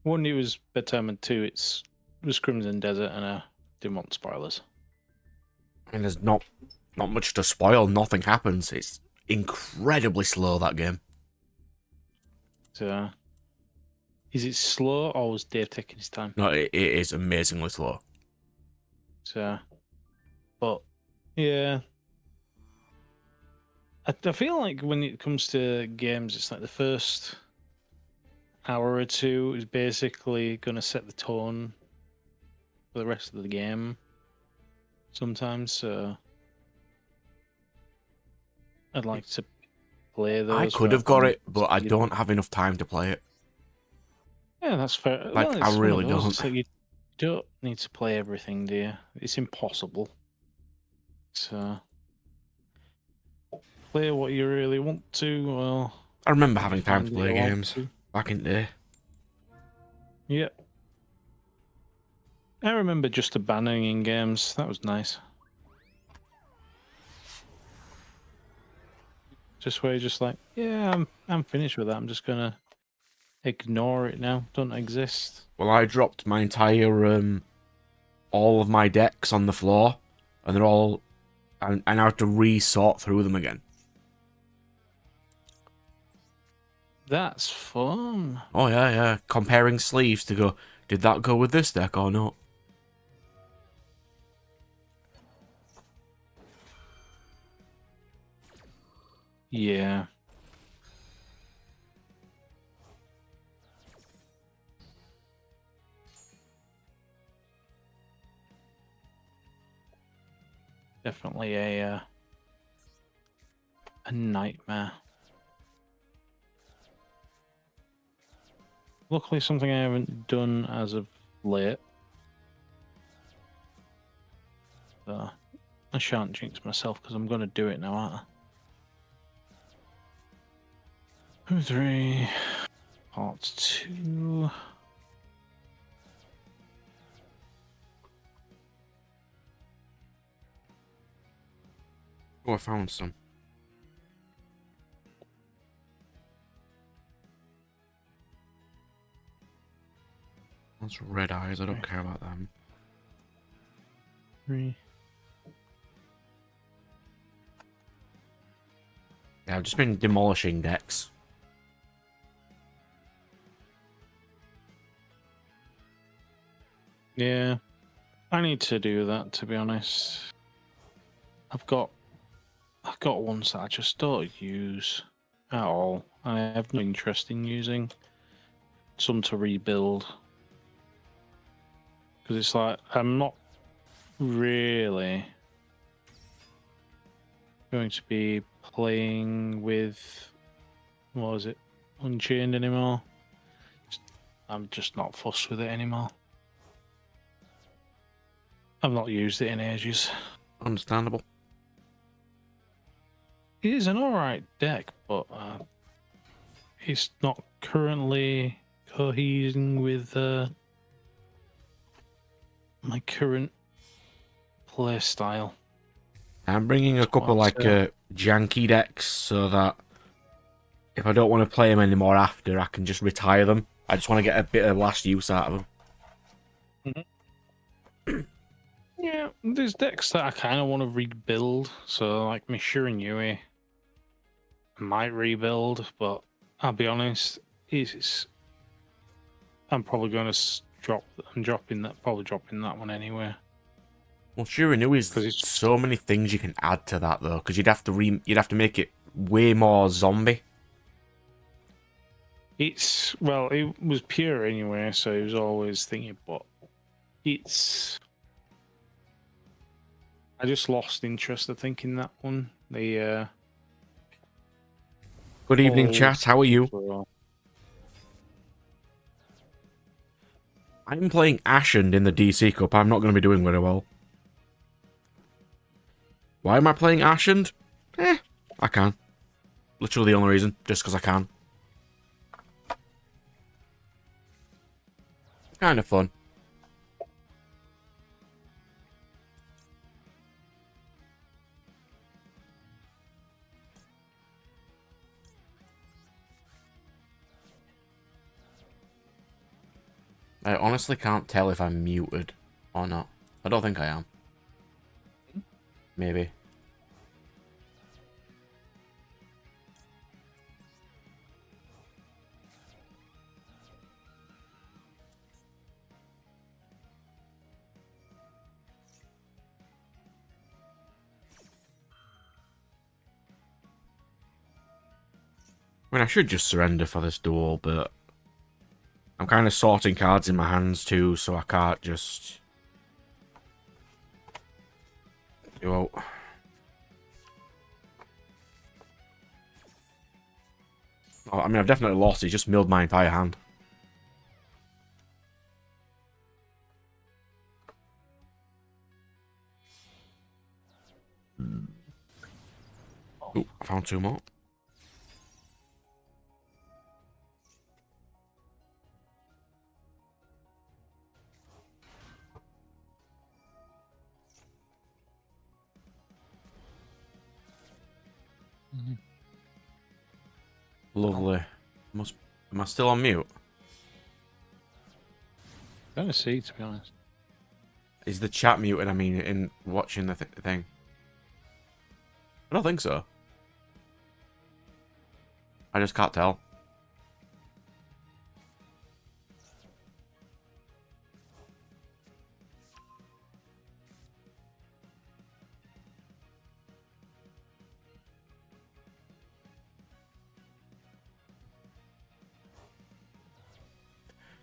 One, it was bedtime, and two, it was Crimson Desert, and I didn't want spoilers. And there's not much to spoil. Nothing happens. It's incredibly slow, that game. So, is it slow, or was Dave taking his time? No, it is amazingly slow. So, but yeah, I feel like when it comes to games, it's like the first hour or two is basically going to set the tone for the rest of the game. Sometimes, so I'd like to play those. I could have got it, but I don't have enough time to play it. Yeah, that's fair. Like, well, I it's really one of those. don't. It's like you don't need to play everything, do you? It's impossible. So play what you really want to. Well, I remember having time to find play it you games back in the day. Yeah. I remember just abandoning games. That was nice. Just where you're just like, yeah, I'm finished with that. I'm just gonna ignore it now. Don't exist. Well, I dropped my entire all of my decks on the floor, and they're all, and I have to re-sort through them again. That's fun. Oh yeah. Comparing sleeves to go, did that go with this deck or not? Yeah. Definitely a nightmare. Luckily, something I haven't done as of late. So I shan't jinx myself because I'm going to do it now, aren't I? 2, 3, part 2. Oh, I found some. That's red eyes. I don't care about them. 3. Yeah, I've just been demolishing decks. Yeah, I need to do that, to be honest. I've got ones that I just don't use at all. I have no interest in using some to rebuild. Because it's like, I'm not really going to be playing with, what was it, Unchained anymore. I'm just not fussed with it anymore. I've not used it in ages. Understandable. It is an alright deck, but it's not currently cohesing with my current play style. I'm bringing a couple like janky decks so that if I don't want to play them anymore after, I can just retire them. I just want to get a bit of last use out of them. Mm-hmm. Yeah, there's decks that I kind of want to rebuild. So like my Shirin Yui, I might rebuild, but I'll be honest, I'm probably going to probably dropping that one anyway. Well, Shirin is so many things you can add to that though, because you'd have to make it way more zombie. It was pure anyway, so it was always thinking, but I just lost interest, I think, in that one. Good evening, chat. How are you? I'm playing Ashened in the DC Cup. I'm not going to be doing very well. Why am I playing Ashened? I can. Literally the only reason. Just because I can. Kind of fun. I honestly can't tell if I'm muted or not. I don't think I am. Maybe. I mean, I should just surrender for this duel, but I'm kind of sorting cards in my hands too, so I can't just... Well... Oh, I mean, I've definitely lost. He just milled my entire hand. Ooh, I found 2 more. Lovely. Am I still on mute? I don't see, to be honest. Is the chat muted, I mean, in watching the thing? I don't think so. I just can't tell.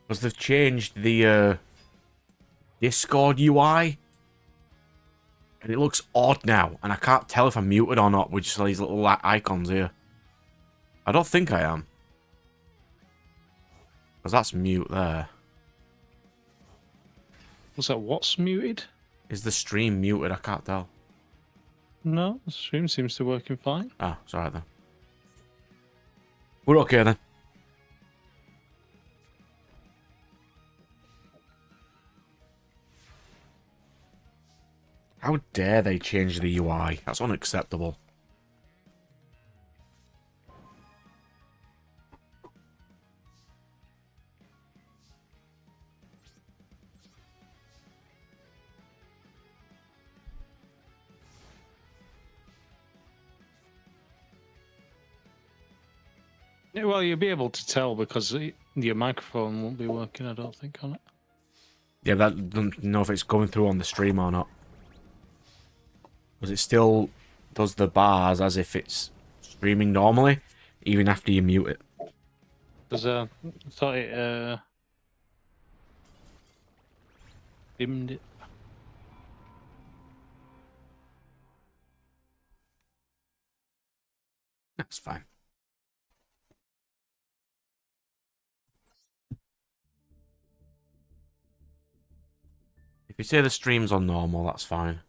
Because they've changed the Discord UI. And it looks odd now. And I can't tell if I'm muted or not with just these little icons here. I don't think I am. Because that's mute there. Was that what's muted? Is the stream muted? I can't tell. No, the stream seems to be working fine. Ah, it's alright then. We're okay then. How dare they change the UI? That's unacceptable. Yeah, well, you'll be able to tell because your microphone won't be working, I don't think, on it. Yeah, that doesn't know if it's going through on the stream or not. Because it still does the bars as if it's streaming normally, even after you mute it. Because I thought it dimmed it. That's fine. If you say the stream's on normal, that's fine.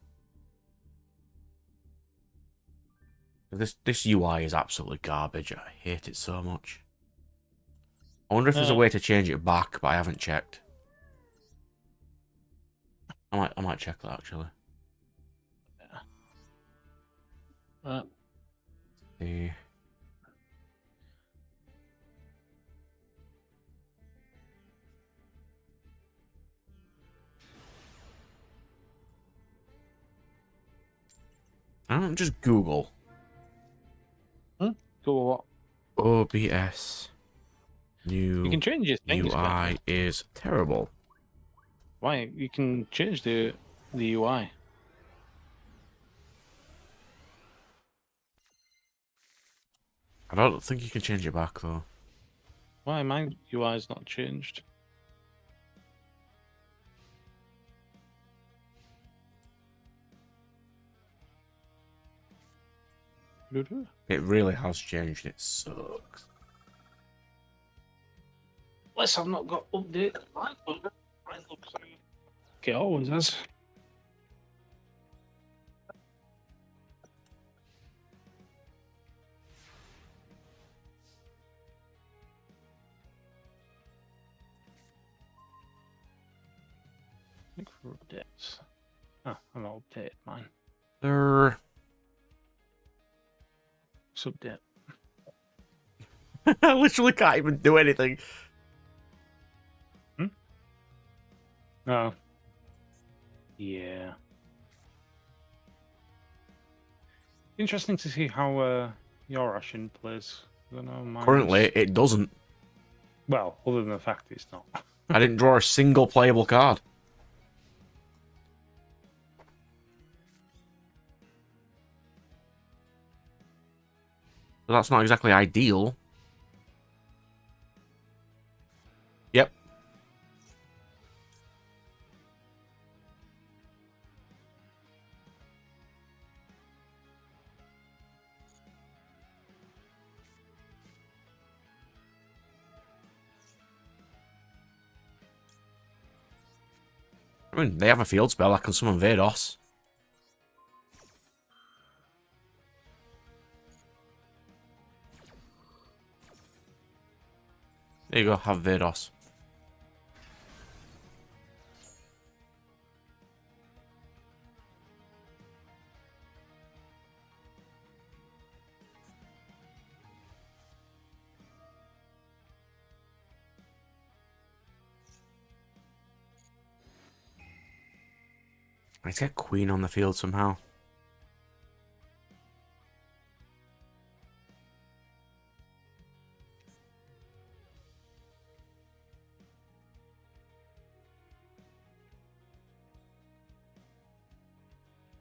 This UI is absolutely garbage. I hate it so much. I wonder if there's a way to change it back, but I haven't checked. I might check that actually. Yeah. I don't just Google. Go what? OBS new You can change your things, UI is terrible. Why? You can change the UI. I don't think you can change it back though. Why? My UI is not changed. It really has changed. It sucks. Unless I've not got update. Okay, always has. Look for updates. Ah, I'm not updated mine. It's update. I literally can't even do anything. Oh. Yeah. Interesting to see how your Ashened plays. I don't know, Currently, it doesn't. Well, other than the fact it's not. I didn't draw a single playable card. So that's not exactly ideal. Yep. I mean, they have a field spell. I can summon Vados. There you go, have Vados. Let's get Queen on the field somehow.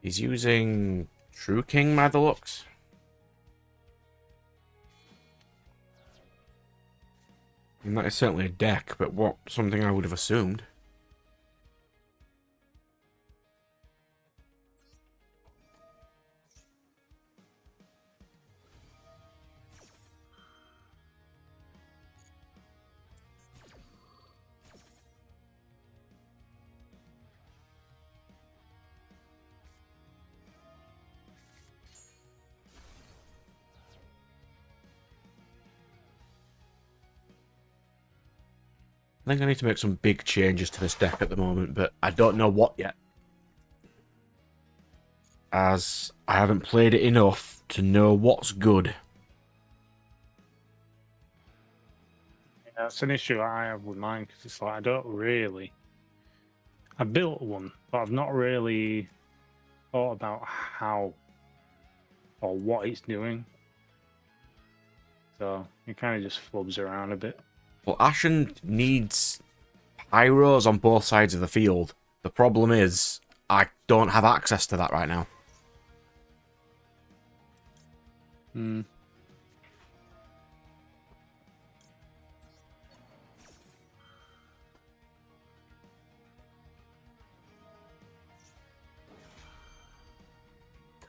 He's using True King by the looks. And that is certainly a deck, but what something I would have assumed. I think I need to make some big changes to this deck at the moment, but I don't know what yet. As I haven't played it enough to know what's good. Yeah, that's an issue I have with mine, because it's like, I don't really... I built one, but I've not really thought about how or what it's doing. So it kind of just flubs around a bit. Well, Ashened needs pyros on both sides of the field. The problem is, I don't have access to that right now. Hmm.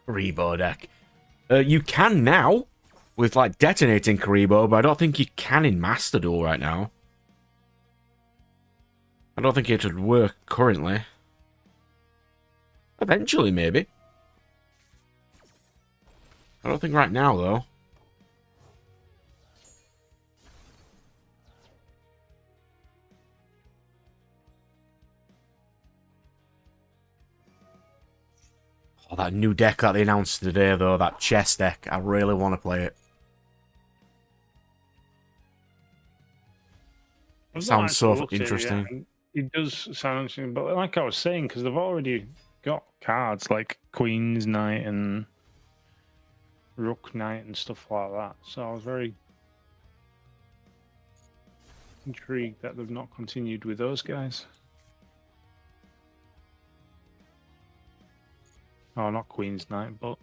Karibo deck. You can now, with like detonating Karibo, but I don't think you can in Master Duel right now. I don't think it would work currently. Eventually, maybe. I don't think right now, though. Oh, that new deck that they announced today, though, that chess deck, I really want to play it. It sounds so interesting. It does sound interesting, but like I was saying, because they've already got cards like Queen's Knight and Rook Knight and stuff like that. So I was very intrigued that they've not continued with those guys. Oh, not Queen's Knight, but...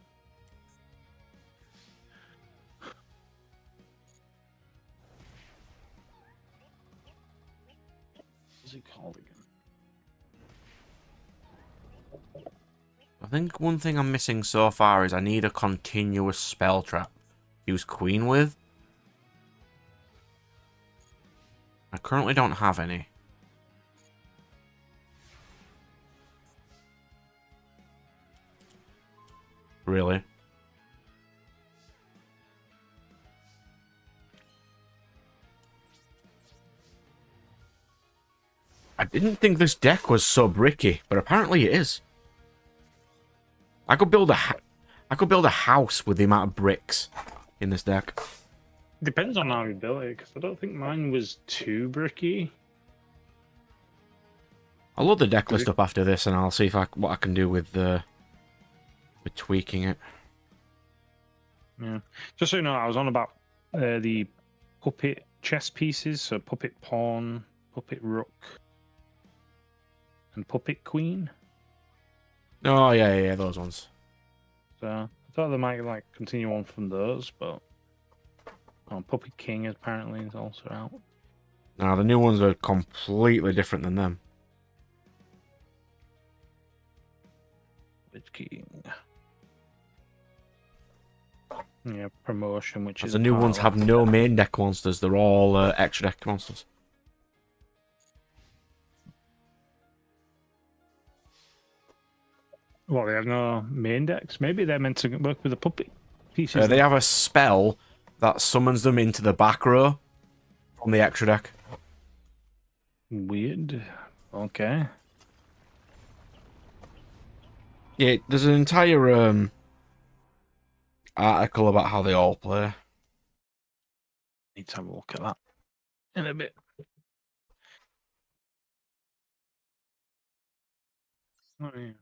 What's it called again? I think one thing I'm missing so far is I need a continuous spell trap to use Queen with. I currently don't have any. Really? I didn't think this deck was so bricky, but apparently it is. I could build a house with the amount of bricks in this deck. Depends on how you build it, because I don't think mine was too bricky. I'll load the deck list up after this, and I'll see if what I can do with tweaking it. Yeah. Just so you know, I was on about the puppet chess pieces, so puppet pawn, puppet rook, and puppet queen. Oh, yeah, those ones. So I thought they might like continue on from those, but puppet king apparently is also out. Now, the new ones are completely different than them. Puppet king. Yeah, promotion, which is the new ones have no main deck monsters. They're all extra deck monsters. Well, they have no main decks. Maybe they're meant to work with the puppet pieces. They have a spell that summons them into the back row from the extra deck. Weird. Okay. Yeah, there's an entire article about how they all play. Need to have a look at that in a bit. Oh, yeah.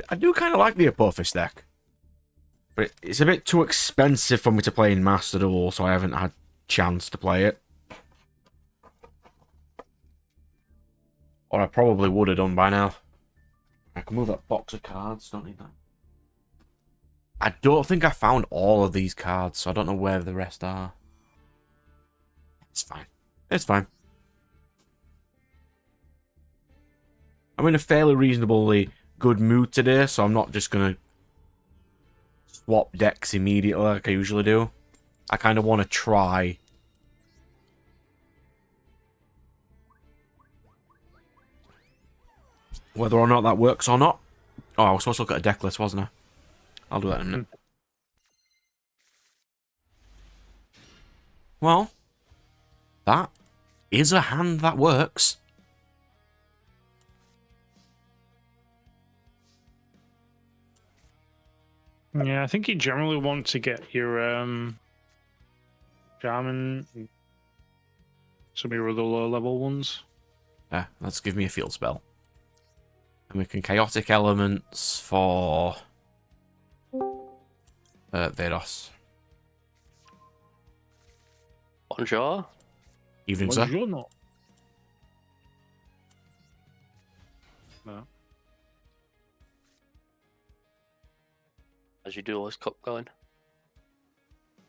I do kind of like the Apophis deck. But it's a bit too expensive for me to play in Master Duel, so I haven't had chance to play it. Or I probably would have done by now. I can move that box of cards, don't need that. I don't think I found all of these cards, so I don't know where the rest are. It's fine. It's fine. I'm in a fairly reasonably good mood today, so I'm not just going to swap decks immediately like I usually do. I kind of want to try. Whether or not that works or not. Oh, I was supposed to look at a deck list, wasn't I? I'll do that in a minute. Well, that is a hand that works. Yeah, I think you generally want to get your Jarman, some of your other low level ones. Yeah, let's give me a field spell. And we can Chaotic Elements for Vados. Bonjour. Evening, sir. No. How's your Duelist Cup going?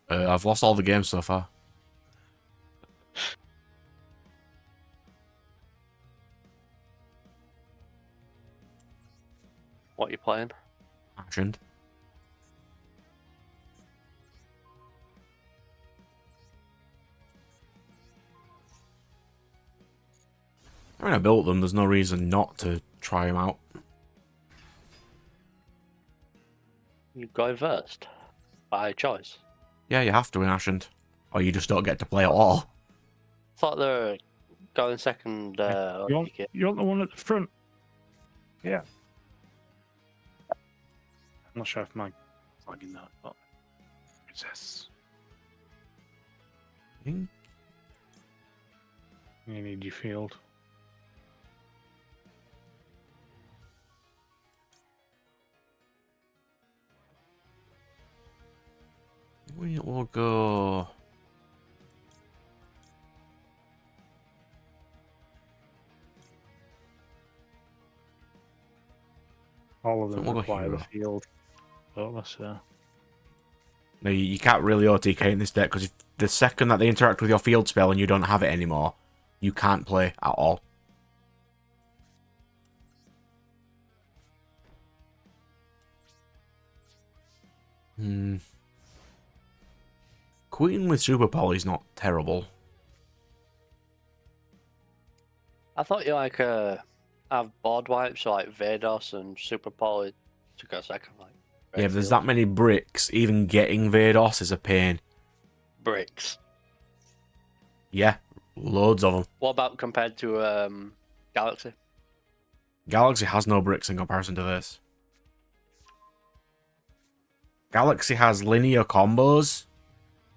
I've lost all the games so far. What are you playing? Ashened. I mean, I built them. There's no reason not to try them out. You going first? By choice? Yeah, you have to in Ashened. Or you just don't get to play at all. Thought they were going second. You want the one at the front? Yeah. I'm not sure if my flagging that, but princess. You need your field. We will go. All of them We'll go require the hero. field. Oh, that's No, you can't really OTK in this deck because the second that they interact with your field spell and you don't have it anymore, you can't play at all. Queen with Super Poly is not terrible. I thought you have board wipes, so like Vados and Super Poly took a second. Like Yeah, if there's that many bricks, even getting Vados is a pain. bricks. Yeah, loads of them. What about compared to Galaxy? Galaxy has no bricks in comparison to this. Galaxy has linear combos.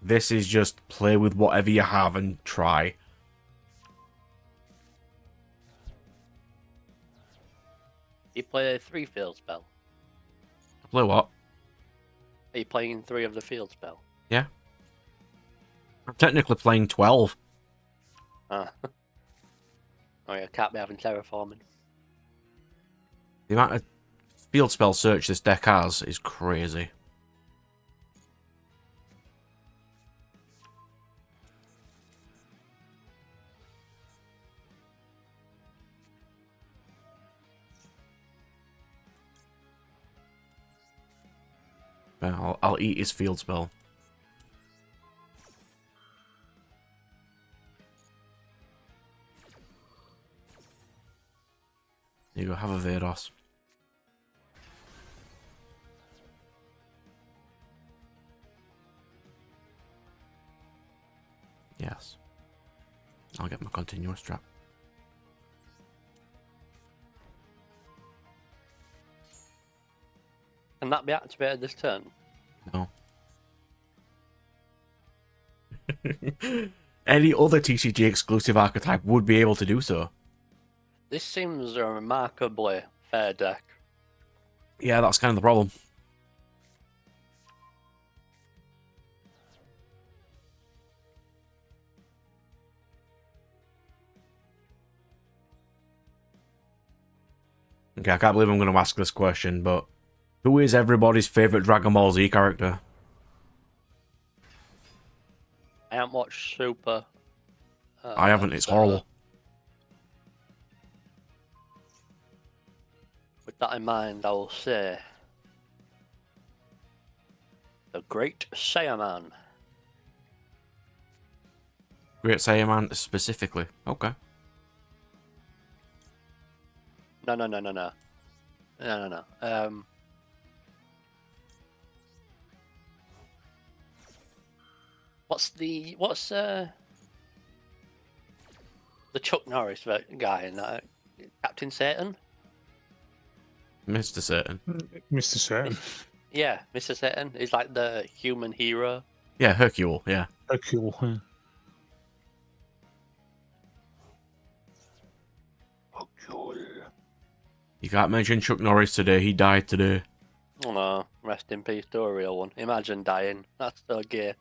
This is just play with whatever you have and try. You play 3 field spell. Play what? Are you playing 3 of the field spell? Yeah. I'm technically playing 12. Ah. Oh yeah, can't be having terraforming. The amount of field spell search this deck has is crazy. I'll eat his field spell. There you go, have a Vados. Yes. I'll get my continuous trap. Can that be activated this turn? No. Any other TCG exclusive archetype would be able to do so. This seems a remarkably fair deck. Yeah, that's kind of the problem. Okay, I can't believe I'm going to ask this question, but who is everybody's favourite Dragon Ball Z character? I haven't watched Super. I haven't, it's horrible. With that in mind, I will say the Great Saiyaman. Great Saiyaman specifically. Okay. No. What's the Chuck Norris guy in that? Captain Satan? Mr. Satan. Mr. Satan. Yeah, Mr. Satan. He's like the human hero. Yeah, Hercule, yeah. Hercule. Yeah. Hercule. You can't mention Chuck Norris today, he died today. Oh no, rest in peace to a real one. Imagine dying. That's so gay.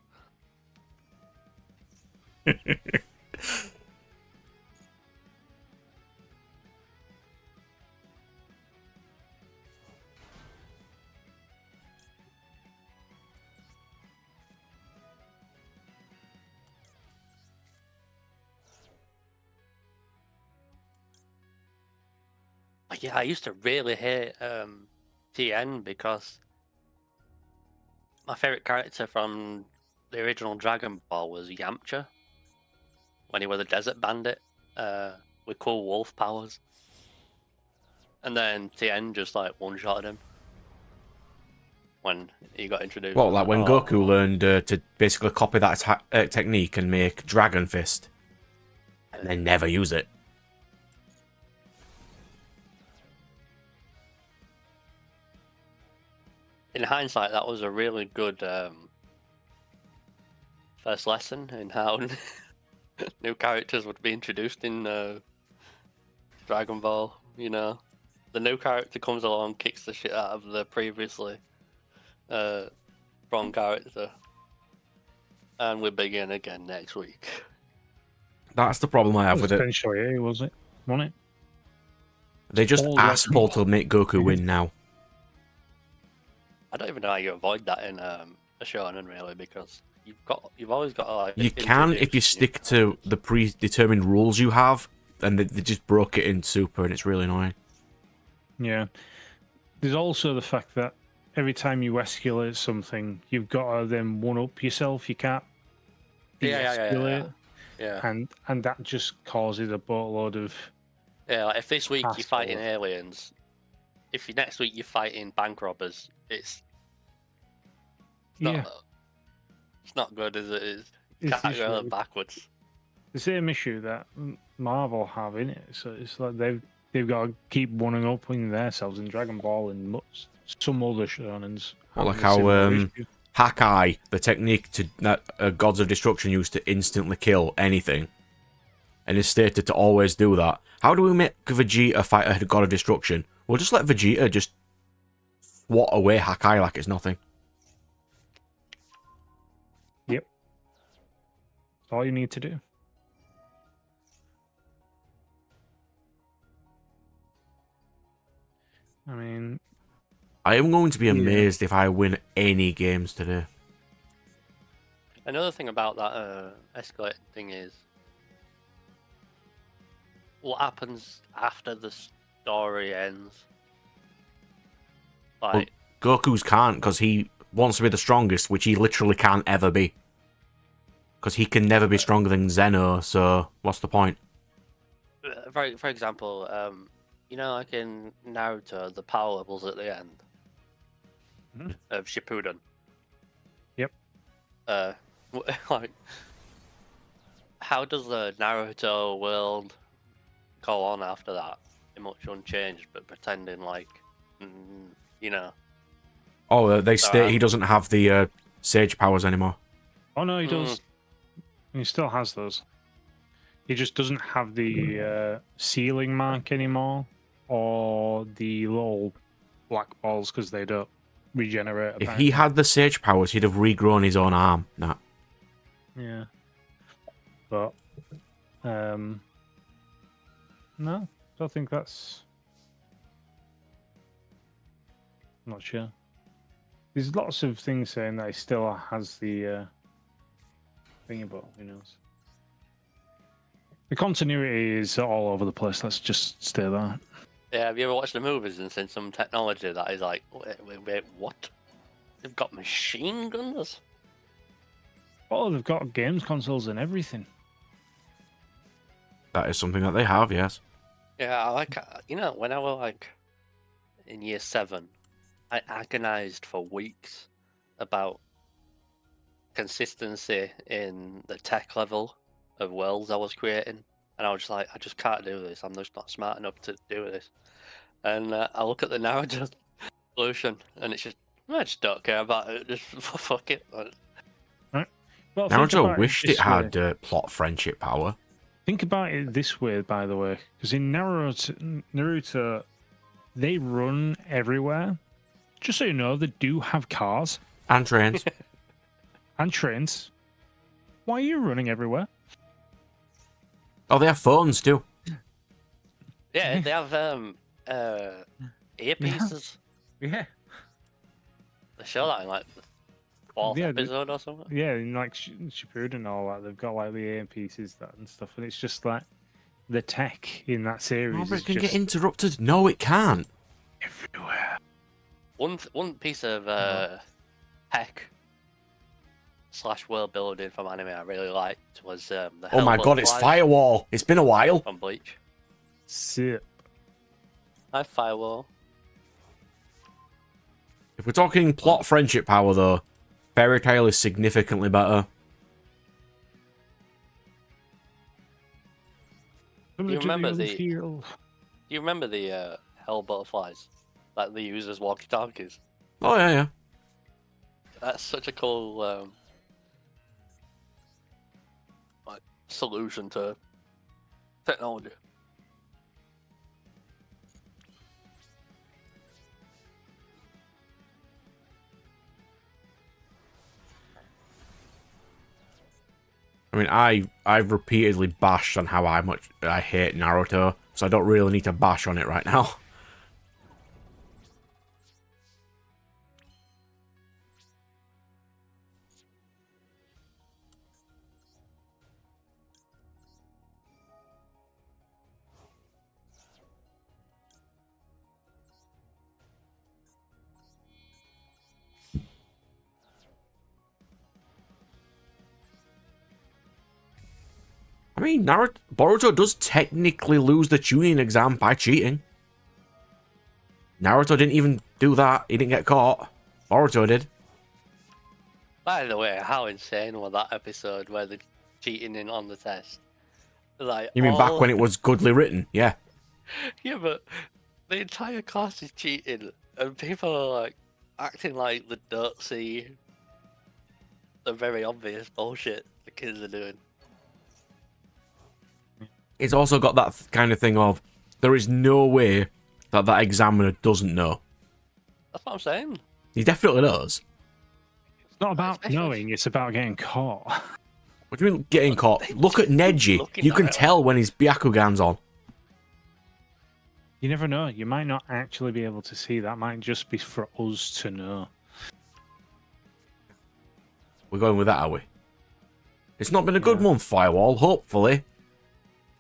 Yeah, I used to really hate TN because my favorite character from the original Dragon Ball was Yamcha when he was a desert bandit with cool wolf powers, and then TN just like one-shotted him when he got introduced. What, like when Goku learned to basically copy that technique and make Dragon Fist, and then never use it? In hindsight, that was a really good first lesson in how new characters would be introduced in Dragon Ball. You know, the new character comes along, kicks the shit out of the previously strong character, and we begin again next week. That's the problem I have with it. Essentially, wasn't it? They just asked Paul to make Goku win now. I don't even know how you avoid that in a shonen, really, because you've always got to, like, you can if you stick to the predetermined rules you have, and they just broke it in Super, and it's really annoying. Yeah. There's also the fact that every time you escalate something, you've got to then one-up yourself. You can't de-escalate. Yeah. And that just causes a boatload of... Yeah, like if this week you're fast fighting forward. aliens, if next week you're fighting bank robbers, it's not good as it is. Can't go backwards. The same issue that Marvel have in it. So it's like they've got to keep one-upping themselves in Dragon Ball and some other shonens. Well, like how Hakai, the technique that Gods of Destruction used to instantly kill anything, and is stated to always do that. How do we make Vegeta fight a God of Destruction We'll just let Vegeta just swat away Hakai like it's nothing. Yep. That's all you need to do. I mean, I am going to be amazed if I win any games today. Another thing about that escalating thing is what happens after the story ends. Like, well, Goku's can't because he wants to be the strongest, which he literally can't ever be. Because he can never be stronger than Zeno, so what's the point? for example, you know, like in Naruto, the power levels at the end of Shippuden. Yep. Like, how does the Naruto world go on after that? Pretty much unchanged, but pretending like, you know. Oh, they state he doesn't have the sage powers anymore. Oh no, he does. He still has those. He just doesn't have the ceiling mark anymore, or the little black balls because they don't regenerate. If he had the sage powers, he'd have regrown his own arm. Nah. Yeah. But no, don't think that's. I'm not sure. There's lots of things saying that he still has the thingy, but who knows? The continuity is all over the place. Let's just stay there. Yeah, have you ever watched the movies and seen some technology that is like, wait, what? They've got machine guns? Oh, they've got games consoles and everything. That is something that they have, yes. Yeah, I like, you know, when I was like in year 7, I agonized for weeks about consistency in the tech level of worlds I was creating, and I was just like, I just can't do this. I'm just not smart enough to do this. And I look at the Naruto solution, and it's just, I just don't care about it. Just fuck it. Right. Well, Naruto wished it had plot friendship power. Think about it this way, by the way, because in Naruto, they run everywhere. Just so you know, they do have cars And trains. and trains. Why are you running everywhere? Oh, they have phones too. Yeah, they have earpieces. Yeah. They show that in like the 4th episode or something. Yeah, in like Shippuden and all that, they've got like the earpieces and stuff, and it's just like the tech in that series. Oh, but it can get interrupted. No, it can't. Everywhere. One piece of tech / world building from anime I really liked was the Oh my god, it's Firewall. It's been a while. From Bleach. Sip. Hi, Firewall. If we're talking plot friendship power, though, Fairy Tail is significantly better. Do you remember the Hell Butterflies? Like they use as walkie-talkies. Oh yeah, yeah. That's such a cool like solution to technology. I mean, I've repeatedly bashed on how much I hate Naruto, so I don't really need to bash on it right now. I mean, Boruto does technically lose the Chunin exam by cheating. Naruto didn't even do that. He didn't get caught. Boruto did. By the way, how insane was that episode where they're cheating in on the test? Like, You mean back when it was goodly written? Yeah. Yeah, but the entire class is cheating, and people are like acting like they don't see the very obvious bullshit the kids are doing. It's also got that kind of thing of, there is no way that that examiner doesn't know. That's what I'm saying. He definitely knows. It's not about Especially- knowing, it's about getting caught. What do you mean getting caught? Look at Neji. Looking You can at it. tell when his Byakugan's on. You never know. You might not actually be able to see. That might just be for us to know. We're going with that, are we? It's not been a good Yeah. month, Firewall. Hopefully,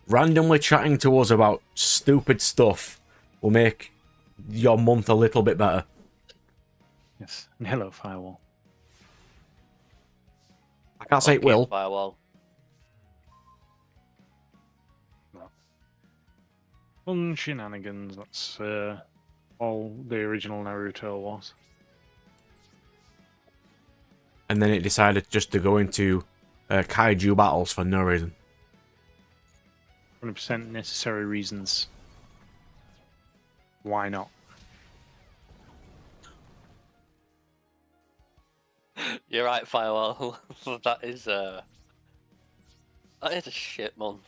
randomly chatting to us about stupid stuff will make your month a little bit better. Yes. And hello, Firewall. I can't say it Okay, will. Firewall. Fun shenanigans. That's all the original Naruto was. And then it decided just to go into kaiju battles for no reason. 100% necessary reasons. Why not? You're right, Firewall. that is a shit month.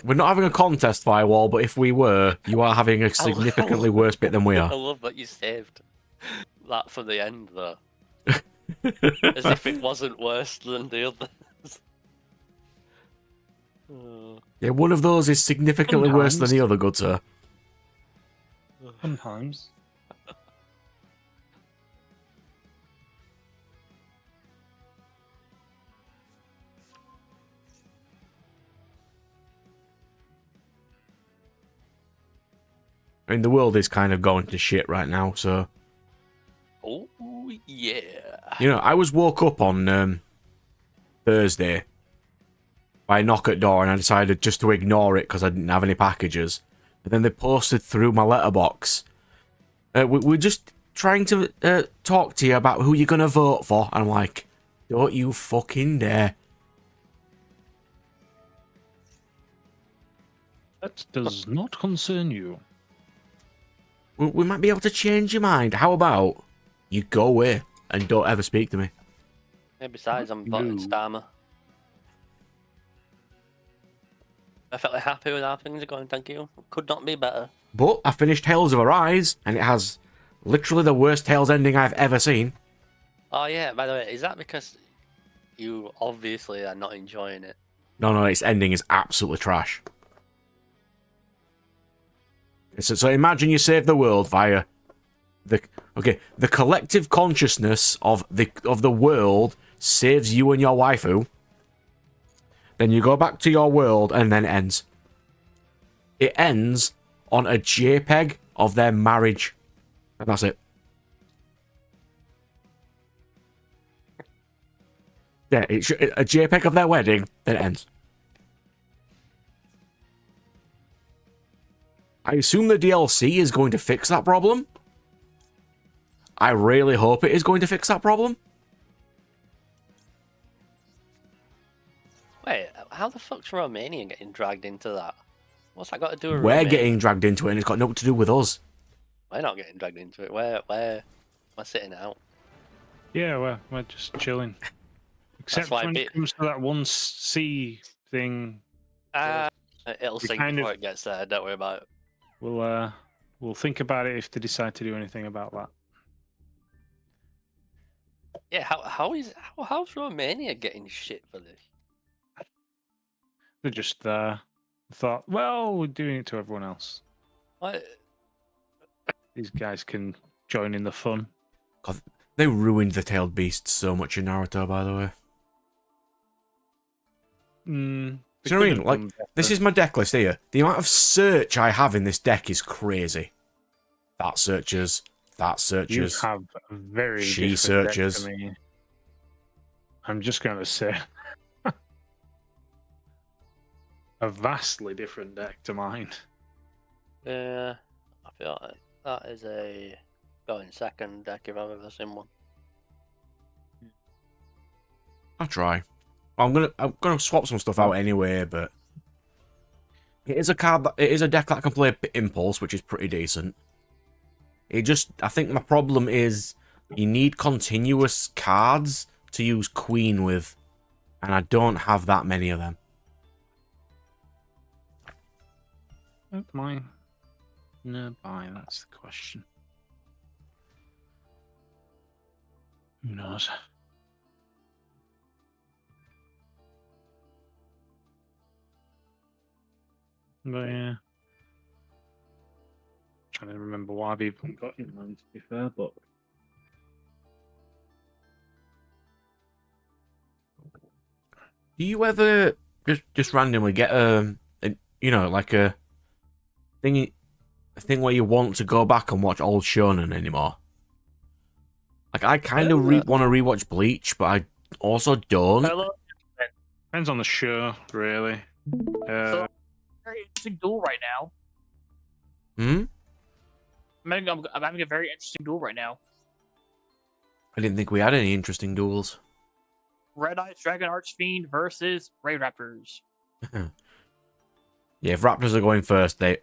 We're not having a contest, Firewall, but if we were, you are having a significantly worse bit than we I are. love that you saved that for the end, though. As if it wasn't worse than the others. Yeah, one of those is significantly worse than the other, good sir. Sometimes. I mean, the world is kind of going to shit right now, so... Oh, yeah. You know, I was woke up on Thursday by a knock at door, and I decided just to ignore it because I didn't have any packages. And then they posted through my letterbox. We're just trying to talk to you about who you're going to vote for. And I'm like, don't you fucking dare. That does not concern you. We might be able to change your mind. How about you go away and don't ever speak to me? And besides, I'm voting No. Starmer. Perfectly happy with how things are going, thank you. Could not be better. But I finished Tales of Arise, and it has literally the worst Tales ending I've ever seen. Oh yeah, by the way, is that because you obviously are not enjoying it? No, its ending is absolutely trash. So imagine you save the world via the collective consciousness of the world saves you and your waifu. Then you go back to your world and then it ends. It ends on a JPEG of their marriage. And that's it. Yeah, it's a JPEG of their wedding, then it ends. I assume the DLC is going to fix that problem. I really hope it is going to fix that problem. Wait, how the fuck's Romania getting dragged into that? What's that got to do with We're Romania? getting dragged into it and it's got nothing to do with us. We're not getting dragged into it. We're sitting out. Yeah, we're just chilling. Except why when bi- it comes to that one C thing, It'll we sink kind before of- it gets there. Don't worry about it. we'll think about it if they decide to do anything about that. Yeah, how's Romania getting shit for this? They just thought, well, we're doing it to everyone else. What? These guys can join in the fun. God, they ruined the tailed beast so much in Naruto, by the way. They Do you know what I could mean? have Like, done this better. is my deck list here. The amount of search I have in this deck is crazy. That searches. That You searches. have a very She different deck searches. to me. I'm just going to say a vastly different deck to mine. Yeah, I feel like that is a going second deck if I've ever seen one. I'll try. I'm gonna swap some stuff out anyway, but it is a deck that can play Impulse, which is pretty decent. I think my problem is you need continuous cards to use Queen with, and I don't have that many of them. Am I nearby? That's the question. Who knows? But yeah. Trying to remember why I've even got in mind, to be fair, but Do you ever just randomly get like a thing where you want to go back and watch old shonen anymore? Like I kind of want to rewatch Bleach, but I also don't. depends on the show, really. So, very interesting duel right now. I'm having a very interesting duel right now. I didn't think we had any interesting duels. Red Eyes Dragon Archfiend versus Ray Raptors. Yeah, if Raptors are going first, they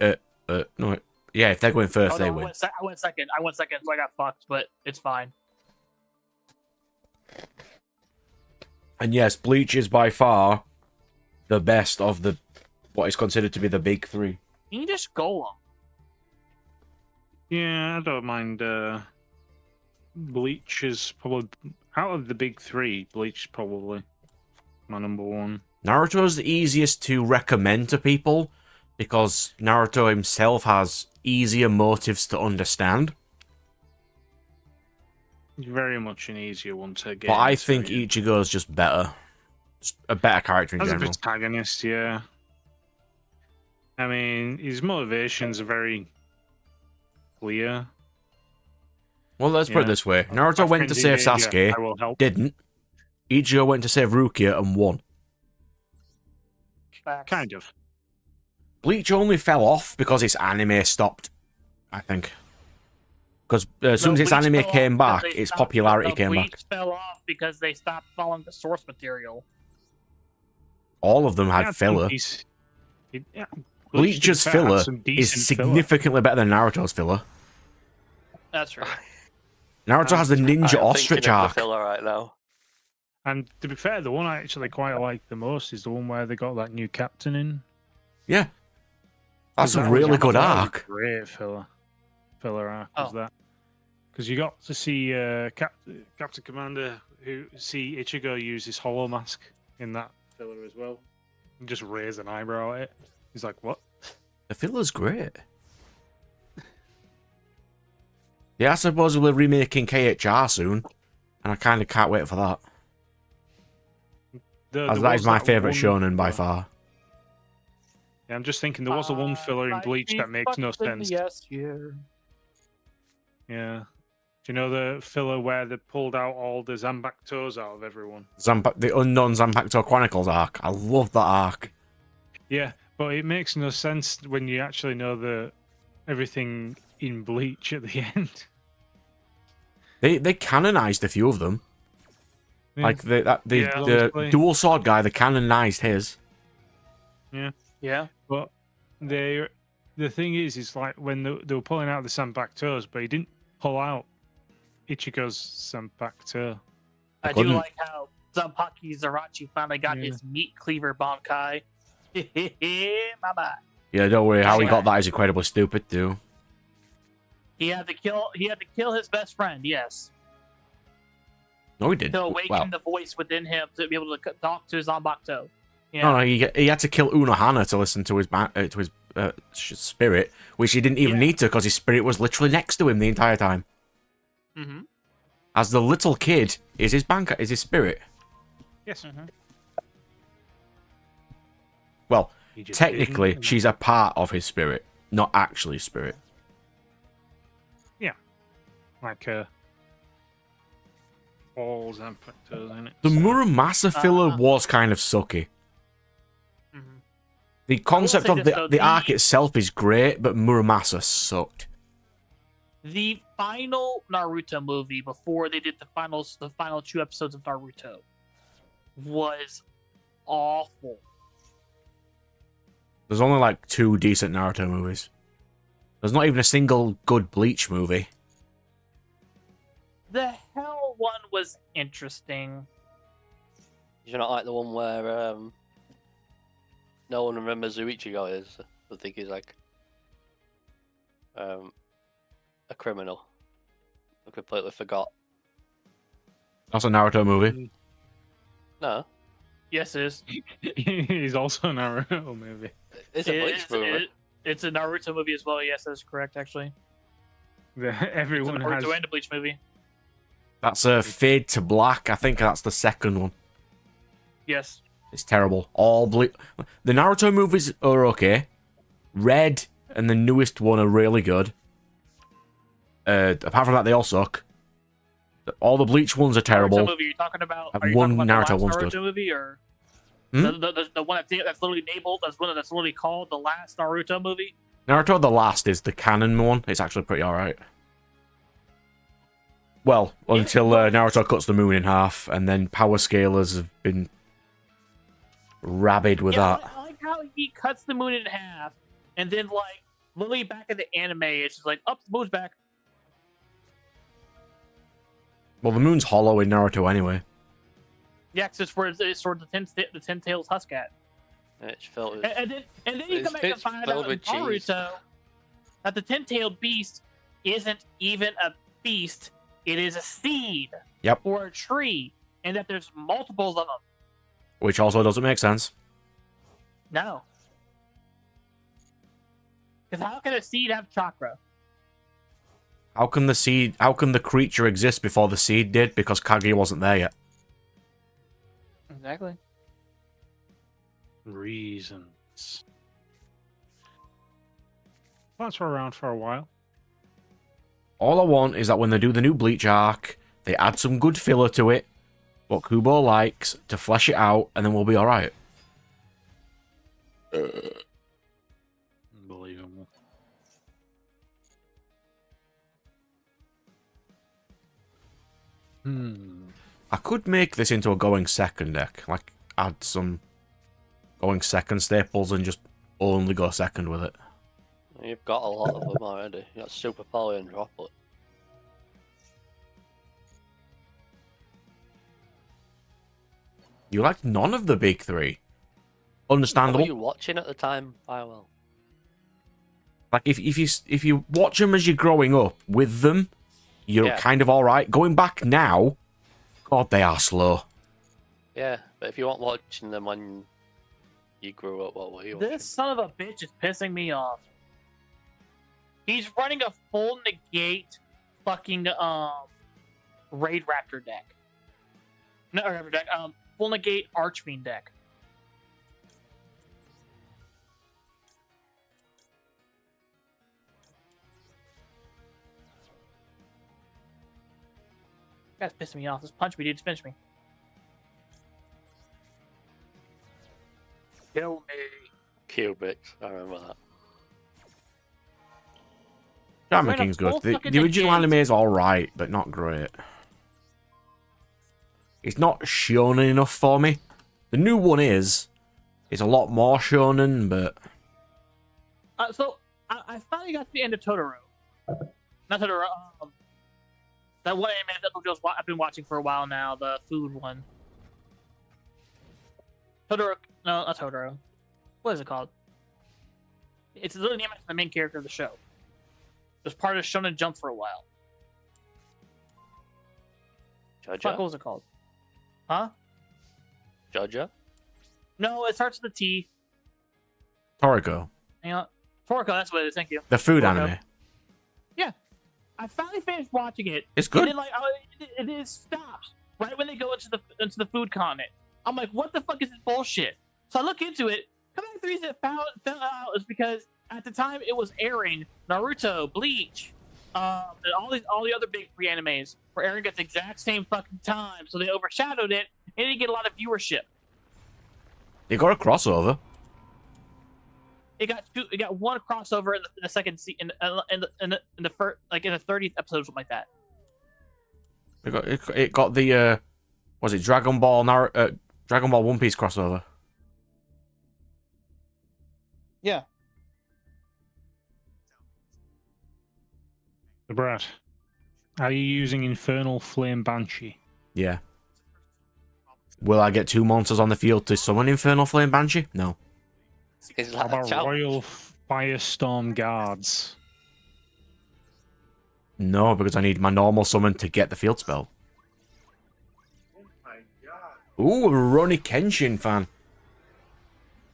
no, yeah, if they're going first, they win. I went second, so I got fucked, but it's fine. And yes, Bleach is by far the best of the what is considered to be the big three. You can just Golem. Yeah, I don't mind. Bleach is probably out of the big three. Bleach is probably my number one. Naruto's the easiest to recommend to people because Naruto himself has easier motives to understand. Very much an easier one to get. But I think Ichigo's just better. Just a better character in general. As a protagonist, yeah. I mean, his motivations are very clear. Well, let's put it this way. Naruto went to save Sasuke, didn't. Ichigo went to save Rukia and won. Kind of. Bleach only fell off because its anime stopped, I think. Because as soon as its anime came back, its popularity came back. Bleach fell off because they stopped following the source material. All of them had filler. Bleach's filler is significantly better than Naruto's filler. That's right. Naruto has the ninja ostrich arc. Filler right now. And to be fair, the one I actually quite like the most is the one where they got that new captain in. Yeah. That's a really good arc. Great filler arc was that. Because you got to see Captain Commander see Ichigo use his hollow mask in that filler as well. And just raise an eyebrow at it. He's like, what? The filler's great. They are supposedly remaking KHR soon, and I kind of can't wait for that. As that is my favourite shonen by far. Yeah, I'm just thinking there was a one filler in Bleach that makes no sense. Yes, yeah. Yeah. Do you know the filler where they pulled out all the Zanbakutos out of everyone? The Unknown Zanpakuto Chronicles arc. I love that arc. Yeah, but it makes no sense when you actually know everything in Bleach at the end. They canonized a few of them. Yeah. Like the dual sword guy, they canonized his. Yeah. Yeah. But the thing is like when they were pulling out the Zanpakutos, but he didn't pull out Ichigo's Zanpakuto. I do like how Zanpakuto Zarachi finally got his meat cleaver Bankai. Mama. Yeah, don't worry. How he got that is incredibly stupid too. He had to kill his best friend. Yes. No, he didn't. To awaken the voice within him to be able to talk to Zanpakuto. Yeah. No, he had to kill Unohana to listen to his spirit, which he didn't even need to because his spirit was literally next to him the entire time. Mm-hmm. As the little kid is his spirit. Yes. Mm-hmm. Well, technically, she's a part of his spirit, not actually spirit. Yeah, like all Zanpakutos in it. The Muramasa filler was kind of sucky. Mm-hmm. The concept of the arc itself is great, but Muramasa sucked. The final Naruto movie, before they did the final 2 episodes of Naruto, was awful. There's only like 2 decent Naruto movies. There's not even a single good Bleach movie. The Hell one was interesting. Did you not like the one where no one remembers who Ichigo is? I think he's like a criminal. I completely forgot. That's a Naruto movie. No, Yes, it is. He's also a Naruto movie. it's a Bleach movie. It's a Naruto movie as well. Yes, that's correct. Actually, Everyone it's a has. Naruto and a Bleach movie. That's a Fade to Black. I think that's the second one. Yes. It's terrible. The Naruto movies are okay. Red and the newest one are really good. Apart from that, they all suck. All the Bleach ones are terrible. Naruto movie you're talking about? And Are you one talking about Naruto the one's last good. Naruto movie, or Hmm? the one that's literally labeled? That's one that's literally called the last Naruto movie. Naruto the Last is the canon one. It's actually pretty alright. Well, until Naruto cuts the moon in half, and then power scalers have been rabid with that. I like how he cuts the moon in half, and then like literally back in the anime, it's just like, up, the moon's back. Well, the moon's hollow in Naruto anyway. Yeah, 'cause it's where the ten tails husk at. It's filled with... And then you come back to it's find filled out in with cheese. Naruto that the ten-tailed beast isn't even a beast; it is a seed Yep. for a tree, and that there's multiples of them. Which also doesn't make sense. No, because how can a seed have chakra? How can the creature exist before the seed did? Because Kage wasn't there yet. Exactly. Reasons. Plants were around for a while. All I want is that when they do the new Bleach arc, they add some good filler to it, what Kubo likes, to flesh it out, and then we'll be alright. Unbelievable. I could make this into a going second deck. Like, add some going second staples and just only go second with it. You've got a lot of them already. You got Super Poly and Droplet. You liked none of the big three. What Understandable. were you watching at the time? Well. Like, if you watch them as you're growing up with them, you're kind of alright. Going back now, God, they are slow. Yeah, but if you weren't watching them when you grew up, what were you watching? This son of a bitch is pissing me off. He's running a full negate fucking Raid Raptor deck. No, Raptor deck. Full negate Archfiend deck. This guy's pissing me off. Just punch me, dude. Just finish me. Kill me. Cubics, I remember that. Shaman Right, a King's good. full The fucking original negate. anime is alright, but not great. It's not shonen enough for me. The new one is. It's a lot more shonen, but... So I finally got to the end of Totoro. Not Totoro. That one anime that I've been watching for a while now, the food one. Totoro. No, not Totoro. What is it called? It's literally named after the main character of the show. It was part of Shonen Jump for a while. Fuck, what Jojo? was it called? Huh? Jojo? No, it starts with a T. Toriko. Hang on. Toriko, that's what it is. Thank you. The food Toriko. anime. Yeah. I finally finished watching it. It's good. And then, like, it stops right when they go into the food continent. I'm like, what the fuck is this bullshit? So I look into it. Come back, the reason it found out is because at the time it was airing, Naruto, Bleach, and all the other big three animes were airing at the exact same fucking time. So they overshadowed it, and it didn't get a lot of viewership. They got a crossover. It got one crossover in the second in the first, like in the 30th episode, something like that. It got the was it Dragon Ball One Piece crossover? Yeah. The Brad. Are you using Infernal Flame Banshee? Yeah. Will I get 2 monsters on the field to summon Infernal Flame Banshee? No. Is How that a about challenge? Royal Firestorm Guards? No, because I need my normal summon to get the field spell. Ooh, a Rurouni Kenshin fan.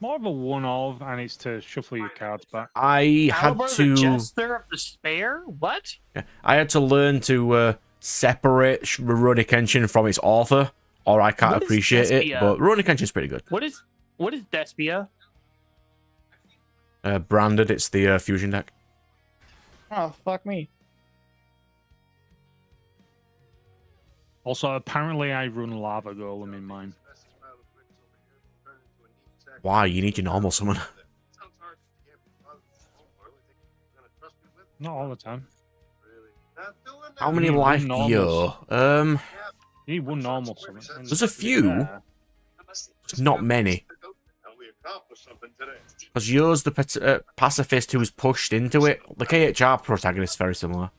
More of a one-of, and it's to shuffle your cards back. I had Caliber, to. the Jester of Despair? What? Yeah, I had to learn to separate Rurouni Kenshin from its author, or I can't What is appreciate it. Despia? But Rurouni Kenshin's pretty good. What is Despia? Branded, it's the fusion deck. Oh, fuck me. Also, apparently I run Lava Golem in mine. Why? You need your normal summon. Not all the time. How many need life one do you? You need one normal summon. and There's a few. there. Not many. Because yours, the pacifist who was pushed into it. The KHR protagonist is very similar.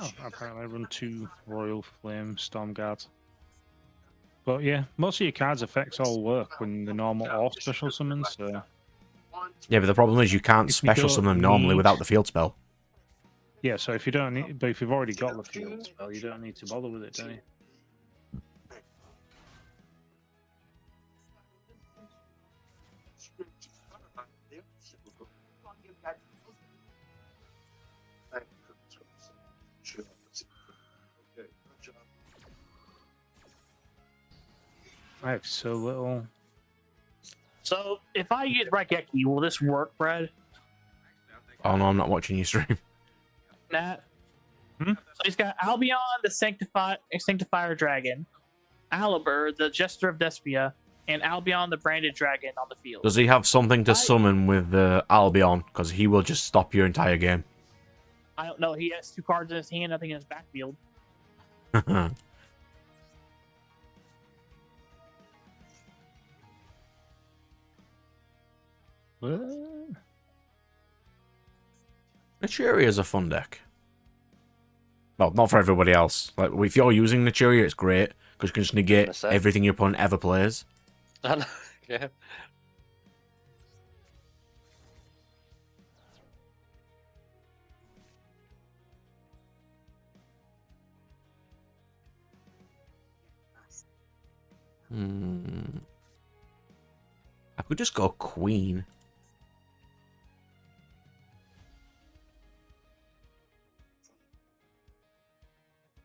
Oh, apparently I run 2 Royal Flame Storm Guards. But yeah, most of your cards' effects all work when the normal or special summons, so... Yeah, but the problem is you can't If you special don't summon them normally need- without the field spell. Yeah, so if you don't need... But if you've already got the field spell, you don't need to bother with it, do you? I have so little... So, if I use Raigeki, will this work, Brad? Oh no, I'm not watching you stream. Nat? Hmm? So he's got Albion, the Sanctifier Dragon, Alibur, the Jester of Despia, and Albion, the Branded Dragon on the field. Does he have something to summon with Albion? Because he will just stop your entire game. I don't know. He has 2 cards in his hand, nothing in his backfield. What? Naturia is a fun deck. Well, not for everybody else. Like, if you're using Naturia, it's great, because you can just negate say. everything your opponent ever plays. Yeah. I could just go Queen.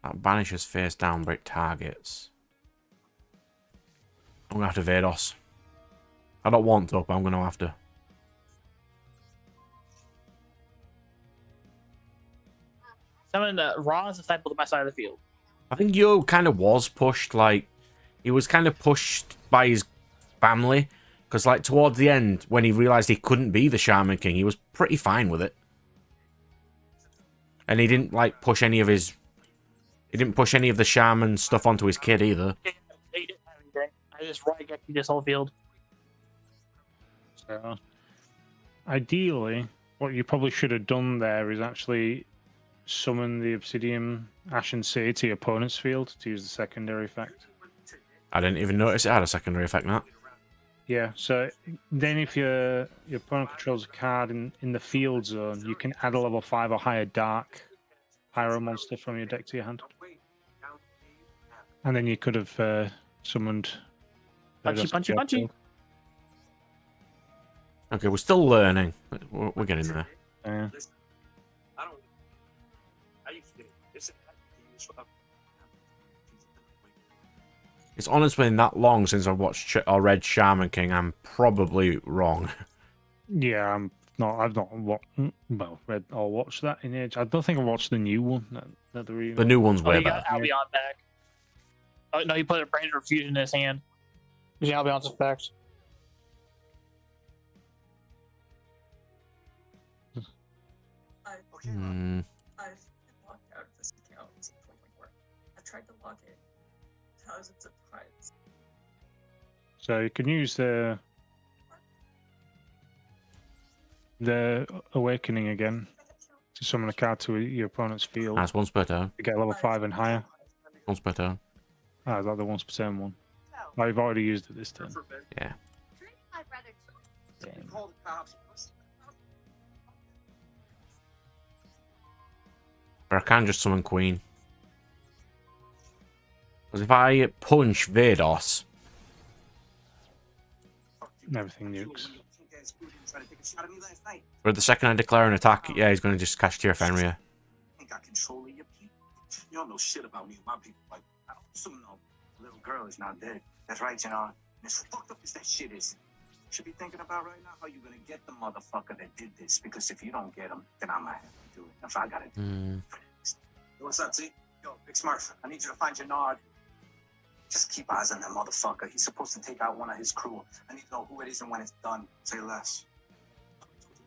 That banishes face down brick targets. I'm gonna have to Vados. I don't want to, but I'm gonna have to. Summon Ra's Disciple to my side of the field. I think Yo kind of was pushed, like, he was kind of pushed by his family. Because, like, towards the end, when he realized he couldn't be the Shaman King, he was pretty fine with it. And he didn't, like, push any of his... He didn't push any of the Shaman stuff onto his kid, either. He didn't have anything. I just Raigeki this whole field. So, ideally, what you probably should have done there is actually summon the Obsidian Ashened City to your opponent's field to use the secondary effect. I didn't even notice it had a secondary effect, Matt. Yeah, so then if your opponent controls a card in the field zone, you can add a level 5 or higher Dark Pyro monster from your deck to your hand. And then you could have summoned... Punchy, punchy, punchy. Okay, we're still learning. We're getting there. Yeah. It's honestly been that long since I've watched or read Shaman King. I'm probably wrong. Yeah, I've not read or watched that in age. I don't think I watched the new one. The new one's Oh, way he better. got Albion back. Oh, no, he put a Branded Refusion in his hand. Using Albion's effects. I've locked out of this account since 2024. I tried to log in thousands of times. So you can use the Awakening again to summon a card to your opponent's field That's once per turn. to get level 5 and higher. Once per turn. Ah, is that the once per turn one? Oh, you've already used it this turn. Yeah. game. Or I can just summon Queen. Because if I punch Vados... Everything nukes. But the second I declare an attack, yeah, he's going to just cast Tear Fenrir. Ain't got control of your people. You don't know shit about me and my people. Like, I don't assume no little girl is not dead. That's right, you know. And as fucked up as that shit is, you should be thinking about right now how you gonna get the motherfucker that did this. Because if you don't get him, then I might have to do it. If I gotta do it. What's up, T? Yo, Big Smurf, I need you to find your Nard. Just keep eyes on that motherfucker. He's supposed to take out one of his crew. I need to know who it is and when it's done. Say less.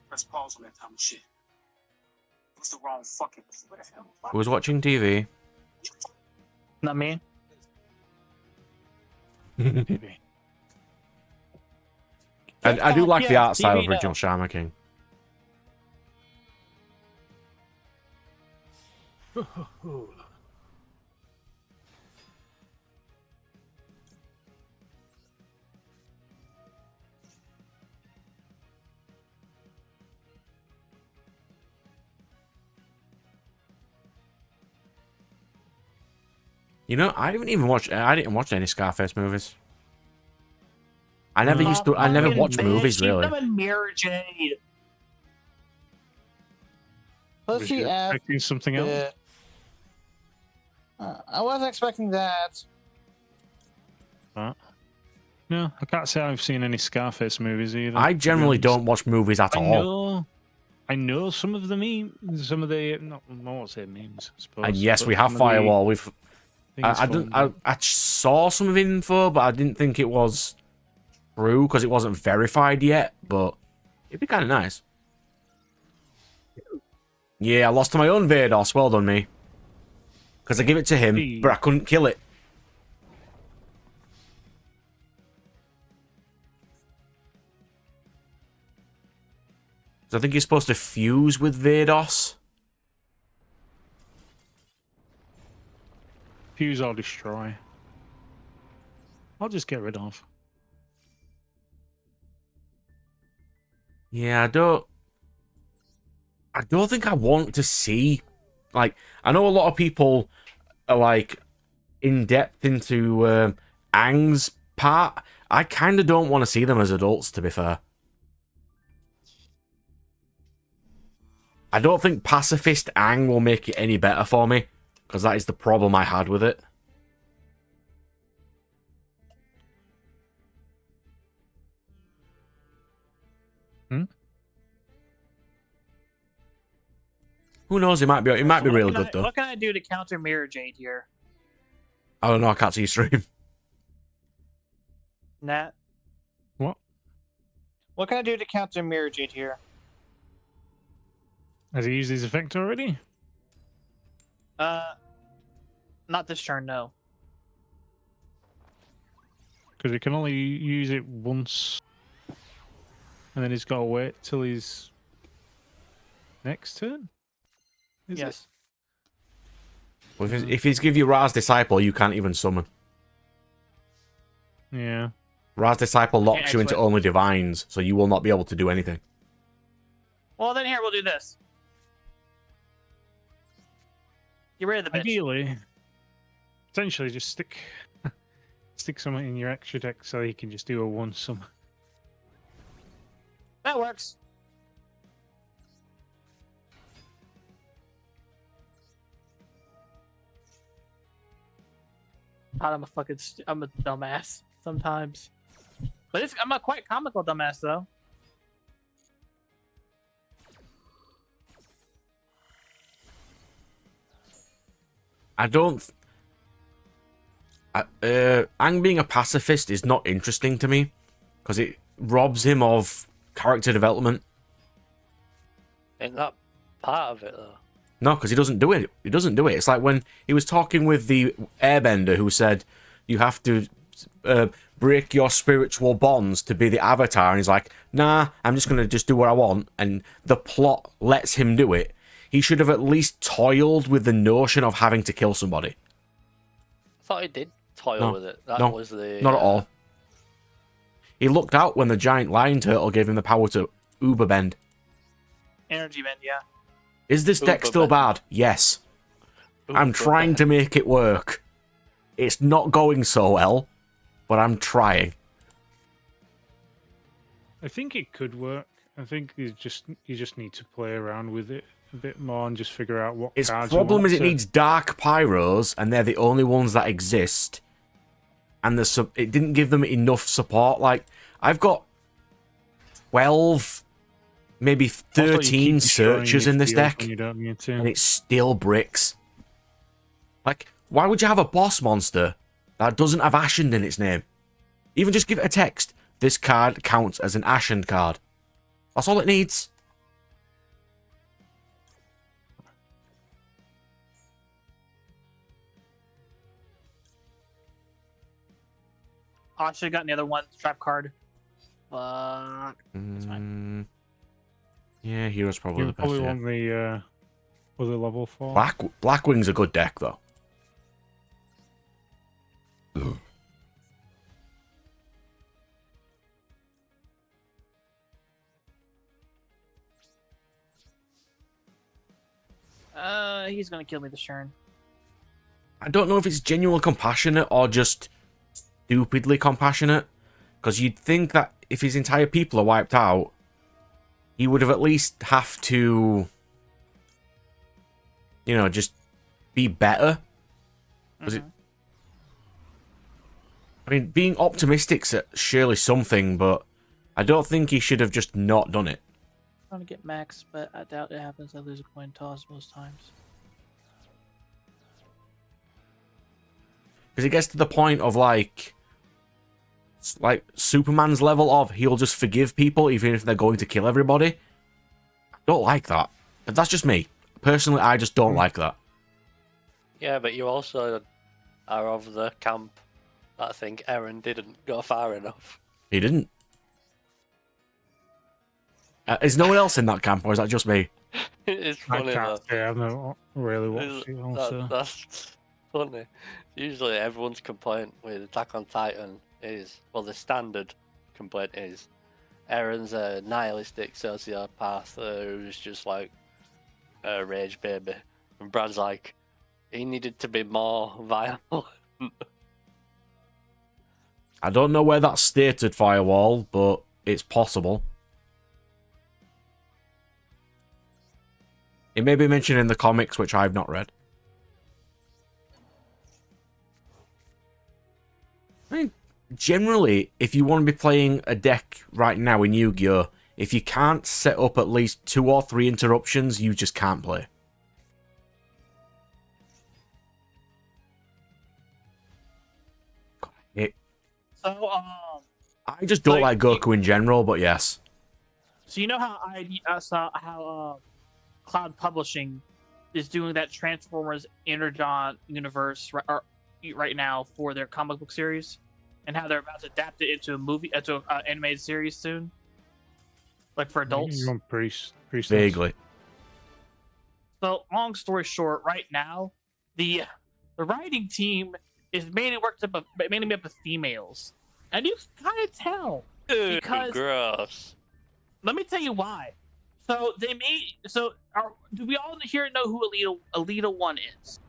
Press pause on that time of shit. It was the wrong fucking... Who's watching TV? Not me. Maybe. I do like the Yeah, art style TV of original Shaman King. You know, I didn't watch any Scarface movies. I never used to. I never watched movies really. Mirror Jade. Let's Was see. you expecting something else? I wasn't expecting that. Right. No, I can't say I've seen any Scarface movies either. I to be generally honest. don't watch movies at all. I know some of the memes, some of the not I won't say memes. I suppose, And yes, but we have some of the Firewall. We've. things I from didn't. I saw some of info, but I didn't think it was true because it wasn't verified yet. But it'd be kind of nice. Yeah, I lost to my own Vados. Well done, me. Because I give it to him, but I couldn't kill it. So I think you're supposed to fuse with Vados. Fuse or destroy. I'll just get rid of. Yeah, I don't think I want to see. Like, I know a lot of people are like in depth into Aang's part. I kind of don't want to see them as adults, to be fair. I don't think pacifist Aang will make it any better for me, because that is the problem I had with it. Who knows? It might be real good though. What can I do to counter Mirror Jade here? I don't know. I can't see your stream. Nat? What? What can I do to counter Mirror Jade here? Has he used his effect already? Not this turn, no. Because he can only use it once, and then he's got to wait till his next turn. Is Yes. Well, if he's give you Ra's Disciple, you can't even summon. it? Yeah. Ra's Disciple locks you into switch. only divines, so you will not be able to do anything. Well, then here, we'll do this. Get rid of the bitch. Ideally, potentially just stick something in your extra deck so he can just do a one sum. That works. God, I'm a dumbass sometimes. But I'm a quite comical dumbass, though. I don't. Aang being a pacifist is not interesting to me because it robs him of character development. Ain't that part of it though? No, because he doesn't do it. He doesn't do it. It's like when he was talking with the airbender who said you have to break your spiritual bonds to be the avatar, and he's like, nah, I'm just going to just do what I want, and the plot lets him do it. He should have at least toiled with the notion of having to kill somebody. I thought he did toil No. with it. That No. was the Not at all. He looked out when the giant lion turtle gave him the power to Uber Bend. Energy bend, yeah. Is this deck Uber still Bend. bad? Yes. I'm trying to make it work. It's not going so well, but I'm trying. I think it could work. I think you just need to play around with it a bit more and just figure out what Its cards you problem want is it to- needs dark pyros, and they're the only ones that exist. And it didn't give them enough support. Like, I've got 12, maybe Also, you 13 keep destroying searches your in this field deck, when you don't need to. and it still bricks. Like, why would you have a boss monster that doesn't have Ashened in its name? Even just give it a text. This card counts as an Ashened card. That's all it needs. Oh, I should have gotten the other one, trap card. Fuck. That's fine. Yeah, Hero's probably You the best. probably Yeah. want the other level 4. Blackwing's a good deck, though. He's gonna kill me this turn. I don't know if it's genuinely compassionate or just stupidly compassionate. Because you'd think that if his entire people are wiped out, he would have at least have to, just be better. Was it? I mean, being optimistic's surely something, but I don't think he should have just not done it. Trying to get max, but I doubt it happens. I lose a coin toss most times. Because it gets to the point of like Superman's level of he'll just forgive people even if they're going to kill everybody. I don't like that. But that's just me. Personally, I just don't like that. Yeah, but you also are of the camp that I think Aaron didn't go far enough. He didn't. Is no one else in that camp, or is that just me? It's I funny can't though. say I've not really watched it also. That's funny. Usually everyone's complaint with Attack on Titan is, well, the standard complaint is Aaron's a nihilistic sociopath who's just like a rage baby. And Brad's like, he needed to be more violent. I don't know where that's stated, Firewall, but it's possible. It may be mentioned in the comics, which I've not read. I mean, generally, if you want to be playing a deck right now in Yu-Gi-Oh!, if you can't set up at least 2 or 3 interruptions, you just can't play. So, I just don't like Goku in general, but yes. So you know how I saw how Cloud Publishing is doing that Transformers Energon universe right now for their comic book series, and how they're about to adapt it into a movie, into an animated series soon, like for adults. Pretty Vaguely. So, long story short, right now, the writing team is mainly made up of females, and you can kind of tell because gross. let me tell you why. So they made do we all here know who Alita 1 is?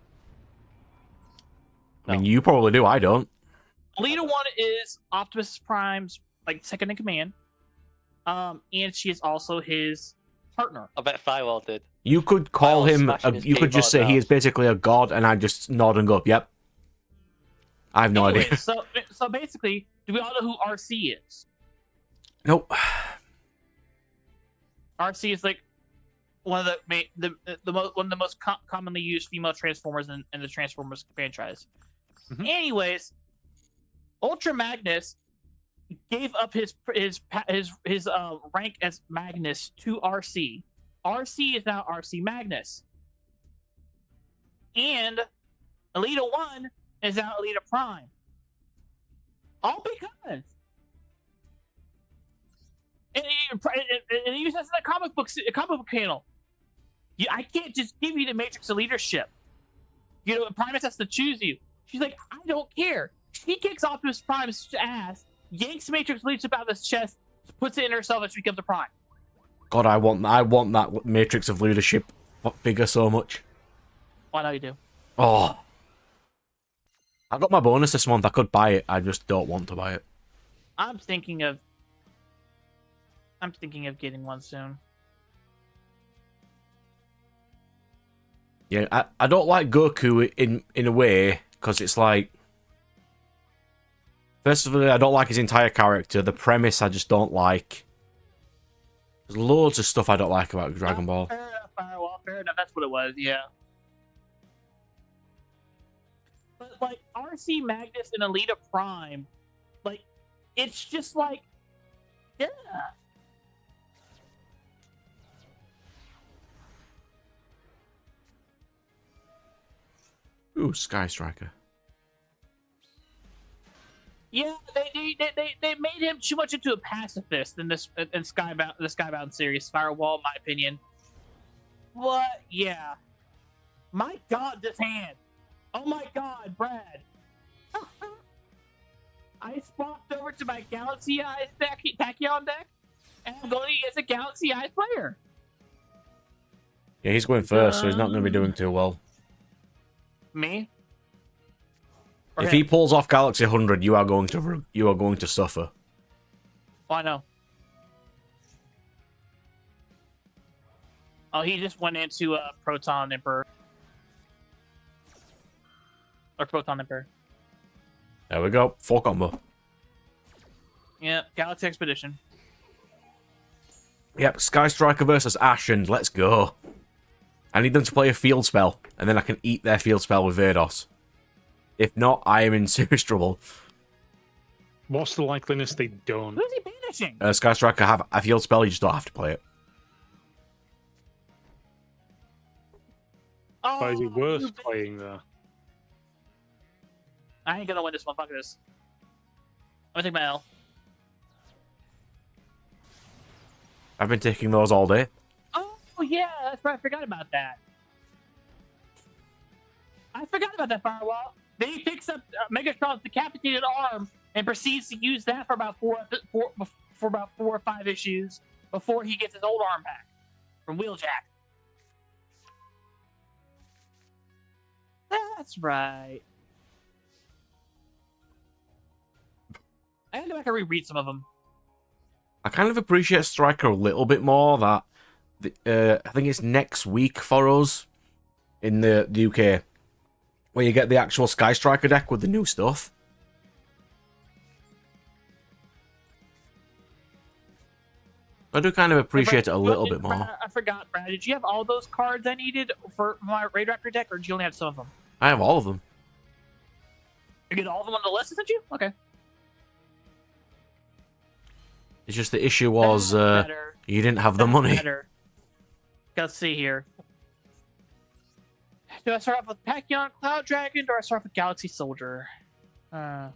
I mean, you probably do. I don't. Alita 1 is Optimus Prime's second in command, and she is also his partner. I bet Firewall did. You could call Well, him. smashing his You could just say keyboard he out. is basically a god, and I just nod and go, "Yep." I have no Anyway, idea. so basically, do we all know who RC is? Nope. RC is like one of one of the most commonly used female Transformers in the Transformers franchise. Mhm. Anyways, Ultra Magnus gave up his rank as Magnus to RC. RC is now RC Magnus, and Alita 1 is now Alita Prime. All because. And he says in a comic book panel, I can't just give you the matrix of leadership. Primus has to choose you. She's like, I don't care. She kicks Optimus Prime's ass yanks Matrix Leech up out of his chest, puts it in herself, and she becomes a Prime. God, I want that Matrix of Leadership figure so much. Oh, I know you do. Oh. I got my bonus this month. I could buy it. I just don't want to buy it. I'm thinking of getting one soon. Yeah, I don't like Goku in a way, because it's like... First of all, I don't like his entire character. The premise I just don't like. There's loads of stuff I don't like about Dragon Ball. Fair enough, Firewall. Fair enough. That's what it was, yeah. But, like, RC Magnus and Alita Prime, like, it's just like, yeah. Ooh, Sky Striker. Yeah, they made him too much into a pacifist in the Skybound series, Firewall, in my opinion. What? Yeah. My God, this hand. Oh my God, Brad. I swapped over to my Galaxy Eyes Tachyon deck, and I'm going against a Galaxy Eyes player. Yeah, he's going first, so he's not going to be doing too well. Me? If he pulls off Galaxy 100, you are going to suffer. Oh, I know. Oh, he just went into Proton Emperor. Or Proton Emperor. There we go. 4 combo. Yeah, Galaxy Expedition. Yep, Sky Striker versus Ashened. Let's go. I need them to play a field spell, and then I can eat their field spell with Vados. If not, I am in serious trouble. What's the likeliness they don't? Who's he banishing? Sky Striker have a field spell, you just don't have to play it. Oh, Why is it worth you playing there? I ain't gonna win this one. Fuck this. I'm gonna take my L. I've been taking those all day. Oh, yeah, that's right. I forgot about that. I forgot about that, Firewall. Then he picks up Megatron's decapitated arm and proceeds to use that for about four or 5 issues before he gets his old arm back from Wheeljack. That's right. I gotta go back and reread some of them. I kind of appreciate Striker a little bit more. That I think it's next week for us in the UK, where you get the actual Sky Striker deck with the new stuff. I do kind of appreciate it a little bit more. I forgot, Brad. Did you have all those cards I needed for my Raid Raptor deck, or did you only have some of them? I have all of them. You get all of them on the list, did you? Okay. It's just the issue was you didn't have the money. Better. Let's see here. Do I start off with Tachyon Cloud Dragon, or do I start off with Galaxy Soldier? Fair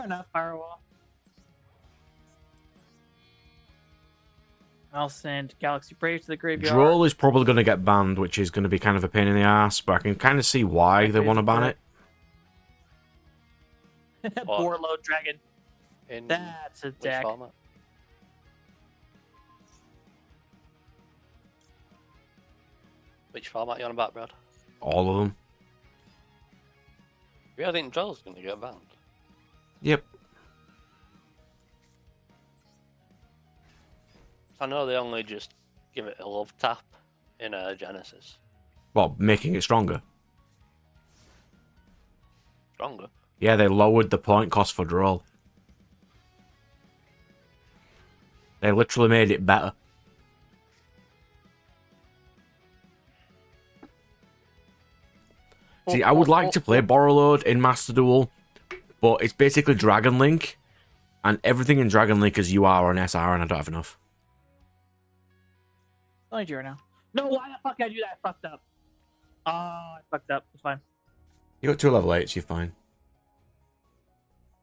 enough, Firewall. I'll send Galaxy Brave to the graveyard. Duel is probably going to get banned, which is going to be kind of a pain in the ass, but I can kind of see why they want to ban it. Warlord Dragon. In That's a which deck. format? Which format you on about, Brad? All of them. Yeah, I think Joel's going to get banned. Yep. I know they only just give it a love tap in Genesis. Well, making it stronger. Stronger. Yeah, they lowered the point cost for Duel. They literally made it better. See, I would like to play Borrowload in Master Duel, but it's basically Dragon Link, and everything in Dragon Link is UR and SR, and I don't have enough. Only Jiro now. No, why the fuck did I do that? I fucked up. Oh, I fucked up. It's fine. You got 2 level 8s, you're fine.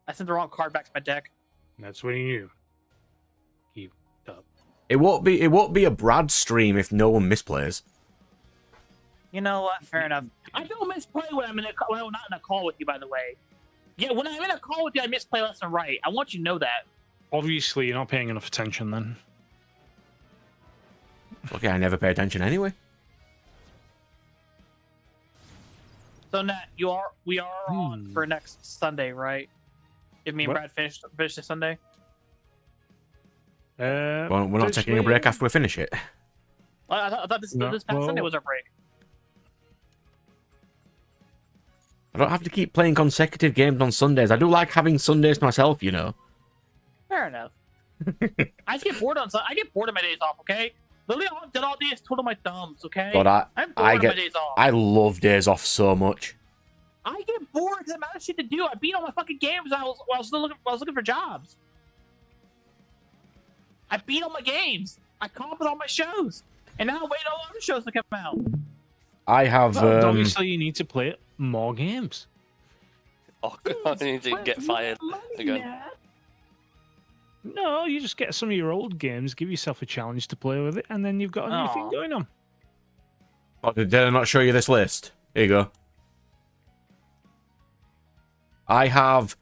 I sent the wrong card back to my deck. That's when you keep up. It won't be a Brad stream if no one misplays. You know what? Fair enough. I don't misplay when I'm when I'm not in a call with you. By the way, yeah, when I'm in a call with you, I misplay left and right. I want you to know that. Obviously, you're not paying enough attention then. Okay, I never pay attention anyway. So Nat, we are on for next Sunday, right? If me and What? Brad finish this Sunday. Well, we're not taking a break after we finish it. I thought this past Sunday was our break. I don't have to keep playing consecutive games on Sundays. I do like having Sundays to myself, you know. Fair enough. I just get bored I get bored of my days off. Okay, literally all I've done all day is twiddle my thumbs. Okay, But I'm bored of my days off. I love days off so much. I get bored because I'm out of shit to do. I beat all my fucking games. I was still looking for jobs. I beat all my games. I caught up with all my shows, and now I'm waiting on other shows to come out. I have. Obviously, you need to play more games. Oh, God, I need to get fired again. No, you just get some of your old games, give yourself a challenge to play with it, and then you've got a new thing going on. Oh, did I not show you this list? Here you go. I have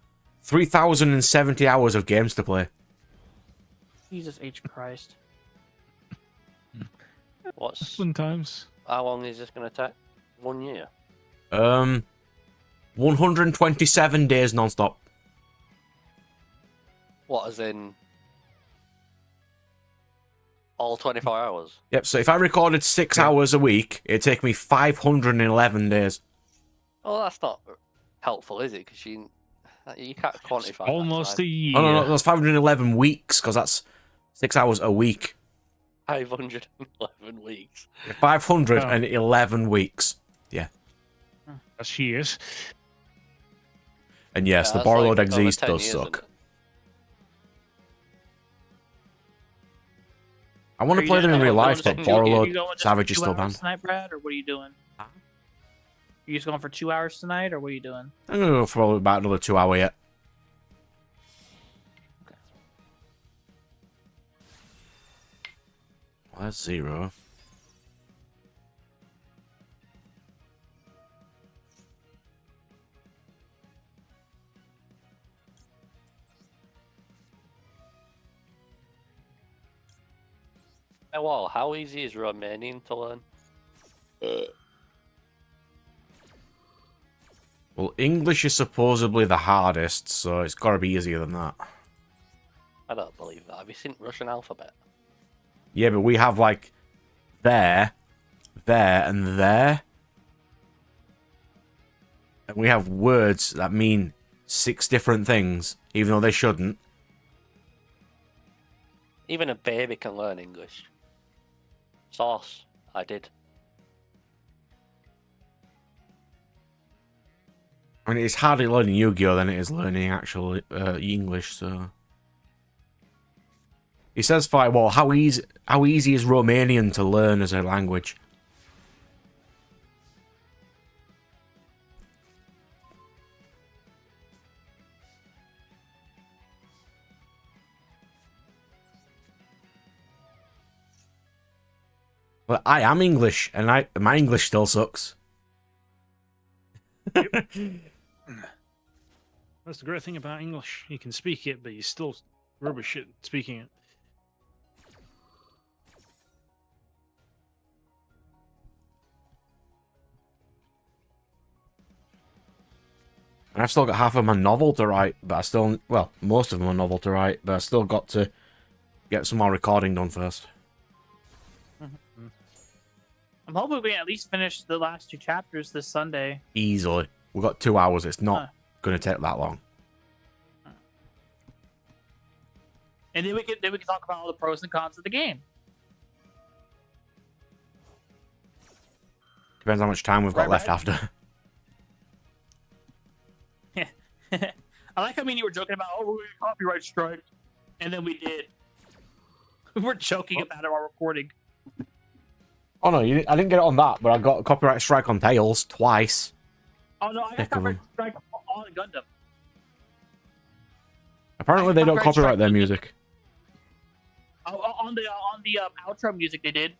3,070 hours of games to play. Jesus H. Christ. What's Fun times. how long is this going to take? 1 year. 127 days non-stop. What, as in all 24 hours? Yep, so if I recorded 6 hours a week, it'd take me 511 days. Oh, that's not helpful, is it? Because you can't quantify that Almost time. a year. Oh, no, that's 511 weeks, because that's 6 hours a week. 511 weeks. 511 weeks. Yeah. That's years. And yes, Yeah, the that's Borrowed like over Exist 10 does years, suck. isn't it? I want Are to you play them in gonna real go life, just but you Borrowed going just Savage for is 2 still hours banned. tonight, Brad, or what are you doing? You just going for 2 hours tonight, or what are you doing? I'm going to go for about another 2 hour yet. Well, that's 0. Well, how easy is Romanian to learn? Well, English is supposedly the hardest, so it's got to be easier than that. I don't believe that. Have you seen Russian alphabet? Yeah, but we have, like, there, and there. And we have words that mean 6 different things, even though they shouldn't. Even a baby can learn English. Sauce, I did. I mean, it's harder learning Yu-Gi-Oh! Than it is learning actual English, so... He says, Firewall, how easy is Romanian to learn as a language? Well, I am English, and my English still sucks. That's the great thing about English. You can speak it, but you're still rubbish at speaking it. And I've still got half of my novel to write, but I still... Well, most of my novel to write, but I still got to get some more recording done first. I'm hoping we can at least finish the last 2 chapters this Sunday. Easily. We've got 2 hours. It's not going to take that long. And then we can talk about all the pros and cons of the game. Depends how much time we've got Right, left right. after. I like how you were joking about, we're going to copyright strike. And then we did. We were joking about it while recording. Oh no, I didn't get it on that, but I got a copyright strike on Tails twice. Oh no, I got Thick of copyright 'em. strike on Gundam. Apparently they don't Copyright copyright strike their on- music. On the outro music they did.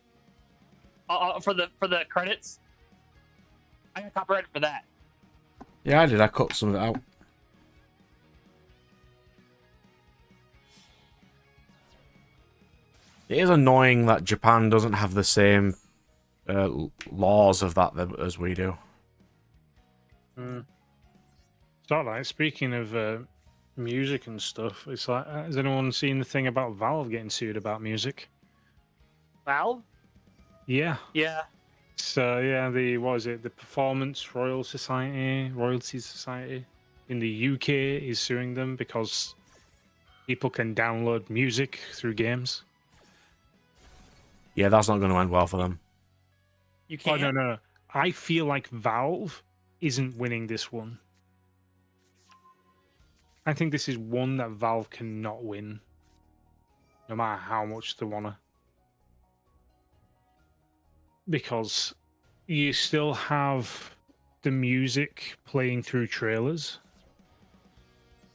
For the credits. I got copyrighted for that. Yeah, I did. I cut some of it out. It is annoying that Japan doesn't have the same laws of that as we do. It's all right. Speaking of music and stuff, it's like, has anyone seen the thing about Valve getting sued about music? Valve? Yeah. Yeah. So yeah, the what is it? The Performance Royalties Society in the UK is suing them because people can download music through games. Yeah, that's not going to end well for them. You Oh can't. no. I feel like Valve isn't winning this one. I think this is one that Valve cannot win, no matter how much they wanna. Because you still have the music playing through trailers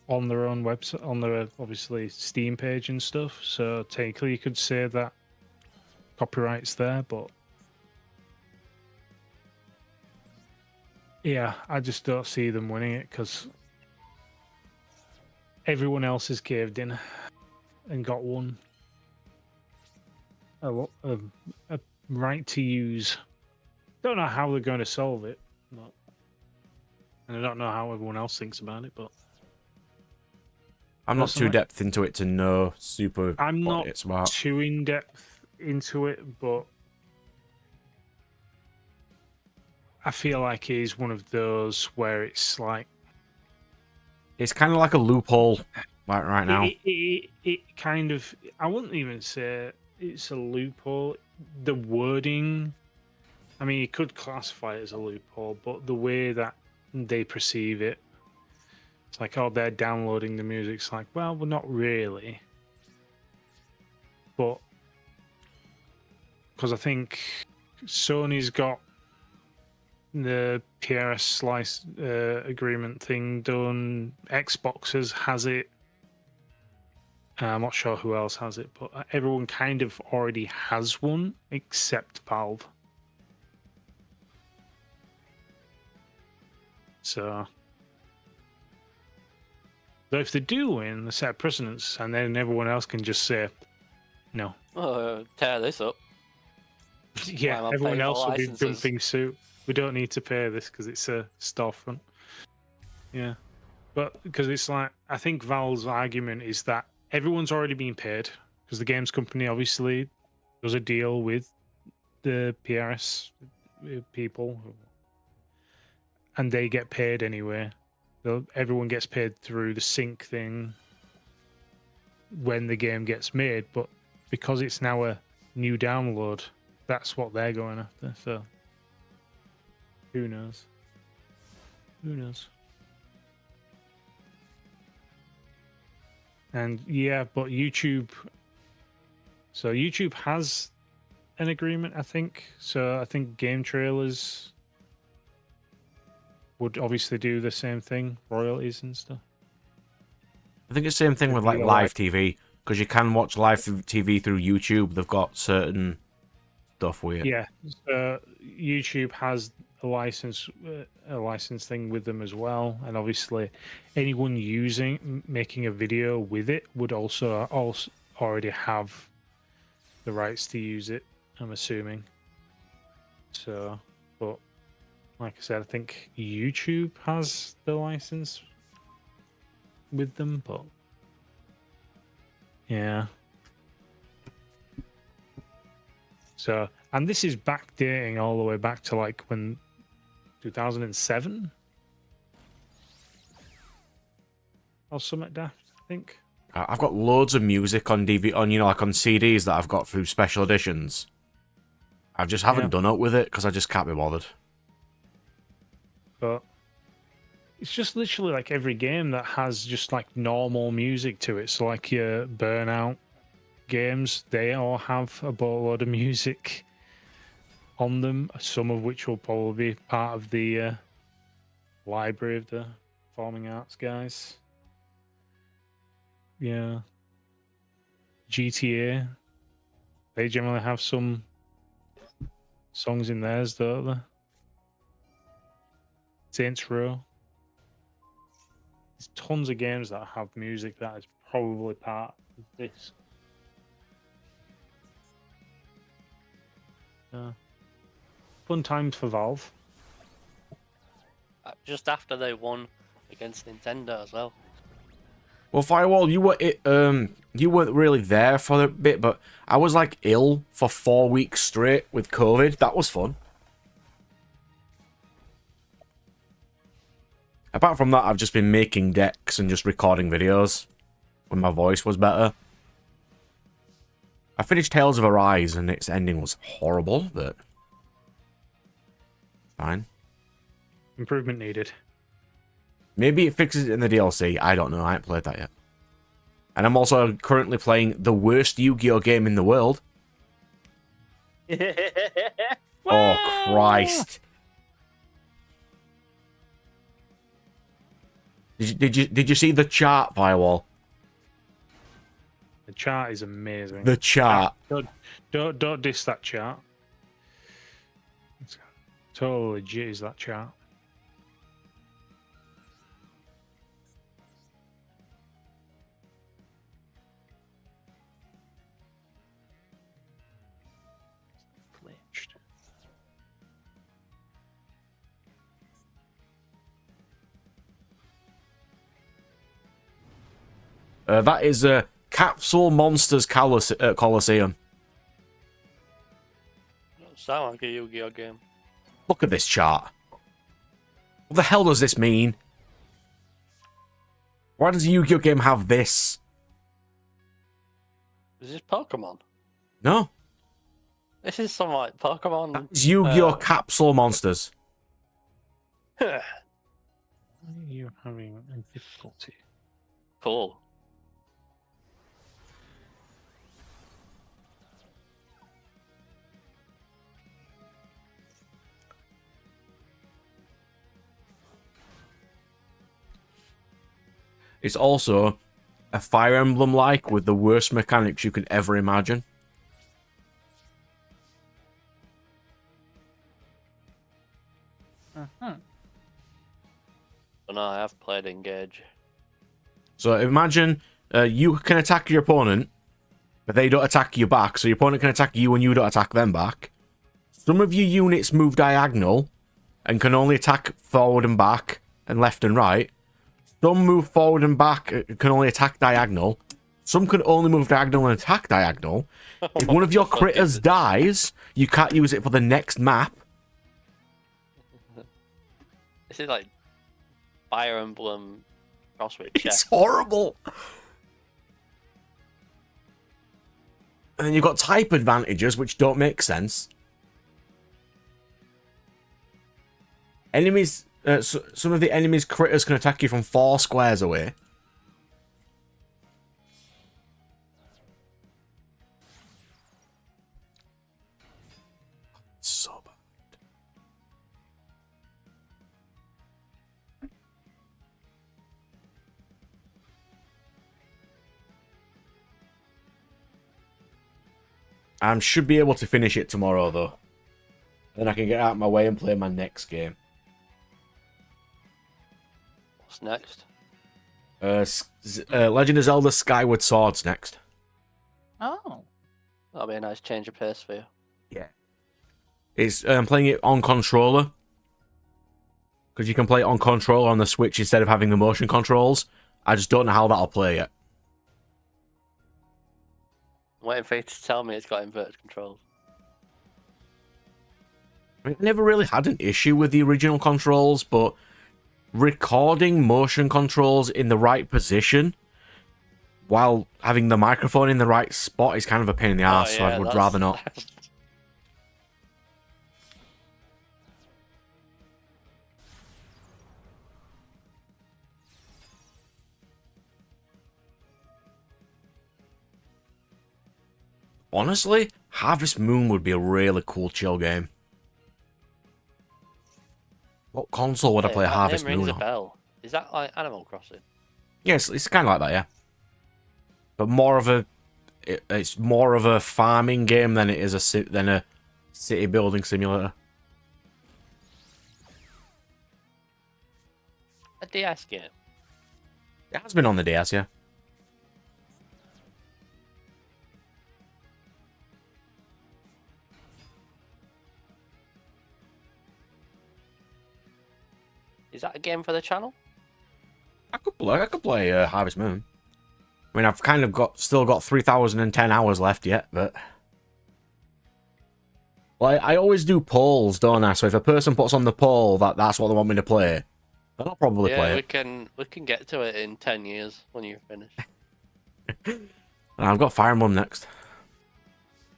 on their own website, on their obviously Steam page and stuff. So technically, you could say that copyright's there, but yeah, I just don't see them winning it because everyone else has caved in and got one. A right to use. Don't know how they're going to solve it, but, and I don't know how everyone else thinks about it. But I'm not too depth into it to know super. I'm what not it's about. too in depth into it, but I feel like it is one of those where it's like It's kind of like a loophole right now. It kind of. I wouldn't even say it's a loophole. The wording. I mean, you could classify it as a loophole, but the way that they perceive it, it's like, oh, they're downloading the music. It's like, well, we're not really. But because I think Sony's got the PRS slice agreement thing done. Xboxes has it. I'm not sure who else has it, but everyone kind of already has one except Valve. So if they do win, they set precedents, and then everyone else can just say, no. Tear this up. Yeah, Why am I everyone paying for else will be licenses? dumping suit. We don't need to pay this because it's a storefront. Yeah. But because it's like, I think Valve's argument is that everyone's already been paid because the games company obviously does a deal with the PRS people and they get paid anyway. Everyone gets paid through the sync thing when the game gets made, but because it's now a new download, that's what they're going after. So who knows? Who knows? And yeah, but YouTube. So YouTube has an agreement, I think. So I think game trailers would obviously do the same thing, royalties and stuff. I think it's the same thing with like live TV, because you can watch live TV through YouTube. They've got certain stuff with it. Yeah, so YouTube has a license thing with them as well, and obviously anyone making a video with it would also already have the rights to use it, I'm assuming. So, but like I said, I think YouTube has the license with them, but yeah. So, and this is backdating all the way back to like when 2007 or something daft, I think. I've got loads of music on like on CDs that I've got through special editions. I just haven't done it with it because I just can't be bothered. But it's just literally like every game that has just like normal music to it. So like your Burnout games, they all have a boatload of music on them, some of which will probably be part of the library of the performing arts guys. Yeah. GTA, they generally have some songs in theirs, don't they? Saints Row. There's tons of games that have music that is probably part of this. Fun times for Valve. Just after they won against Nintendo as well. Well, Firewall, you weren't really there for a bit, but I was like ill for 4 weeks straight with COVID. That was fun. Apart from that, I've just been making decks and just recording videos when my voice was better. I finished Tales of Arise and its ending was horrible, but fine. Improvement needed. Maybe it fixes it in the DLC. I don't know. I haven't played that yet. And I'm also currently playing the worst Yu-Gi-Oh game in the world. Oh, Christ. Did you see the chart, Firewall? The chart is amazing. The chart. Don't diss that chart. It's totally legit is that chart. Flinched. That is Capsule Monsters Coliseum. Sound like a Yu-Gi-Oh game. Look at this chart. What the hell does this mean? Why does a Yu-Gi-Oh game have this? Is this Pokemon? No. This is some like Pokemon. It's Yu-Gi-Oh Capsule Monsters. Why are you having a difficulty? Cool. It's also a Fire Emblem-like with the worst mechanics you can ever imagine. But no, I have played Engage. So imagine you can attack your opponent, but they don't attack you back. So your opponent can attack you and you don't attack them back. Some of your units move diagonal and can only attack forward and back and left and right. Some move forward and back, can only attack diagonal. Some can only move diagonal and attack diagonal. If one of your critters dies, you can't use it for the next map. This is like Fire Emblem cross with It's chess. horrible. And then you've got type advantages, which don't make sense. Enemies... some of the enemy's critters can attack you from 4 squares away. So bad. I should be able to finish it tomorrow, though. Then I can get out of my way and play my next game. What's next? Legend of Zelda Skyward Sword's next. Oh. That'll be a nice change of pace for you. Yeah. It's I'm playing it on controller. Because you can play it on controller on the Switch instead of having the motion controls. I just don't know how that'll play yet. I'm waiting for you to tell me it's got inverted controls. I mean, I never really had an issue with the original controls, but recording motion controls in the right position while having the microphone in the right spot is kind of a pain in the ass, so I would rather not. Honestly, Harvest Moon would be a really cool chill game. What console would I play Harvest Moon Moon rings on? a bell. Is that like Animal Crossing? Yes, it's kind of like that, yeah. But more of a, it's more of a farming game than it is a city building simulator. A DS game. It has been on the DS, yeah. Is that a game for the channel? I could play Harvest Moon. I mean, I've kind of still got 3,010 hours left yet, but... Well, I always do polls, don't I? So if a person puts on the poll that that's what they want me to play, then I'll probably play Yeah, it. we can get to it in 10 years when you're finished. And I've got Fire Emblem next.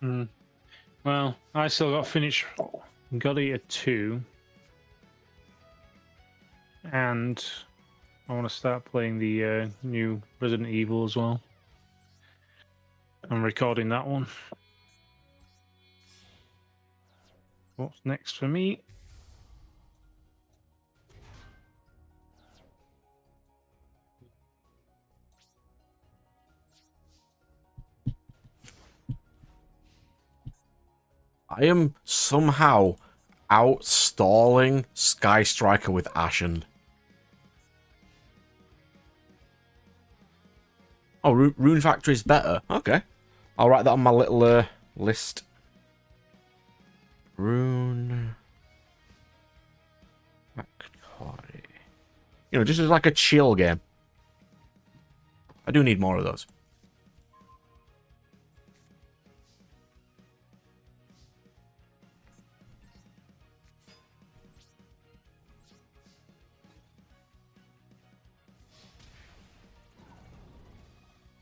Well, I still got to finish God Eater 2. And I want to start playing the new Resident Evil as well. I'm recording that one. What's next for me? I am somehow outstalling Sky Striker with Ashened. Oh, Rune Factory is better. Okay. I'll write that on my little list. Rune Factory. You know, just as like a chill game. I do need more of those.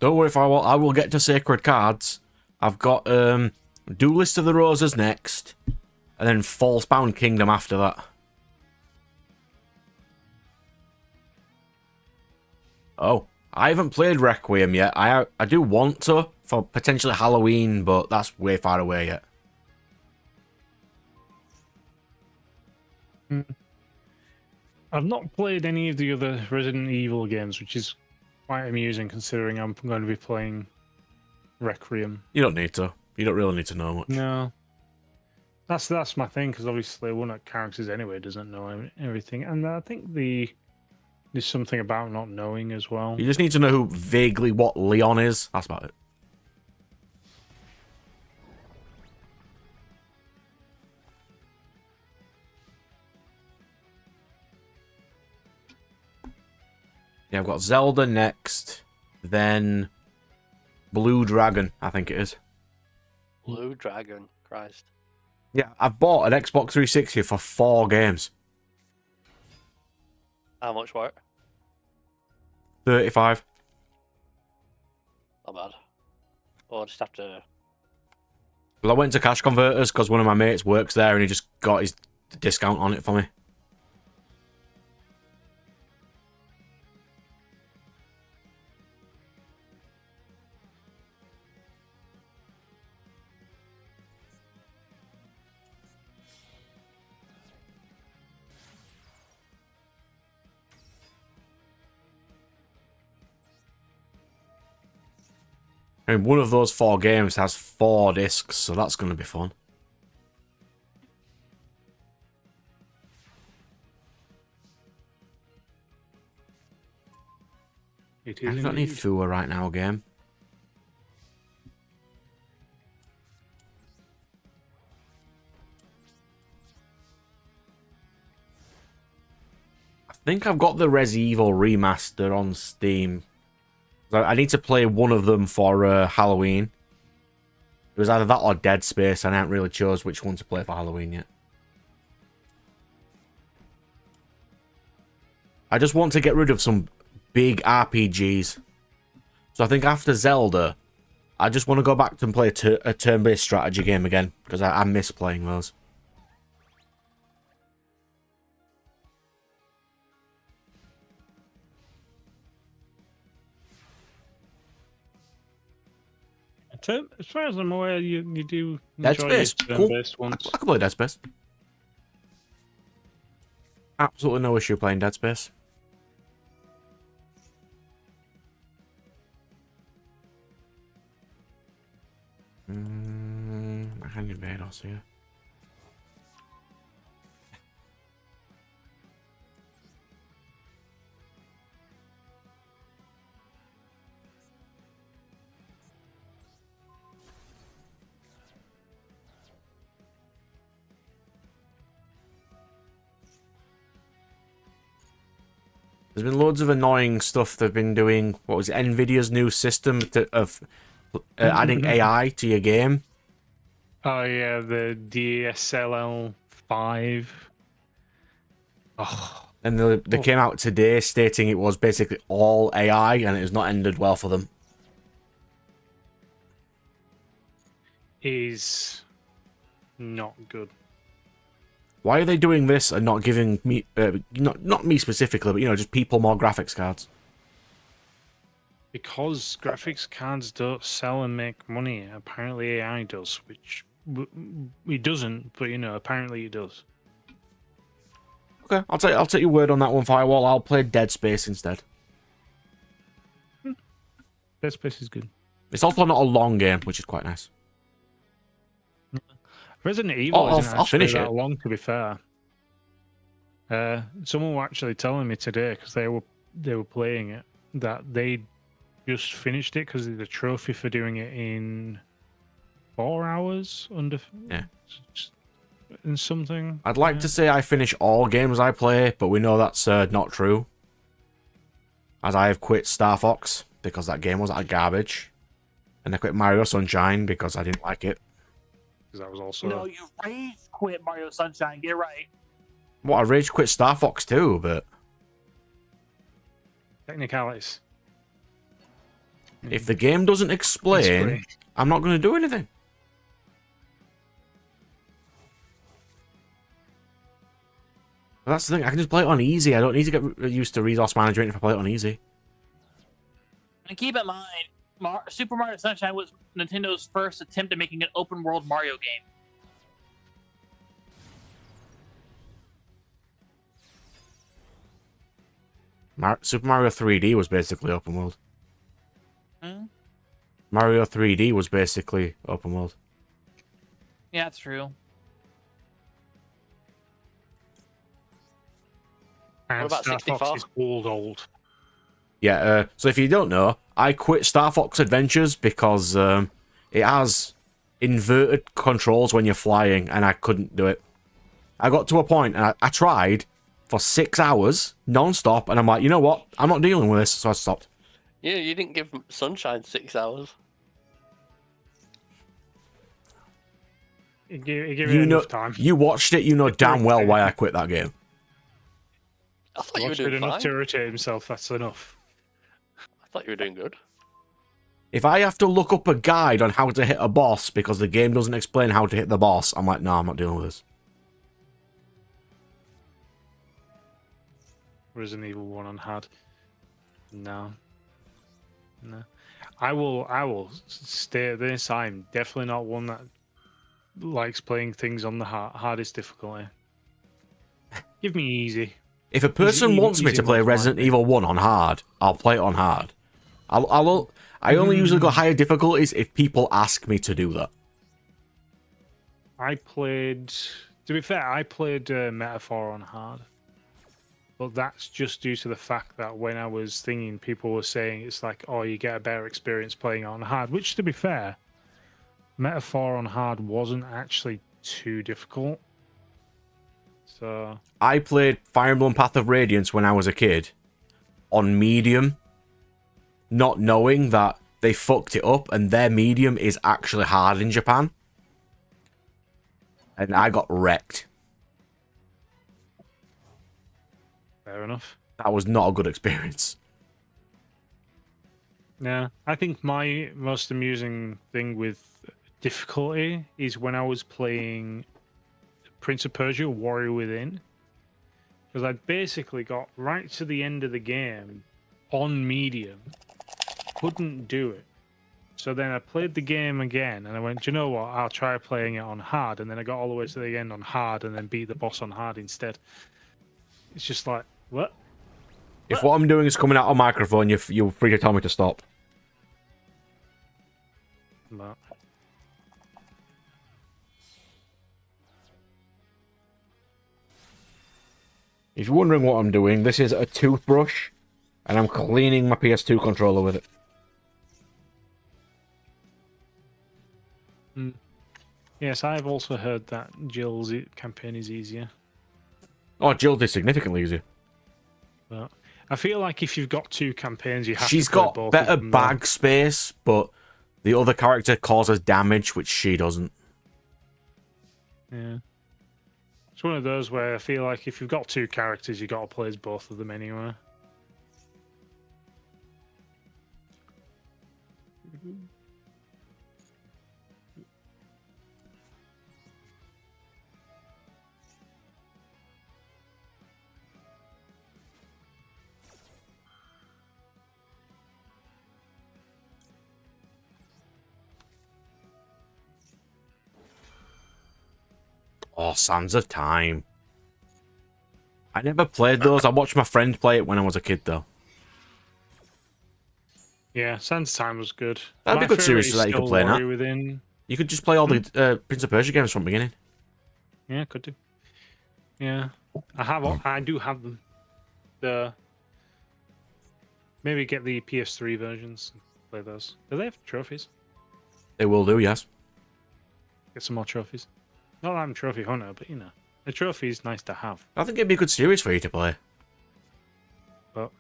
Don't worry if I will get to Sacred Cards. I've got Duelist of the Roses next, and then Falsebound Kingdom after that. Oh, I haven't played Requiem yet. I do want to for potentially Halloween, but that's way far away yet. I've not played any of the other Resident Evil games, which is quite amusing considering I'm going to be playing Requiem. You don't need to. You don't really need to know much. No. That's my thing, because obviously one of the characters anyway doesn't know everything. And I think there's something about not knowing as well. You just need to know who vaguely what Leon is. That's about it. Yeah, I've got Zelda next, then Blue Dragon, I think it is. Blue Dragon, Christ. Yeah, I've bought an Xbox 360 for 4 games. How much were it? 35. Not bad. Oh, I'll just have to... Well, I went to Cash Converters because one of my mates works there and he just got his discount on it for me. I mean, one of those 4 games has 4 discs, so that's going to be fun. It I is don't need indeed. Fua right now, game. I think I've got the Res Evil remaster on Steam. I need to play one of them for Halloween. It was either that or Dead Space, and I haven't really chose which one to play for Halloween yet. I just want to get rid of some big RPGs. So I think after Zelda, I just want to go back and play a turn-based strategy game again, because I miss playing those. As far as I'm aware, you do Dead enjoy your Space, cool. turn-based ones. I can play Dead Space. Absolutely no issue playing Dead Space. I can invade us here. There's been loads of annoying stuff they've been doing. What was it? Nvidia's new system of adding AI to your game. Oh yeah, the DSLL 5. Oh, And they came out today stating it was basically all AI and it has not ended well for them. is not good. Why are they doing this and not giving me, not me specifically, but just people more graphics cards? Because graphics cards don't sell and make money. Apparently AI does, which it doesn't, but apparently it does. Okay, I'll take your word on that one, Firewall. I'll play Dead Space instead. Dead Space is good. It's also not a long game, which is quite nice. Resident Evil isn't I'll actually finish that it. long, to be fair. Someone were actually telling me today, because they were playing it, that they just finished it because of the trophy for doing it in 4 hours under. Yeah. And something. I'd like to say I finish all games I play, but we know that's not true. As I have quit Star Fox because that game was garbage, and I quit Mario Sunshine because I didn't like it. Because that was also. No, you rage quit Mario Sunshine. Get it right. What, I rage quit Star Fox too, but Technicalities. if the game doesn't explain, I'm not going to do anything. But that's the thing, I can just play it on easy. I don't need to get used to resource management if I play it on easy. And keep in mind, Super Mario Sunshine was Nintendo's first attempt at making an open world Mario game. Super Mario 3D was basically open world. Hmm? Mario 3D was basically open world. Yeah, that's true. And What about Star 64? Fox is old. Yeah, so if you don't know, I quit Star Fox Adventures because it has inverted controls when you're flying, and I couldn't do it. I got to a point, and I tried for 6 hours, non-stop, and I'm like, you know what? I'm not dealing with this, so I stopped. Yeah, you didn't give Sunshine 6 hours. Give it enough time. You watched it, you know damn well why I quit that game. I thought you were Watched it doing enough fine. to irritate himself. That's enough. I thought you were doing good. If I have to look up a guide on how to hit a boss because the game doesn't explain how to hit the boss, I'm like, no, I'm not dealing with this. Resident Evil 1 on hard. No. I will state this. I'm definitely not one that likes playing things on the hardest difficulty. Give me easy. If a person wants me to play Resident Evil 1 on hard, I'll play it on hard. I only usually go higher difficulties if people ask me to do that. To be fair, I played Metaphor on hard. But that's just due to the fact that when I was thinking, people were saying it's like, oh, you get a better experience playing it on hard. Which, to be fair, Metaphor on hard wasn't actually too difficult. So I played Fire Emblem Path of Radiance when I was a kid on medium, not knowing that they fucked it up and their medium is actually hard in Japan. And I got wrecked. fair enough. That was not a good experience. Yeah, I think my most amusing thing with difficulty is when I was playing Prince of Persia: Warrior Within, because I basically got right to the end of the game on medium, couldn't do it. So then I played the game again, and I went, do you know what? I'll try playing it on hard, and then I got all the way to the end on hard, and then beat the boss on hard instead. It's just like, what? If what I'm doing is coming out on microphone, you're free to tell me to stop. But If you're wondering what I'm doing, this is a toothbrush, and I'm cleaning my PS2 controller with it. yes, I've also heard that Jill's campaign is easier. Oh, Jill's is significantly easier. But I feel like if you've got 2 campaigns, you have She's to play got both better of them, though. bag space, but the other character causes damage, which she doesn't. Yeah. It's one of those where I feel like if you've got 2 characters, you got to play as both of them anyway. Oh, Sands of Time. I never played those. I watched my friend play it when I was a kid, though. Yeah, Sands Time was good. That'd be a good series favourite that you could is play still now. Warrior Within. You could just play all the Prince of Persia games from the beginning. Yeah, could do. Yeah, I do have them. Maybe get the PS3 versions and play those. Do they have trophies? They will do, yes. Get some more trophies. Not that I'm a trophy hunter, but you know, a trophy is nice to have. I think it'd be a good series for you to play. But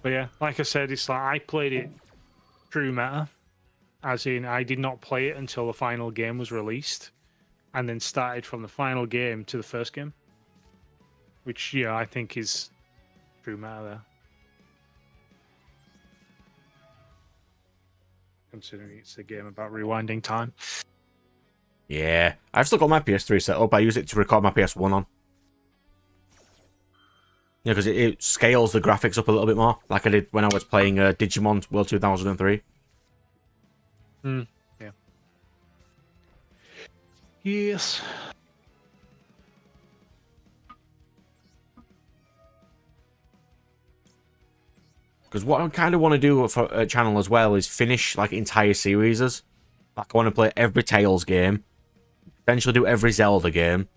yeah, like I said, it's like I played it true meta, as in I did not play it until the final game was released, and then started from the final game to the first game, which I think is true meta there. Considering it's a game about rewinding time. Yeah. I've still got my PS3 set up. I use it to record my PS1 on. Yeah, because it scales the graphics up a little bit more, like I did when I was playing Digimon World 2003. Yeah. Yes. Because what I kind of want to do for a channel as well is finish like entire series. Like I want to play every Tales game, eventually do every Zelda game,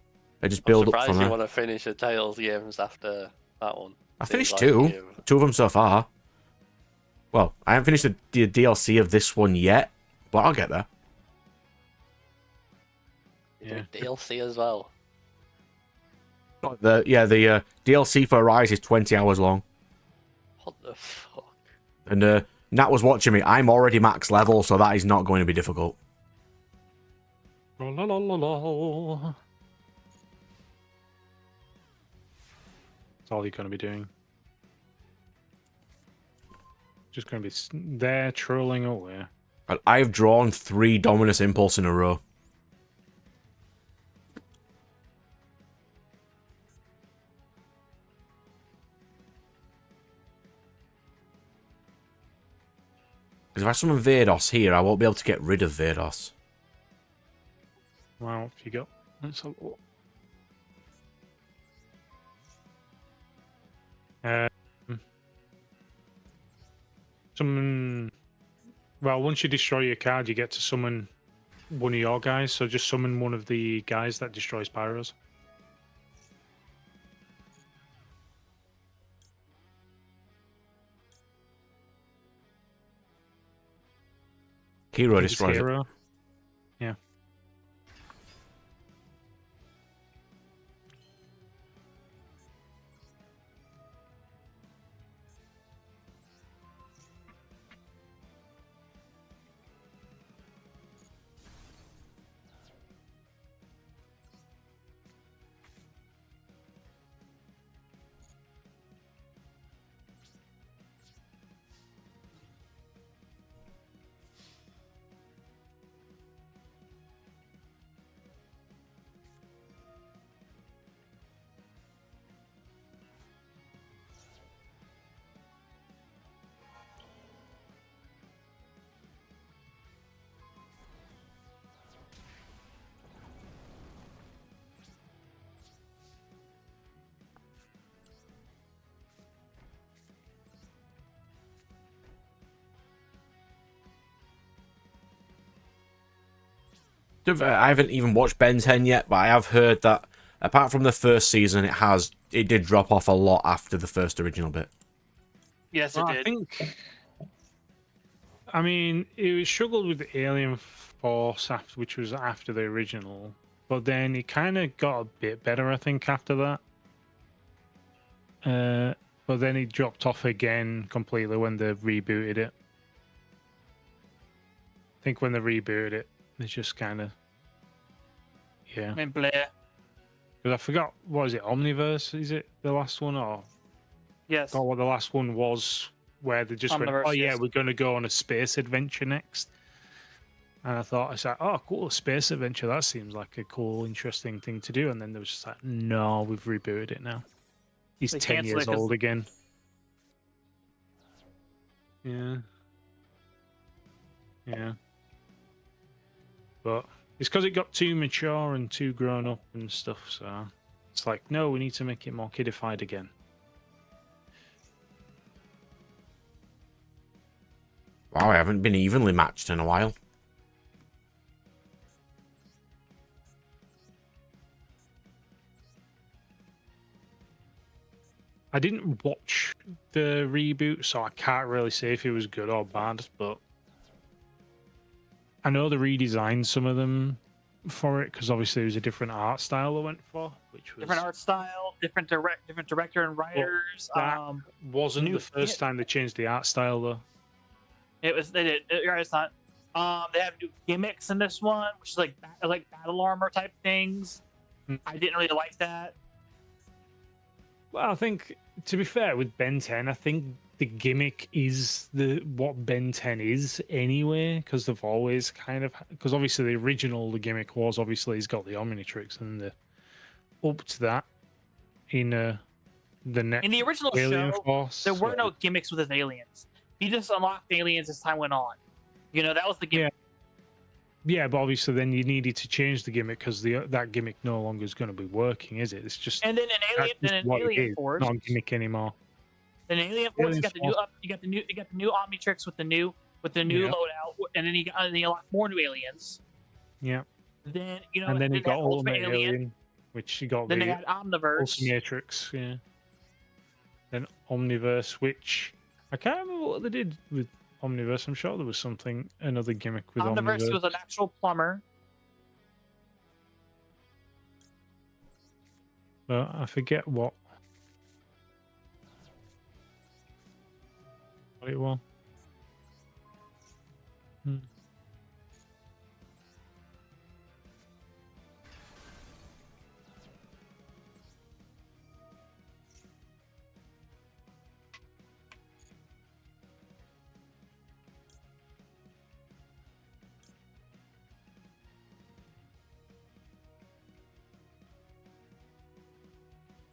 and just build up surprised from you there. want to finish the Tales games after that one. I Seems finished like 2. you- 2 of them so far. Well, I haven't finished the DLC of this one yet, but I'll get there. Yeah. DLC as well. The DLC for Rise is 20 hours long. What the fuck? And Nat was watching me. I'm already max level, so that is not going to be difficult. La, la, la, la, la. That's all you're going to be doing. Just going to be there trolling away. And I've drawn 3 Dominus Impulse in a row. Because if I summon Vados here, I won't be able to get rid of Vados. Well, if you go, let's have a look. Summon. Well, once you destroy your card, you get to summon one of your guys. So just summon one of the guys that destroys Pyros. Hero destroys it. Hero. Yeah. I haven't even watched Ben 10 yet, but I have heard that apart from the first season, it did drop off a lot after the first original bit. Yes, it Well, did. I mean, it struggled with the Alien Force, which was after the original, but then it kind of got a bit better, I think, after that. but then it dropped off again completely when they rebooted it. I think when they rebooted it, they just kind of, yeah. I mean, Blair. Because I forgot, what is it, Omniverse? Is it the last one? Or Yes. forgot what the last one was, where they just went, Omniverse, oh yeah, yes. we're going to go on a space adventure next. And I thought, I was like, oh, cool, a space adventure. That seems like a cool, interesting thing to do. And then there was just like, no, we've rebooted it now. He's They 10 cancel years it 'cause- old again. Yeah. Yeah. But it's because it got too mature and too grown up and stuff. So it's like, no, we need to make it more kidified again. Wow, I haven't been evenly matched in a while. I didn't watch the reboot, so I can't really say if it was good or bad, but I know they redesigned some of them for it because obviously it was a different art style they went for, which was Different art style, different director and writers. that wasn't new- the first time they changed the art style though. They did. It's not. They have new gimmicks in this one, which is like battle armor type things. Hmm. I didn't really like that. Well, I think to be fair with Ben 10, I think the gimmick is what Ben 10 is anyway, because they've always kind of because obviously the gimmick was obviously he's got the Omnitrix and the upped that in the next In the original Alien show, Force. there were so- no gimmicks with his aliens. He just unlocked aliens as time went on. You know, that was the gimmick. Yeah, but obviously then you needed to change the gimmick because that gimmick no longer is going to be working, is it? It's just And then that's just an what it Alien is, Force. not a gimmick anymore. Then Alien Force, Alien you got the new Omnitrix with the new Yeah. loadout, and then you unlock more new aliens. Yeah, Then and then they you got had Ultimate Alien, which you got Then they the had Omniverse. Ultimatrix, yeah. Then Omniverse, which I can't remember what they did with Omniverse. I'm sure there was another gimmick with Omniverse Omniverse. was an actual plumber. But I forget what it was.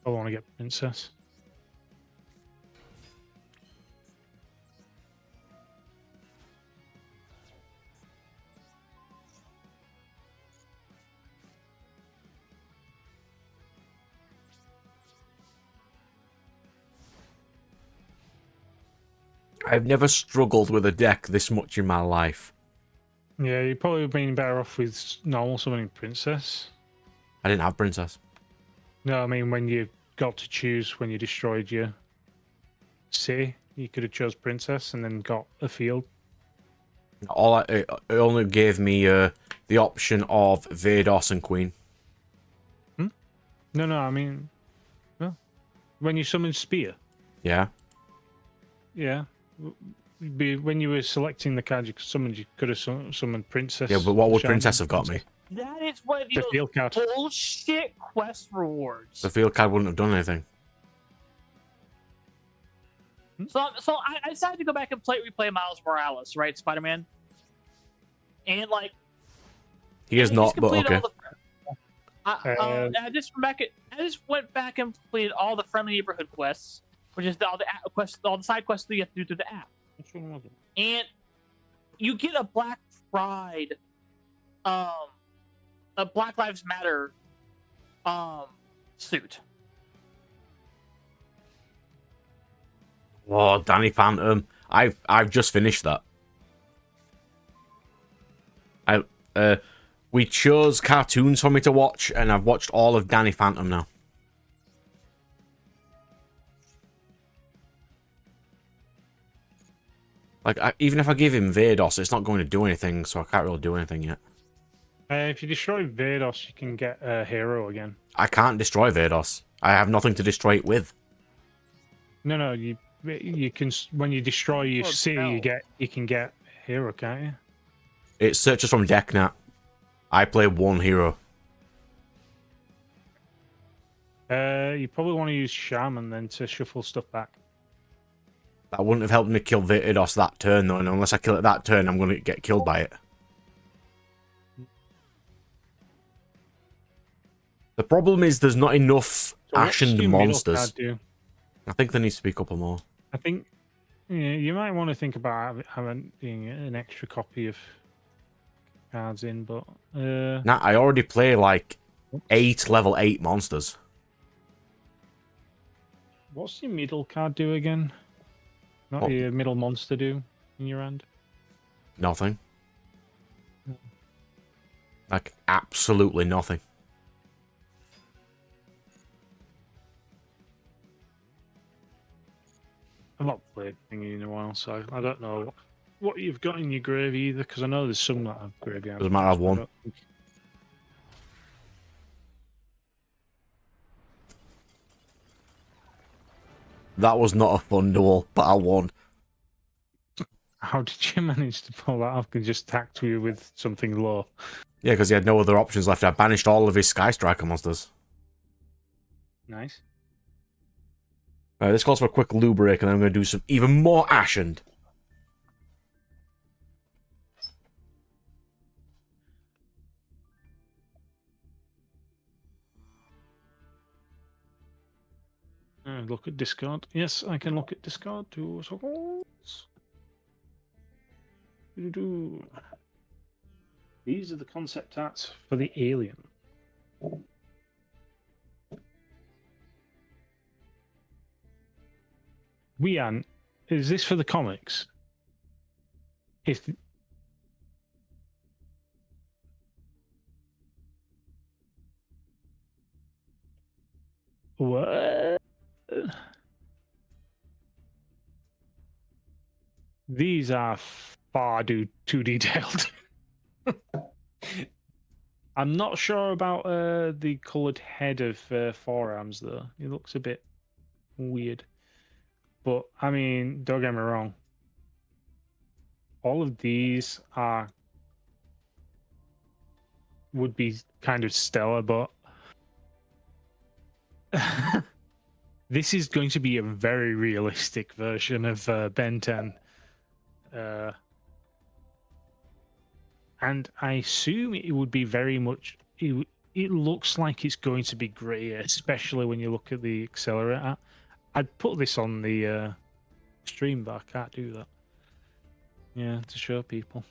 I want to get Princess. I've never struggled with a deck this much in my life. Yeah, you'd probably have been better off with normal summoning Princess. I didn't have Princess. No, I mean when you got to choose when you destroyed your city, you could have chose Princess and then got a field. It only gave me the option of Vados and Queen. No, I mean, no. When you summoned Spear, Yeah. yeah. When you were selecting the card you summoned, you could have summoned Princess. Yeah, but what would Shaman Princess have got me? That is one of The those field card. bullshit quest rewards. The field card wouldn't have done anything. So I decided to go back and replay Miles Morales, right, Spider-Man, and like He is I not, just but completed okay. all I just went back and completed all the friendly neighborhood quests, which is all the side quests that you have to do through the app. Which one was it? And you get a Black Pride, a Black Lives Matter, suit. Oh, Danny Phantom. I've just finished that. We chose cartoons for me to watch, and I've watched all of Danny Phantom now. Like, even if I give him Vados, it's not going to do anything, so I can't really do anything yet. If you destroy Vados, you can get a hero again. I can't destroy Vados. I have nothing to destroy it with. No, you can when you destroy your Oh, city, no. you can get hero, can't you? It searches from decknat. I play one hero. You probably want to use Shaman then to shuffle stuff back. That wouldn't have helped me kill Vitidos that turn though, and unless I kill it that turn, I'm going to get killed by it. The problem is there's not enough So what's Ashened your middle monsters. card do? I think there needs to be a couple more. I think you might want to think about having an extra copy of cards in, but Nah, I already play like 8 level 8 monsters. what's your middle card do again? Not What? your middle monster do in your hand? Nothing. Hmm. Like, absolutely nothing. I've not played Thingy in a while, so I don't know what you've got in your grave either, because I know there's some that have graveyard. Doesn't matter, I've cards, but I won. don't think- That was not a fun duel, but I won. How did you manage to pull that off and just attack you with something low? Yeah, because he had no other options left. I banished all of his Sky Striker monsters. Nice. This calls for a quick loo break, and I'm going to do some even more Ashened. Look at Discard. Yes, I can look at Discard too. Doo-doo-doo. These are the concept arts for the alien. Is this for the comics? If what? These are far too detailed. I'm not sure about the coloured head of forearms though. It looks a bit weird. But I mean, don't get me wrong. All of these would be kind of stellar, but this is going to be a very realistic version of Ben 10. And I assume it would be very much. It looks like it's going to be grey, especially when you look at the accelerator. I'd put this on the stream, but I can't do that. Yeah, to show people.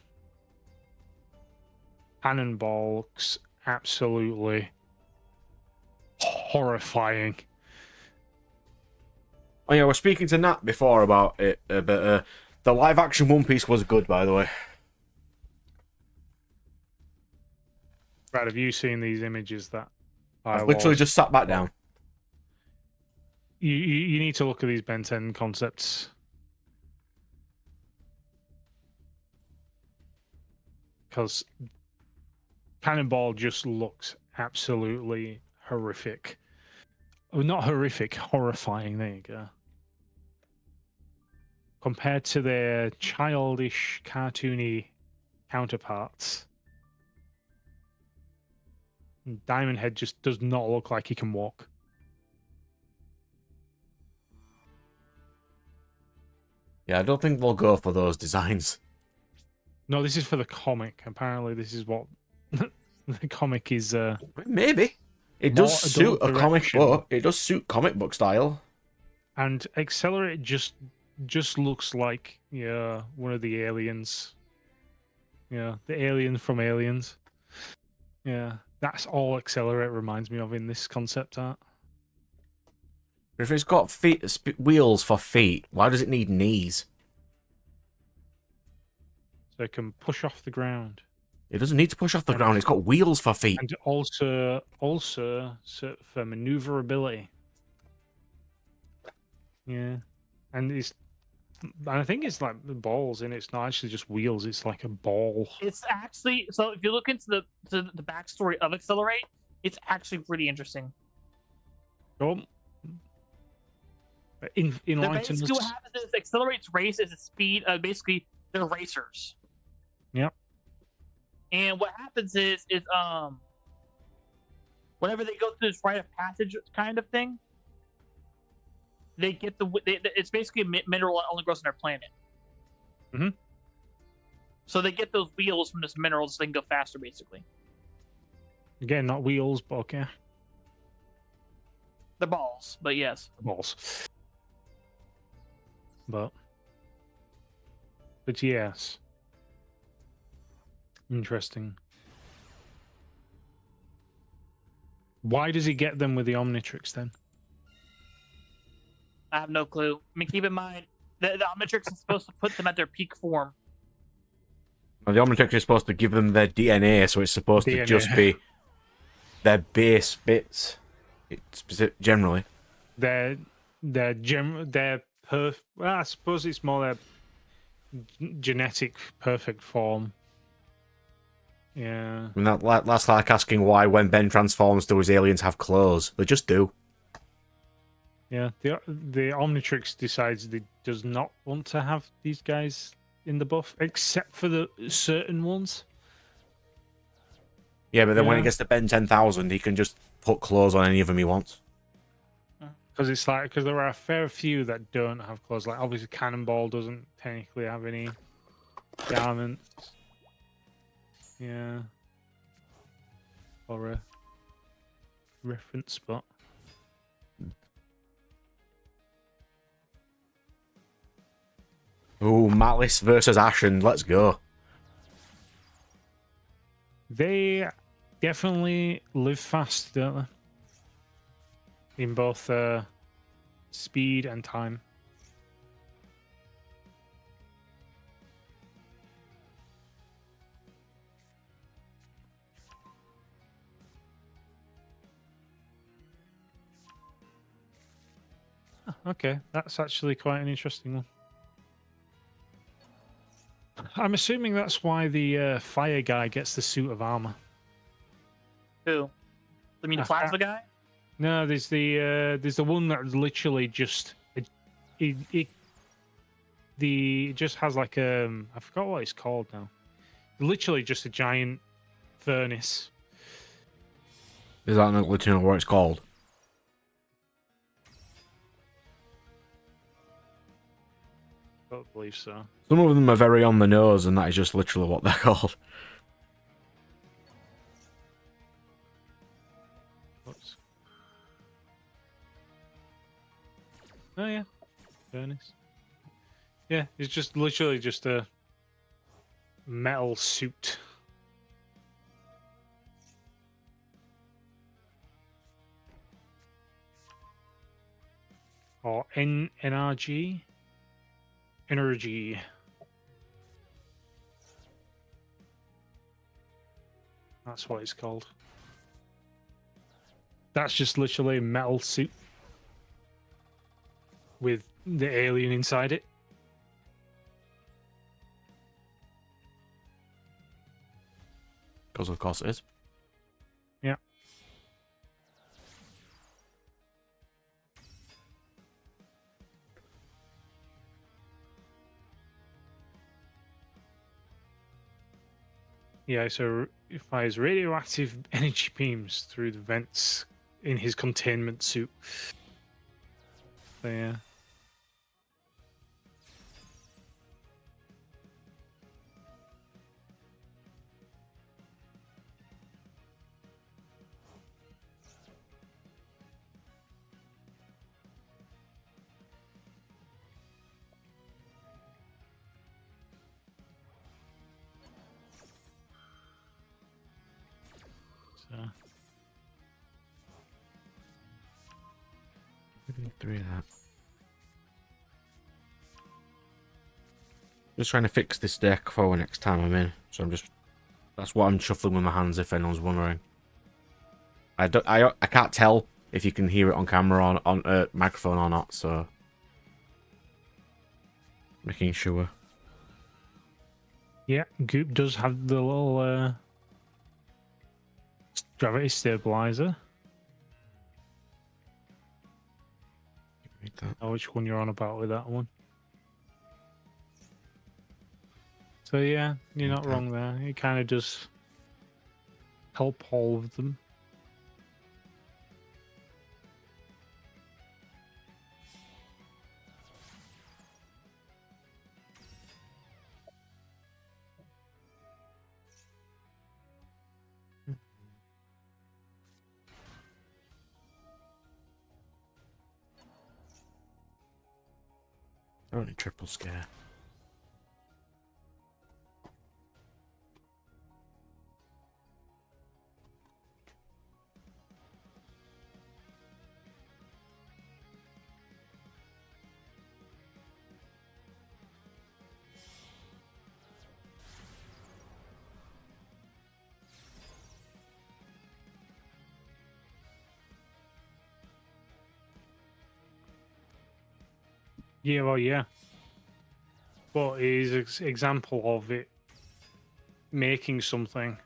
Cannonball looks absolutely horrifying. Oh yeah, we're speaking to Nat before about it, but the live action One Piece was good, by the way. Brad, have you seen these images that I've literally just sat back down. You need to look at these Ben 10 concepts. Because Cannonball just looks absolutely horrific. Well, not horrific, horrifying. There you go. Compared to their childish, cartoony counterparts, Diamond Head just does not look like he can walk. Yeah, I don't think they'll go for those designs. No, this is for the comic. Apparently, this is what the comic is. Maybe. It More does suit a adult comic direction. book. It does suit comic book style. And Accelerate just looks like one of the aliens. Yeah, the alien from Aliens. Yeah, that's all Accelerate reminds me of in this concept art. If it's got wheels for feet, why does it need knees? So it can push off the ground. It doesn't need to push off the ground. It's got wheels for feet. And also so for maneuverability. Yeah. And I think it's like the balls in it. It's not actually just wheels, it's like a ball. It's actually, so if you look into the backstory of Accelerate, it's actually pretty interesting. Oh. Enlighten basically what us. happens is accelerates race is a speed. Basically, they're racers. Yep. And what happens is whenever they go through this rite of passage kind of thing, they get it's basically a mineral that only grows on their planet. Mm-hmm. So they get those wheels from this mineral so they can go faster, basically. Again, not wheels, but okay. The balls, but yes. Balls. But yes. Interesting. Why does he get them with the Omnitrix then? I have no clue. I mean, keep in mind, the Omnitrix is supposed to put them at their peak form. Well, the Omnitrix is supposed to give them their DNA, so it's supposed to just be their base bits. Generally. Well, I suppose it's more their genetic perfect form. Yeah. I mean, that's like asking why when Ben transforms do his aliens have clothes. They just do. Yeah, the Omnitrix decides he does not want to have these guys in the buff, except for the certain ones. Yeah, but then when it gets to Ben 10,000, he can just put clothes on any of them he wants. Because there are a fair few that don't have clothes. Like obviously, Cannonball doesn't technically have any garments. Yeah. Or a reference spot. Ooh, Malice versus Ashened. Let's go. They definitely live fast, don't they? In both speed and time. Okay, that's actually quite an interesting one. I'm assuming that's why the fire guy gets the suit of armor. Who? I mean, the plasma guy? No, there's the one that literally just it just has like I forgot what it's called now. Literally just a giant furnace. Is that not literally what it's called? I don't believe so. Some of them are very on the nose, and that is just literally what they're called. Whoops. Oh yeah, furnace. Yeah, it's just literally just a metal suit. Or NRG. Energy. That's what it's called. That's just literally a metal suit with the alien inside it. Because of course it is. Yeah. Yeah, so it fires radioactive energy beams through the vents in his containment suit. So, yeah. So. Three of that. Just trying to fix this deck for next time I'm in. So that's what I'm shuffling with my hands, if anyone's wondering. I can't tell if you can hear it on camera on a microphone or not, so making sure. Yeah, Goop does have the little gravity stabilizer. Like that. know which one you're on about with that one. So yeah, you're not Okay. wrong there. It kind of does help all of them. Only triple scare. Yeah, well, yeah. But it is an example of it making something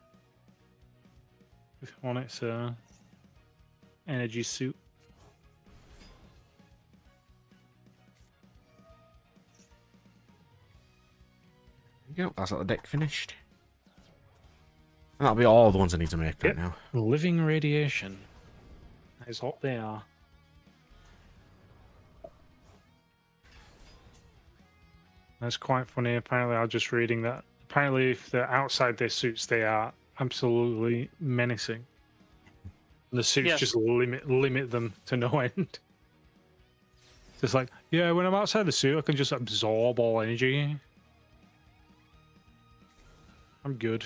on its energy suit. There you go. That's the deck finished. And that'll be all the ones I need to make right Yep. now. Living radiation. That is what they are. That's quite funny. Apparently, I was just reading that. Apparently, if they're outside their suits, they are absolutely menacing. And the suits Yes. just limit them to no end. Just like, yeah, when I'm outside the suit, I can just absorb all energy. I'm good.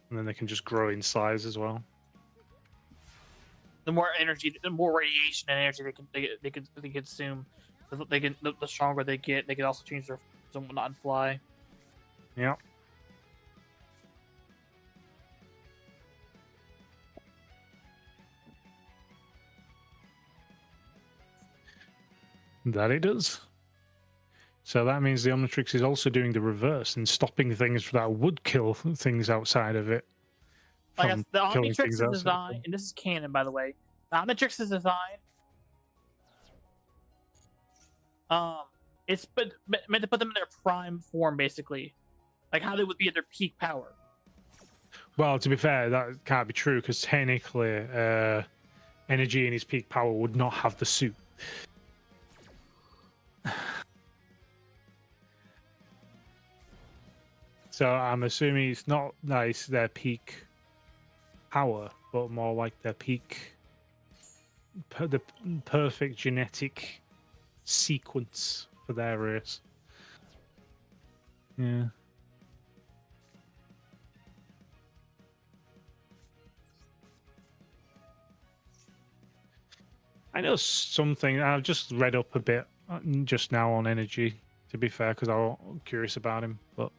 And then they can just grow in size as well. The more energy, the more radiation and energy they consume, the stronger they get. They can also change their forms and whatnot and fly. Yeah. That it does. So that means the Omnitrix is also doing the reverse and stopping things that would kill things outside of it. Like from the killing Omnitrix things is outside of designed, them. and this is canon, by the way. The Omnitrix is designed. It's meant to put them in their prime form, basically, like how they would be at their peak power. Well, to be fair, that can't be true because technically, energy in his peak power would not have the suit. So I'm assuming it's not that it's their peak power, but more like their peak, the perfect genetic sequence for their race. Yeah. I know something. I've just read up a bit just now on energy, to be fair, because I'm curious about him. But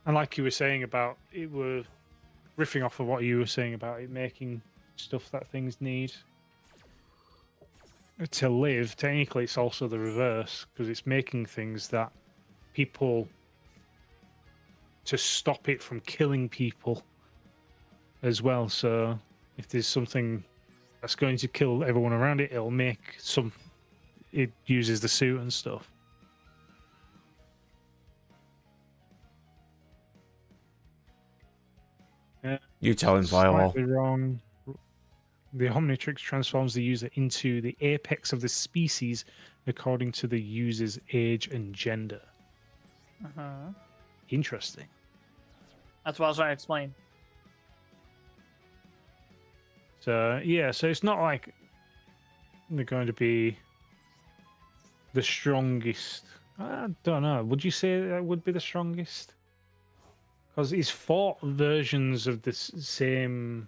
and like you were saying about it, were riffing off of what you were saying about it making stuff that things need to live. Technically, it's also the reverse because it's making things that people to stop it from killing people as well. So if there's something that's going to kill everyone around it, it'll make some. It uses the suit and stuff. You tell him, Firewall. Slightly wrong. The Omnitrix transforms the user into the apex of the species according to the user's age and gender. Interesting. That's what I was trying to explain. So yeah, so it's not like they're going to be the strongest. I don't know. Would you say that would be the strongest? Because he's fought versions of the same.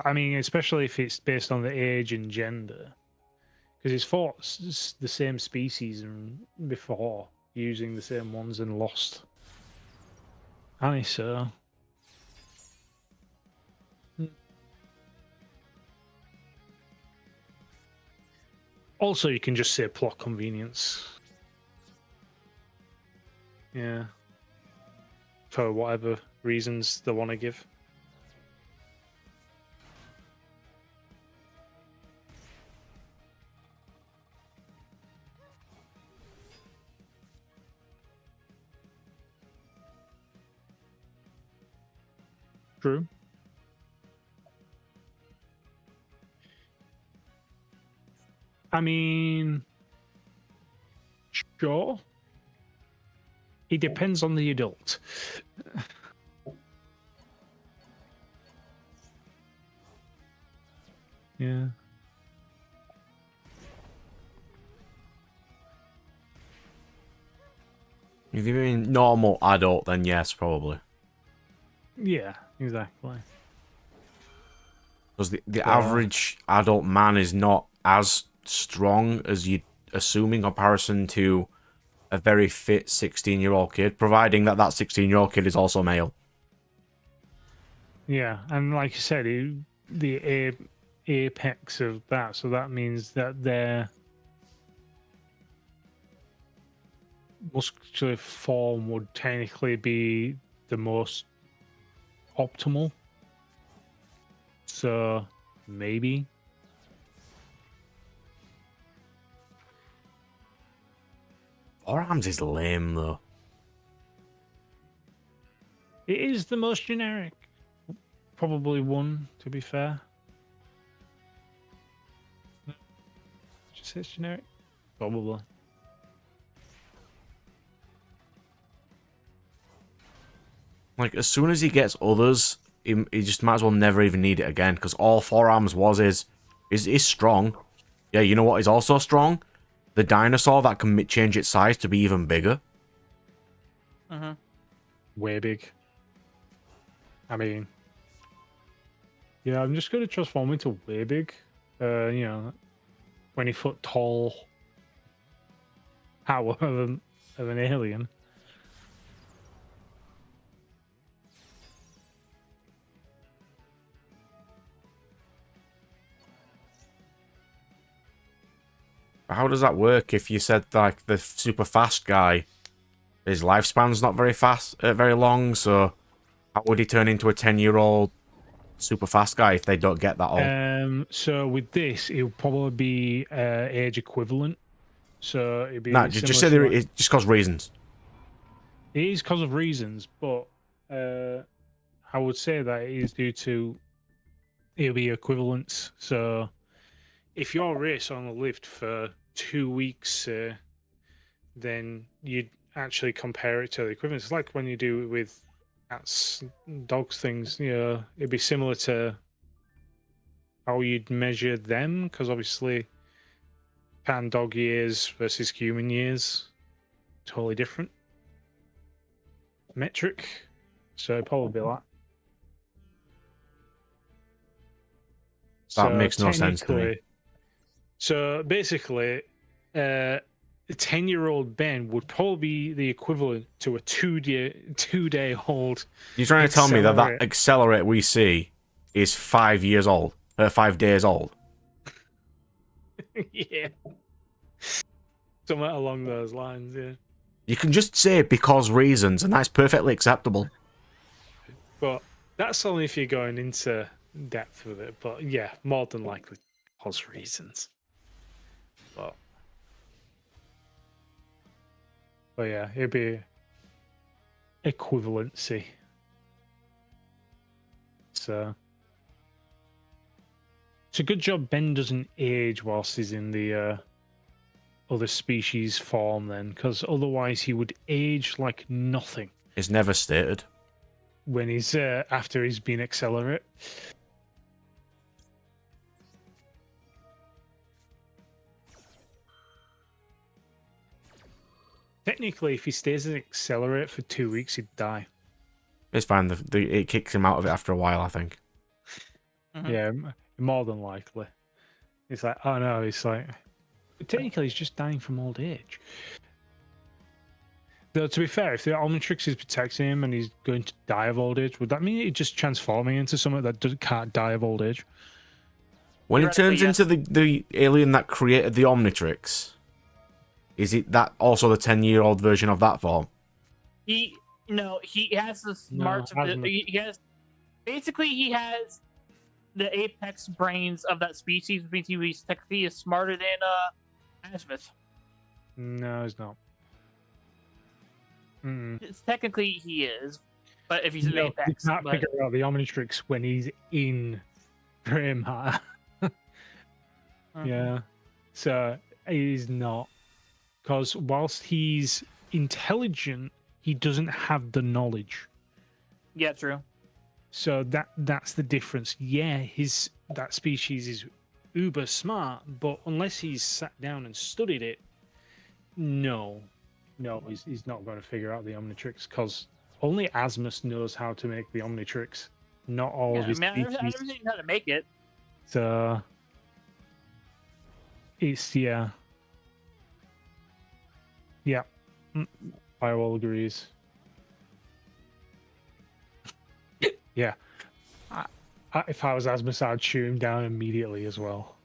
I mean, especially if it's based on the age and gender, because he's fought the same species before using the same ones and lost. And so. Also, you can just say plot convenience. Yeah. For whatever reasons they want to give. True. I mean, sure. It depends on the adult. Yeah. If you mean normal adult, then yes, probably. Yeah, exactly. Because the average adult man is not as strong as you'd assume in comparison to a very fit 16-year-old kid, providing that 16-year-old kid is also male. Yeah, and like you said, the apex of that, so that means that their muscular form would technically be the most optimal. So maybe. Forearms is lame though. It is the most generic. Probably one, to be fair. Just say it's generic? Probably. Like, as soon as he gets others, he just might as well never even need it again, because all Forearms is strong. Yeah, you know what is also strong? The dinosaur that can change its size to be even bigger. Way big. I mean, yeah, I'm just going to transform into way big. 20-foot tall power of an alien. How does that work if you said, like, the super fast guy, his lifespan's not very long, so how would he turn into a 10-year-old super fast guy if they don't get that old? So with this, it will probably be age equivalent. So it'd be Just say it's just cause reasons. It is because of reasons, but I would say that it is due to it'll be equivalence. So if your race only lived for 2 weeks, then you'd actually compare it to the equivalence. It's like when you do it with cats, dogs, things. It'd be similar to how you'd measure them, because obviously, cat and dog years versus human years, totally different metric. So it'd probably be that. That makes no sense to me. So basically, a 10-year-old Ben would probably be the equivalent to a two-day-old. You're trying to tell me that accelerate we see is 5 years old, 5 days old? Yeah, somewhere along those lines. Yeah, you can just say because reasons, and that's perfectly acceptable. But that's only if you're going into depth with it. But yeah, more than likely because reasons. But yeah, it'd be equivalency. So it's a good job Ben doesn't age whilst he's in the other species form then, because otherwise he would age like nothing. It's never stated. When he's after he's been accelerate. Technically, if he stays as accelerate for 2 weeks, he'd die. It's fine. It kicks him out of it after a while, I think. Yeah, more than likely. It's like, oh no, it's like... Technically, he's just dying from old age. Though, to be fair, if the Omnitrix is protecting him and he's going to die of old age, would that mean he's just transforming into something that can't die of old age? When he turns into the alien that created the Omnitrix... Is it that also the 10-year-old version of that form? He has the smarts of he has the apex brains of that species, which means he's technically smarter than Asmith. No, he's not. Technically he is, But if he's in No, you Apex, can't but figure out the Omnitrix when he's in Grey Matter. Yeah. So he's not. Because whilst he's intelligent, he doesn't have the knowledge. yeah, true. So that's the difference. Yeah, that species is uber smart, but unless he's sat down and studied it, no, he's not going to figure out the Omnitrix because only Asmus knows how to make the Omnitrix. Not all Yeah, of I his mean, I never species. seen how to make it. So it's yeah. Firewall agrees. Yeah. If I was Asmus, I'd shoot him down immediately as well.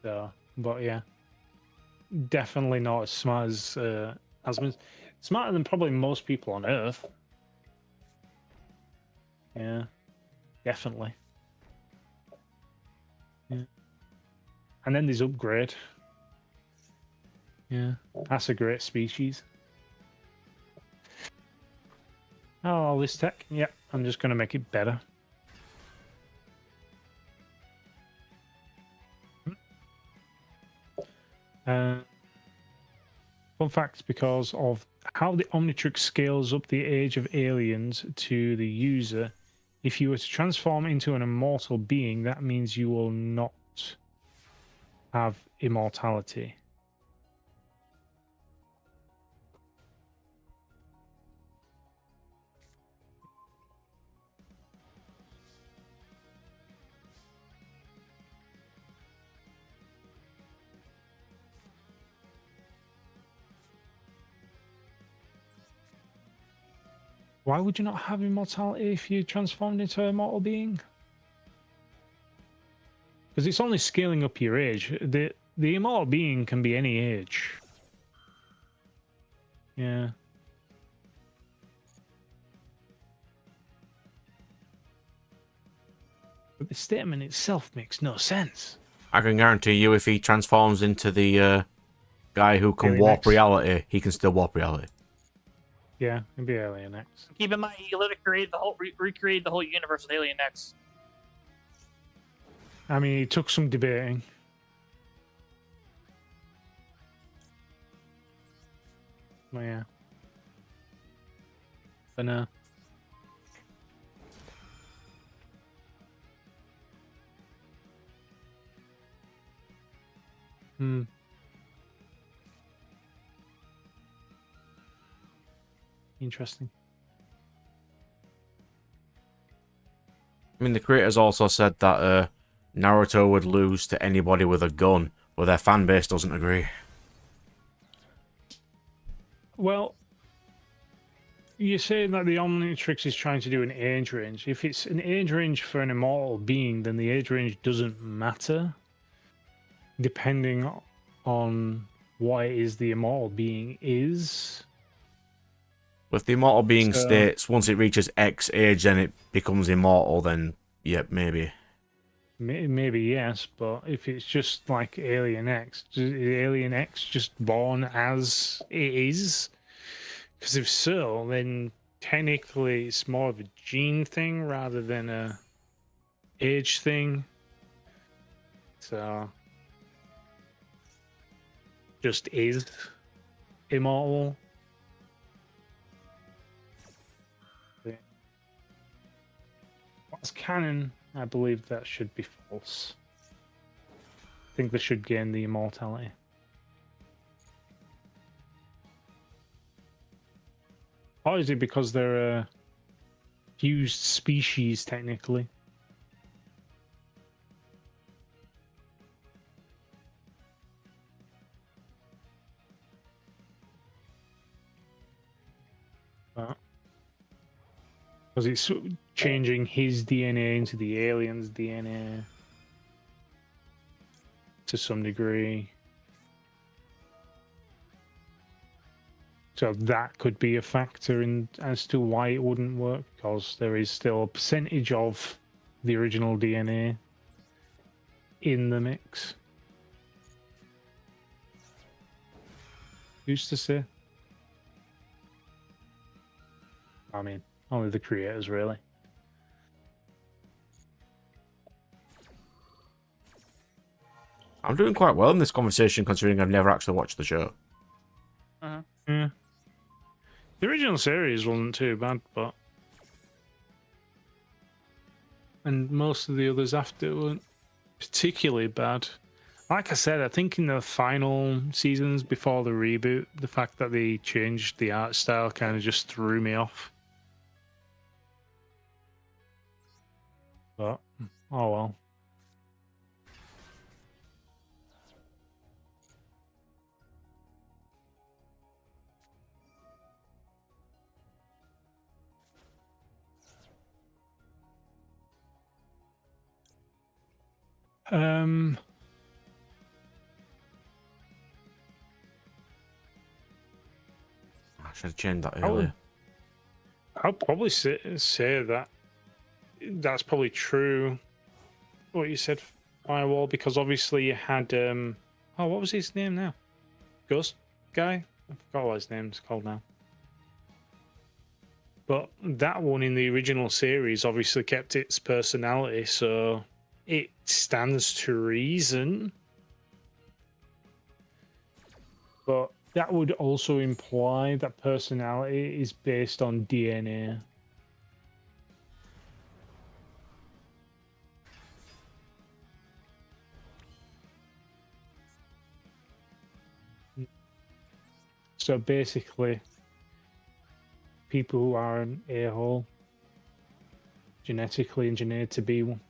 So, but yeah, definitely not as smart as Asmus. Smarter than probably most people on Earth. Yeah, definitely. Yeah. And then there's Upgrade. Yeah, that's a great species. Oh, all this tech. Yeah, I'm just going to make it better. Fun fact, because of how the Omnitrix scales up the age of aliens to the user, if you were to transform into an immortal being, that means you will not have immortality. Why would you not have immortality if you transformed into an immortal being? Because it's only scaling up your age. The immortal being can be any age. Yeah. But the statement itself makes no sense. I can guarantee you if he transforms into the guy who can Alien warp X. reality, he can still warp reality. Yeah, it'd be Alien X. Keep in mind, he literally recreate the whole universe with Alien X. I mean, it took some debating. Oh, yeah. But no. Interesting. I mean, the creators also said that Naruto would lose to anybody with a gun, but their fan base doesn't agree. Well, you're saying that the Omnitrix is trying to do an age range. If it's an age range for an immortal being, then the age range doesn't matter, depending on what it is the immortal being is. If the immortal being So- states once it reaches X age, then it becomes immortal, then yeah, maybe. Maybe yes, but if it's just like Alien X, is Alien X just born as it is? Because if so, then technically it's more of a gene thing rather than a age thing. So just is immortal. What's canon? I believe that should be false. I think they should gain the immortality. Or is it because they're a fused species, technically? Because it's changing his DNA into the alien's DNA to some degree. So that could be a factor in as to why it wouldn't work, because there is still a percentage of the original DNA in the mix. Who's to say? I mean, only the creators, really. I'm doing quite well in this conversation, considering I've never actually watched the show. Yeah. The original series wasn't too bad, but... And most of the others after weren't particularly bad. Like I said, I think in the final seasons before the reboot, the fact that they changed the art style kind of just threw me off. But, oh well. I should have changed that earlier. I'll probably say that that's probably true. What you said, Firewall, because obviously you had oh, what was his name now? Ghost guy? I forgot what his name's called now. But that one in the original series obviously kept its personality, so it stands to reason. But that would also imply that personality is based on DNA. So basically, people who are an a-hole genetically engineered to be one.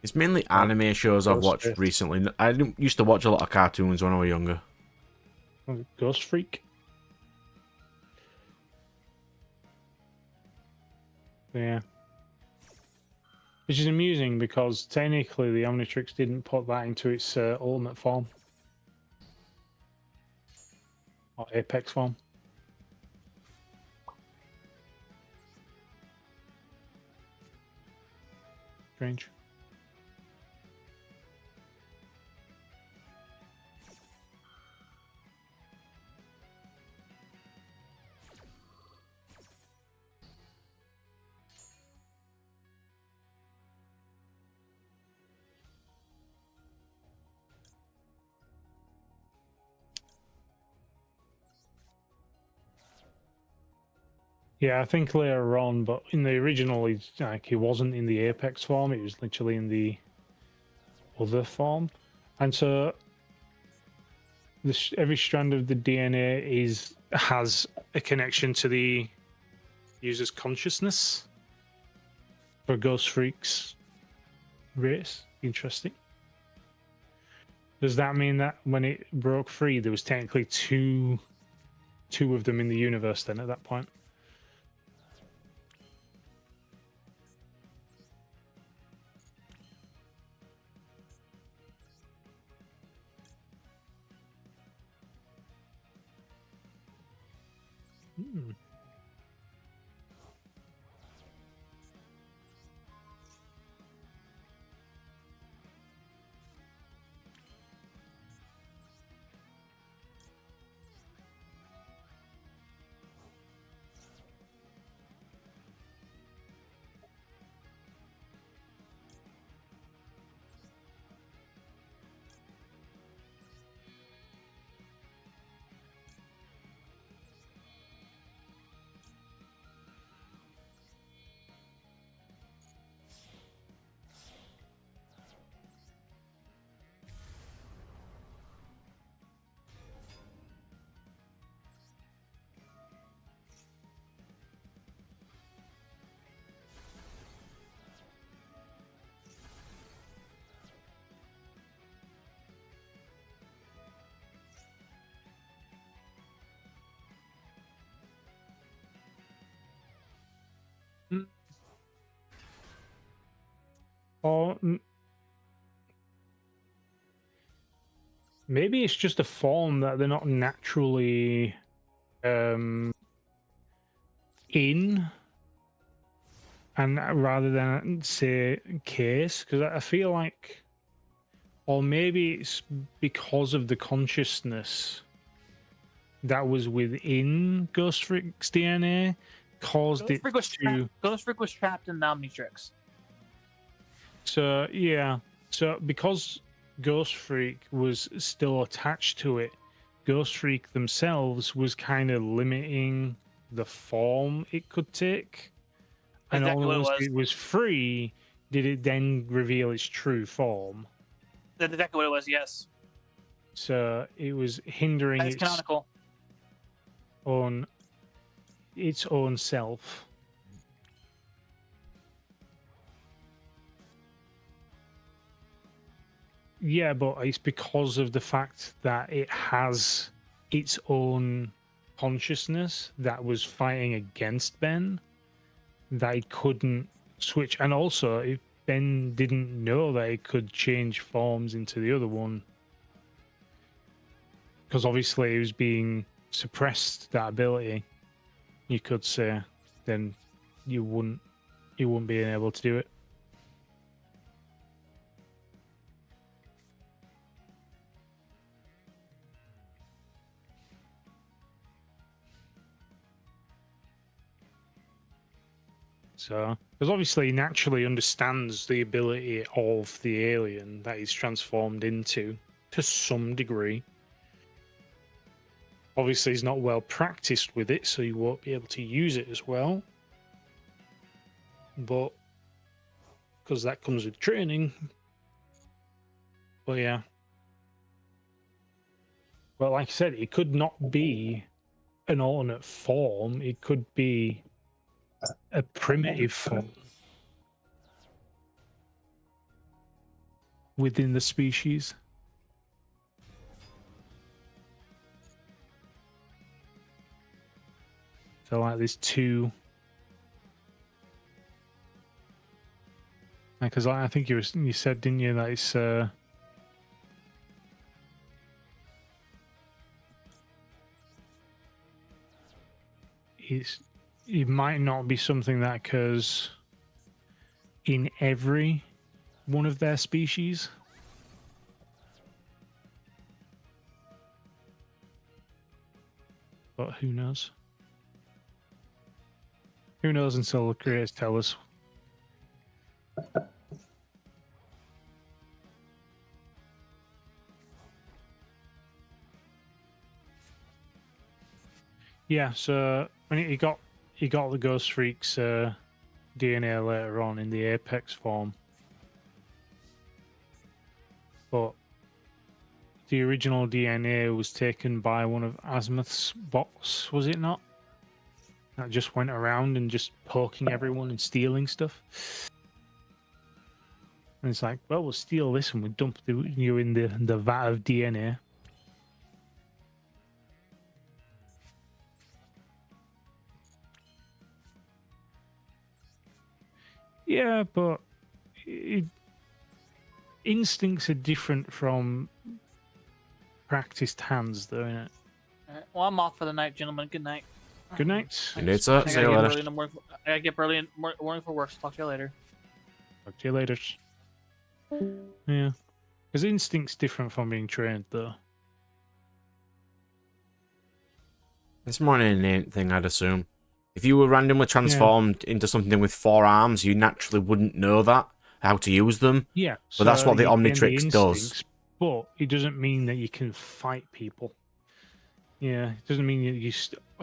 It's mainly anime shows I've watched recently. I used to watch a lot of cartoons when I was younger. Ghost Freak. Yeah. Which is amusing because technically the Omnitrix didn't put that into its ultimate form. Or apex form. Strange. Yeah, I think later on, but in the original, he wasn't in the apex form. He was literally in the other form, and so every strand of the DNA has a connection to the user's consciousness. For Ghost Freak's race, interesting. Does that mean that when it broke free, there was technically two of them in the universe then at that point? Hmm. Or maybe it's just a form that they're not naturally in, and rather than say case, because I feel like, or maybe it's because of the consciousness that was within Ghost Freak's DNA caused it to. Ghost Freak was trapped in the Omnitrix. So yeah, so because Ghost Freak was still attached to it, Ghost Freak themselves was kind of limiting the form it could take. And Exactly only what it once was. it was free did it then reveal its true form. That's exactly what it was. Yes, So it was hindering that's canonical. its own self. Yeah, but it's because of the fact that it has its own consciousness that was fighting against Ben that it couldn't switch. And also, if Ben didn't know that it could change forms into the other one, because obviously it was being suppressed, that ability, you could say, then you wouldn't be able to do it. So, because obviously he naturally understands the ability of the alien that he's transformed into to some degree. Obviously, he's not well practiced with it, so he won't be able to use it as well. But because that comes with training. But yeah. Well, like I said, it could not be an alternate form. It could be a primitive form within the species. So like there's two. Because I think you said, didn't you, that it might not be something that occurs in every one of their species. But who knows? Who knows until the creators tell us. Yeah, so when he got the Ghost Freak's DNA later on in the Apex form, but the original DNA was taken by one of Azimuth's bots, was it not? That just went around and just poking everyone and stealing stuff. And it's like, well, we'll steal this and we'll dump you in the vat of DNA. Yeah, but instincts are different from practiced hands, though, isn't it? Alright, well, I'm off for the night, gentlemen. Good night. Good night. Good night, sir. I See you gotta later. get early in the morning for work, so talk to you later. Talk to you later. Yeah. Because instinct's different from being trained, though. It's more an innate thing, I'd assume. If you were randomly transformed into something with 4 arms, you naturally wouldn't know that, how to use them. Yeah. But that's what the you gain Omnitrix does. But it doesn't mean that you can fight people. Yeah, it doesn't mean that you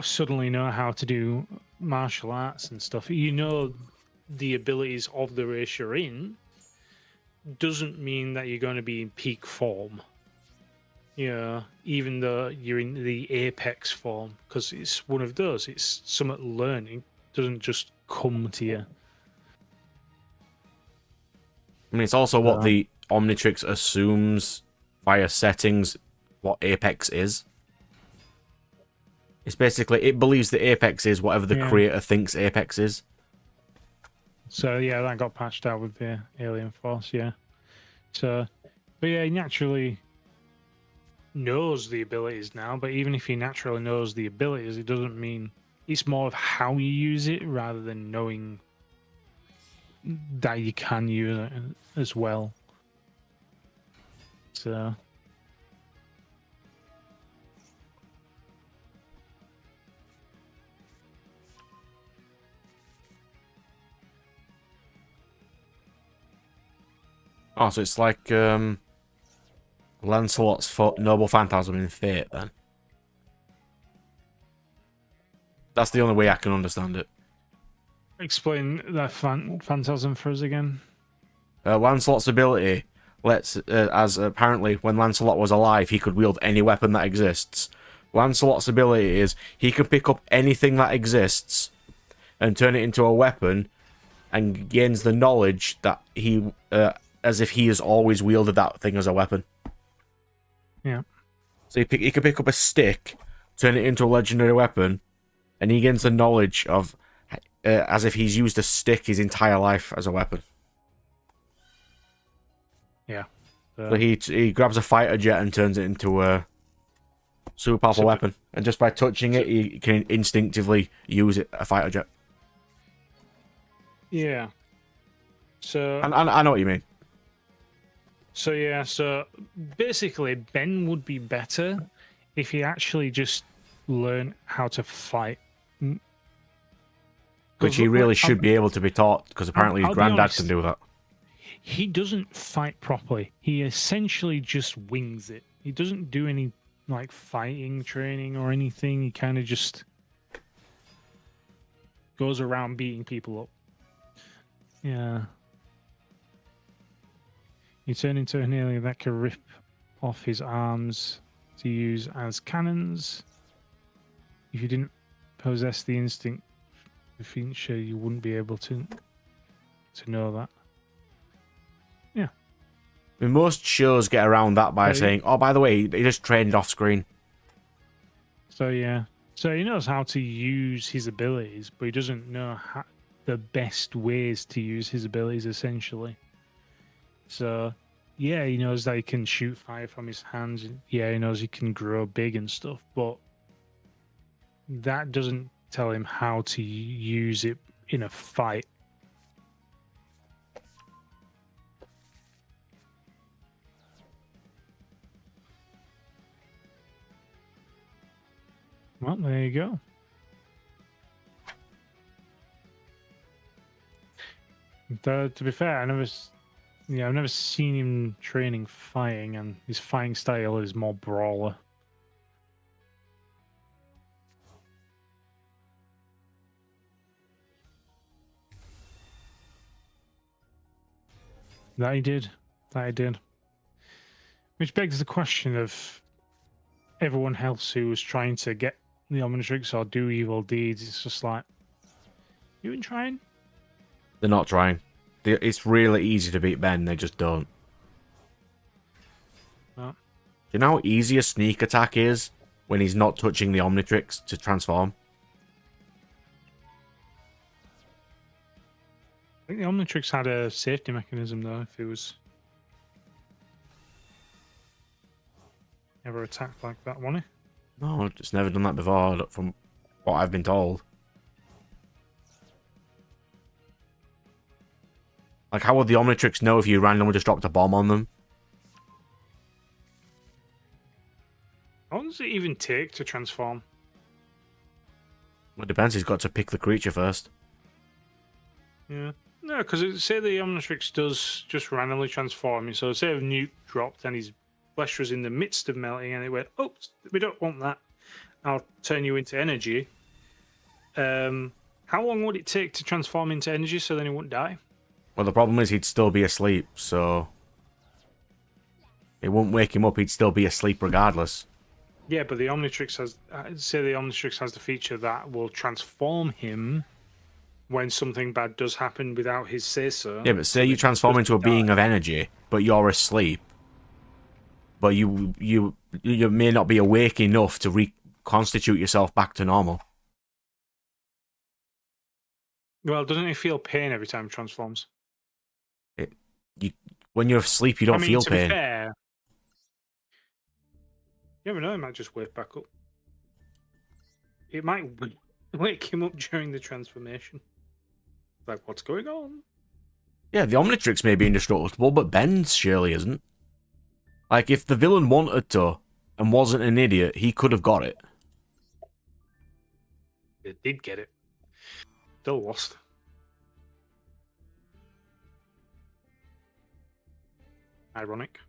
suddenly know how to do martial arts and stuff. You know the abilities of the race you're in. Doesn't mean that you're going to be in peak form. Yeah, even though you're in the apex form, because it's one of those. It's somewhat learning. Doesn't just come to you. I mean, it's also what the Omnitrix assumes via settings what Apex is. It's basically, it believes that Apex is whatever the creator thinks Apex is. So, yeah, that got patched out with the Alien Force, yeah. So, but yeah, he naturally knows the abilities now, but even if he naturally knows the abilities, it doesn't mean... It's more of how you use it rather than knowing that you can use it as well. So... Oh, so it's like Lancelot's Noble Phantasm in Fate, then. That's the only way I can understand it. Explain that phantasm for us again. Lancelot's ability as apparently when Lancelot was alive, he could wield any weapon that exists. Lancelot's ability is he can pick up anything that exists and turn it into a weapon, and gains the knowledge that he, as if he has always wielded that thing as a weapon. Yeah. So he can pick up a stick, turn it into a legendary weapon, and he gains the knowledge of as if he's used a stick his entire life as a weapon. Yeah. So he grabs a fighter jet and turns it into a super powerful weapon, and just by touching it, he can instinctively use a fighter jet. Yeah. So I know what you mean. So yeah, so basically Ben would be better if he actually just learned how to fight. Which he really should be able to be taught, because apparently his granddad can do that. He doesn't fight properly. He essentially just wings it. He doesn't do any like fighting training or anything. He kind of just goes around beating people up. Yeah. You turn into an alien that can rip off his arms to use as cannons. If you didn't possess the instinct feature, you wouldn't be able to know that. Yeah. I mean, most shows get around that by saying, oh, by the way, he just trained off screen. So yeah. So he knows how to use his abilities, but he doesn't know the best ways to use his abilities, essentially. So, yeah, he knows that he can shoot fire from his hands. Yeah, he knows he can grow big and stuff, but that doesn't tell him how to use it in a fight. Well, there you go. To be fair, I've never seen him training fighting, and his fighting style is more brawler. That he did. Which begs the question of everyone else who was trying to get the Omnitrix or do evil deeds. It's just like, you been trying? They're not trying. It's really easy to beat Ben, they just don't. No. Do you know how easy a sneak attack is when he's not touching the Omnitrix to transform? I think the Omnitrix had a safety mechanism, though, if it was ever attacked like that, wasn't it? No, it's never done that before, from what I've been told. Like, how would the Omnitrix know if you randomly just dropped a bomb on them? How long does it even take to transform? Well, it depends, he's got to pick the creature first. Yeah. No, because say the Omnitrix does just randomly transform. So say a nuke dropped and his flesh was in the midst of melting and it went, oh, we don't want that. I'll turn you into energy. How long would it take to transform into energy so then he wouldn't die? Well, the problem is he'd still be asleep, so... it wouldn't wake him up, he'd still be asleep regardless. Yeah, but the Omnitrix has... say the Omnitrix has the feature that will transform him when something bad does happen without his say-so. Yeah, but say you transform into a being of energy, but you're asleep. But you may not be awake enough to reconstitute yourself back to normal. Well, doesn't he feel pain every time he transforms? When you're asleep, you don't feel to pain. Be fair, you never know, he might just wake back up. It might wake him up during the transformation. Like, what's going on? Yeah, the Omnitrix may be indestructible, but Ben's surely isn't. Like, if the villain wanted to, and wasn't an idiot, he could have got it. They did get it. Still lost. Ironic.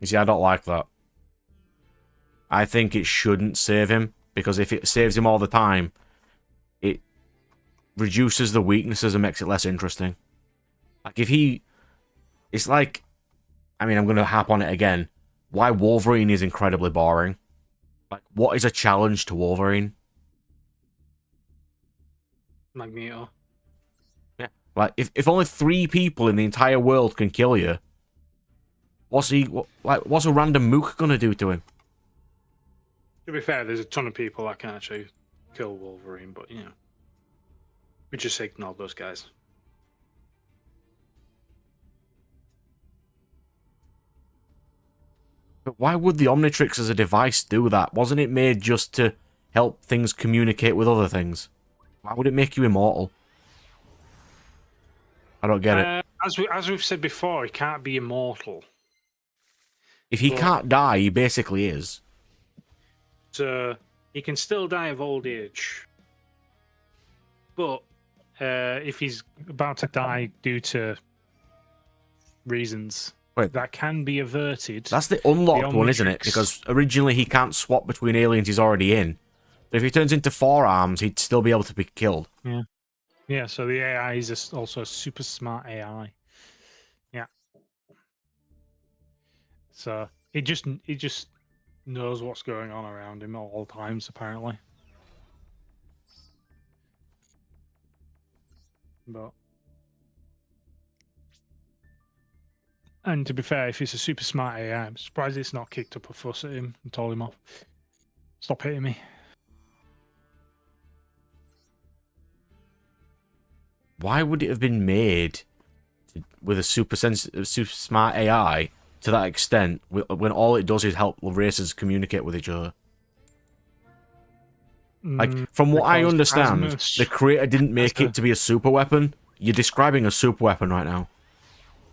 You see, I don't like that. I think it shouldn't save him, because if it saves him all the time, it reduces the weaknesses and makes it less interesting. Like, if he... It's like... I mean, I'm going to hop on it again. Why Wolverine is incredibly boring. Like, what is a challenge to Wolverine? Magneto. Yeah. Like, if only 3 people in the entire world can kill you, what's a random mook gonna do to him? To be fair, there's a ton of people that can actually kill Wolverine, but you know, we just ignore those guys. But why would the Omnitrix as a device do that? Wasn't it made just to help things communicate with other things? Why would it make you immortal? I don't get it. As we've said before, he can't be immortal. If he can't die, he basically is. So he can still die of old age. But if he's about to die due to reasons that can be averted... That's the unlocked one, isn't it? Because originally he can't swap between aliens he's already in. But if he turns into 4 arms, he'd still be able to be killed. Yeah. Yeah, so the AI is also a super smart AI. Yeah. So it just knows what's going on around him at all times, apparently. But and to be fair, if it's a super smart AI, I'm surprised it's not kicked up a fuss at him and told him off. Stop hitting me. Why would it have been made with a super smart AI to that extent when all it does is help races communicate with each other? Like, from what I understand, the creator didn't make it to be a super weapon. You're describing a super weapon right now.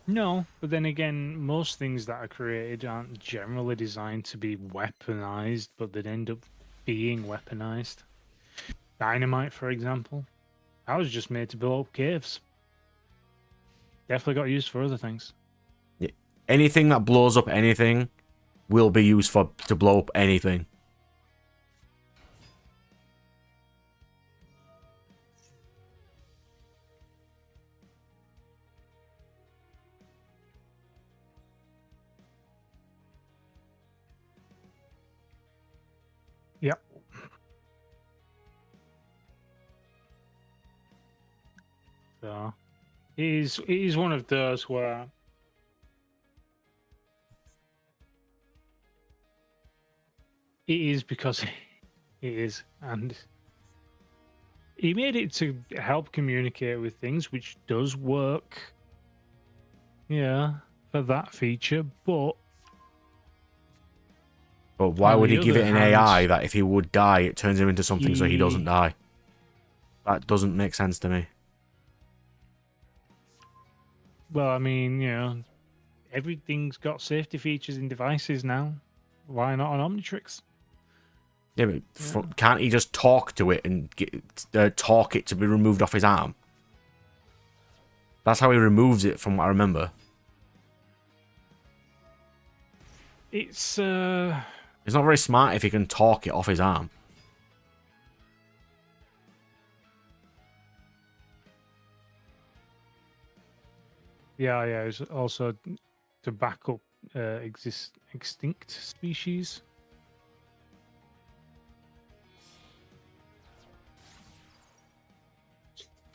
No, but then again, most things that are created aren't generally designed to be weaponized, but they'd end up being weaponized. Dynamite, for example. That was just made to blow up caves. Definitely got used for other things. Yeah. Anything that blows up anything will be used to blow up anything. Yep. So it is one of those where it is because it is, and he made it to help communicate with things, which does work. Yeah, for that feature, but why would he give it an AI that if he would die, it turns him into something so he doesn't die? That doesn't make sense to me. Well, I mean, you know, everything's got safety features in devices now. Why not an Omnitrix? Yeah, but can't he just talk to it and talk it to be removed off his arm? That's how he removes it, from what I remember. It's not very smart if he can talk it off his arm. Yeah, it's also to back up extinct species.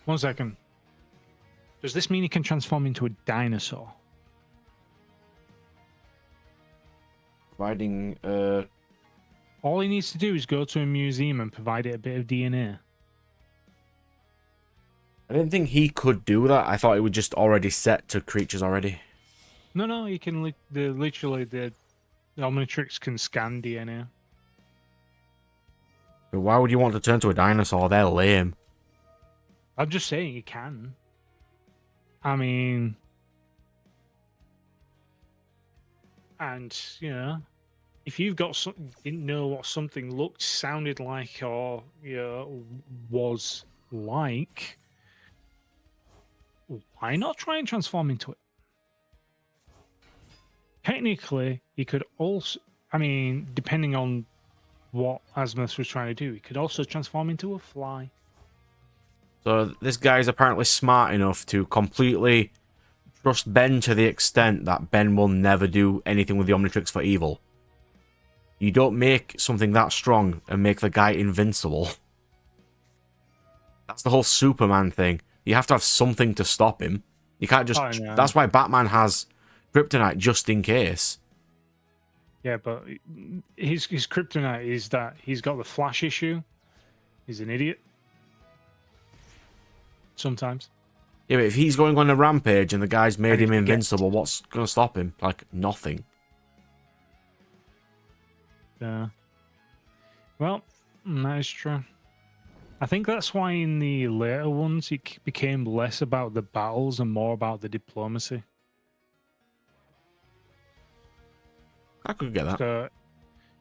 One second. Does this mean he can transform into a dinosaur? Providing, All he needs to do is go to a museum and provide it a bit of DNA. I didn't think he could do that. I thought it was just already set to creatures already. No, he can literally the Omnitrix can scan DNA. But why would you want to turn to a dinosaur? They're lame. I'm just saying he can. I mean, and you know, if you've got didn't know what something looked, sounded like, or was like, why not try and transform into it? technically, he could also. I mean, depending on what Asmus was trying to do, he could also transform into a fly. So this guy is apparently smart enough to completely trust Ben to the extent that Ben will never do anything with the Omnitrix for evil. You don't make something that strong and make the guy invincible. That's the whole Superman thing. You have to have something to stop him. You can't just... Oh, no. That's why Batman has kryptonite, just in case. Yeah, but his kryptonite is that he's got the Flash issue. He's an idiot. Sometimes. Yeah, but if he's going on a rampage and the guy's made And him he invincible, what's going to stop him? Like, nothing. Yeah. Well, that is true. I think that's why in the later ones it became less about the battles and more about the diplomacy. I could get that.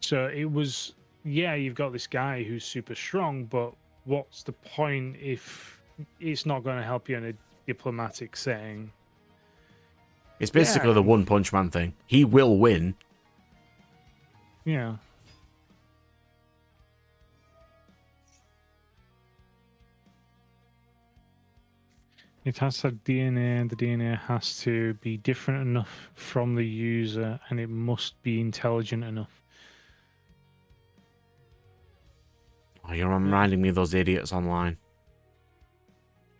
So it was, yeah, you've got this guy who's super strong, but what's the point if it's not going to help you in a diplomatic setting? It's basically the One Punch Man thing. He will win. Yeah. It has to have DNA, and the DNA has to be different enough from the user, and it must be intelligent enough. Oh, you're reminding me of those idiots online.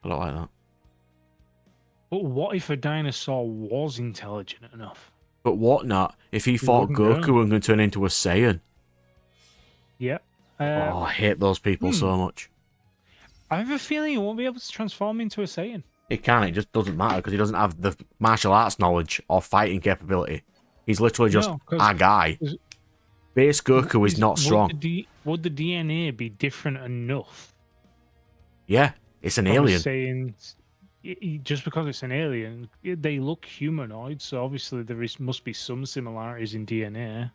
I don't like that. But what if a dinosaur was intelligent enough? But what not? If he fought wouldn't Goku go. and could turn into a Saiyan. Yep. Oh, I hate those people so much. I have a feeling he won't be able to transform into a Saiyan. It can, it just doesn't matter because he doesn't have the martial arts knowledge or fighting capability. He's literally just No, 'cause- a guy. Base Goku is not strong. Would the DNA be different enough? Yeah, it's an from a alien. Saiyan, just because it's an alien, they look humanoid, so obviously must be some similarities in DNA.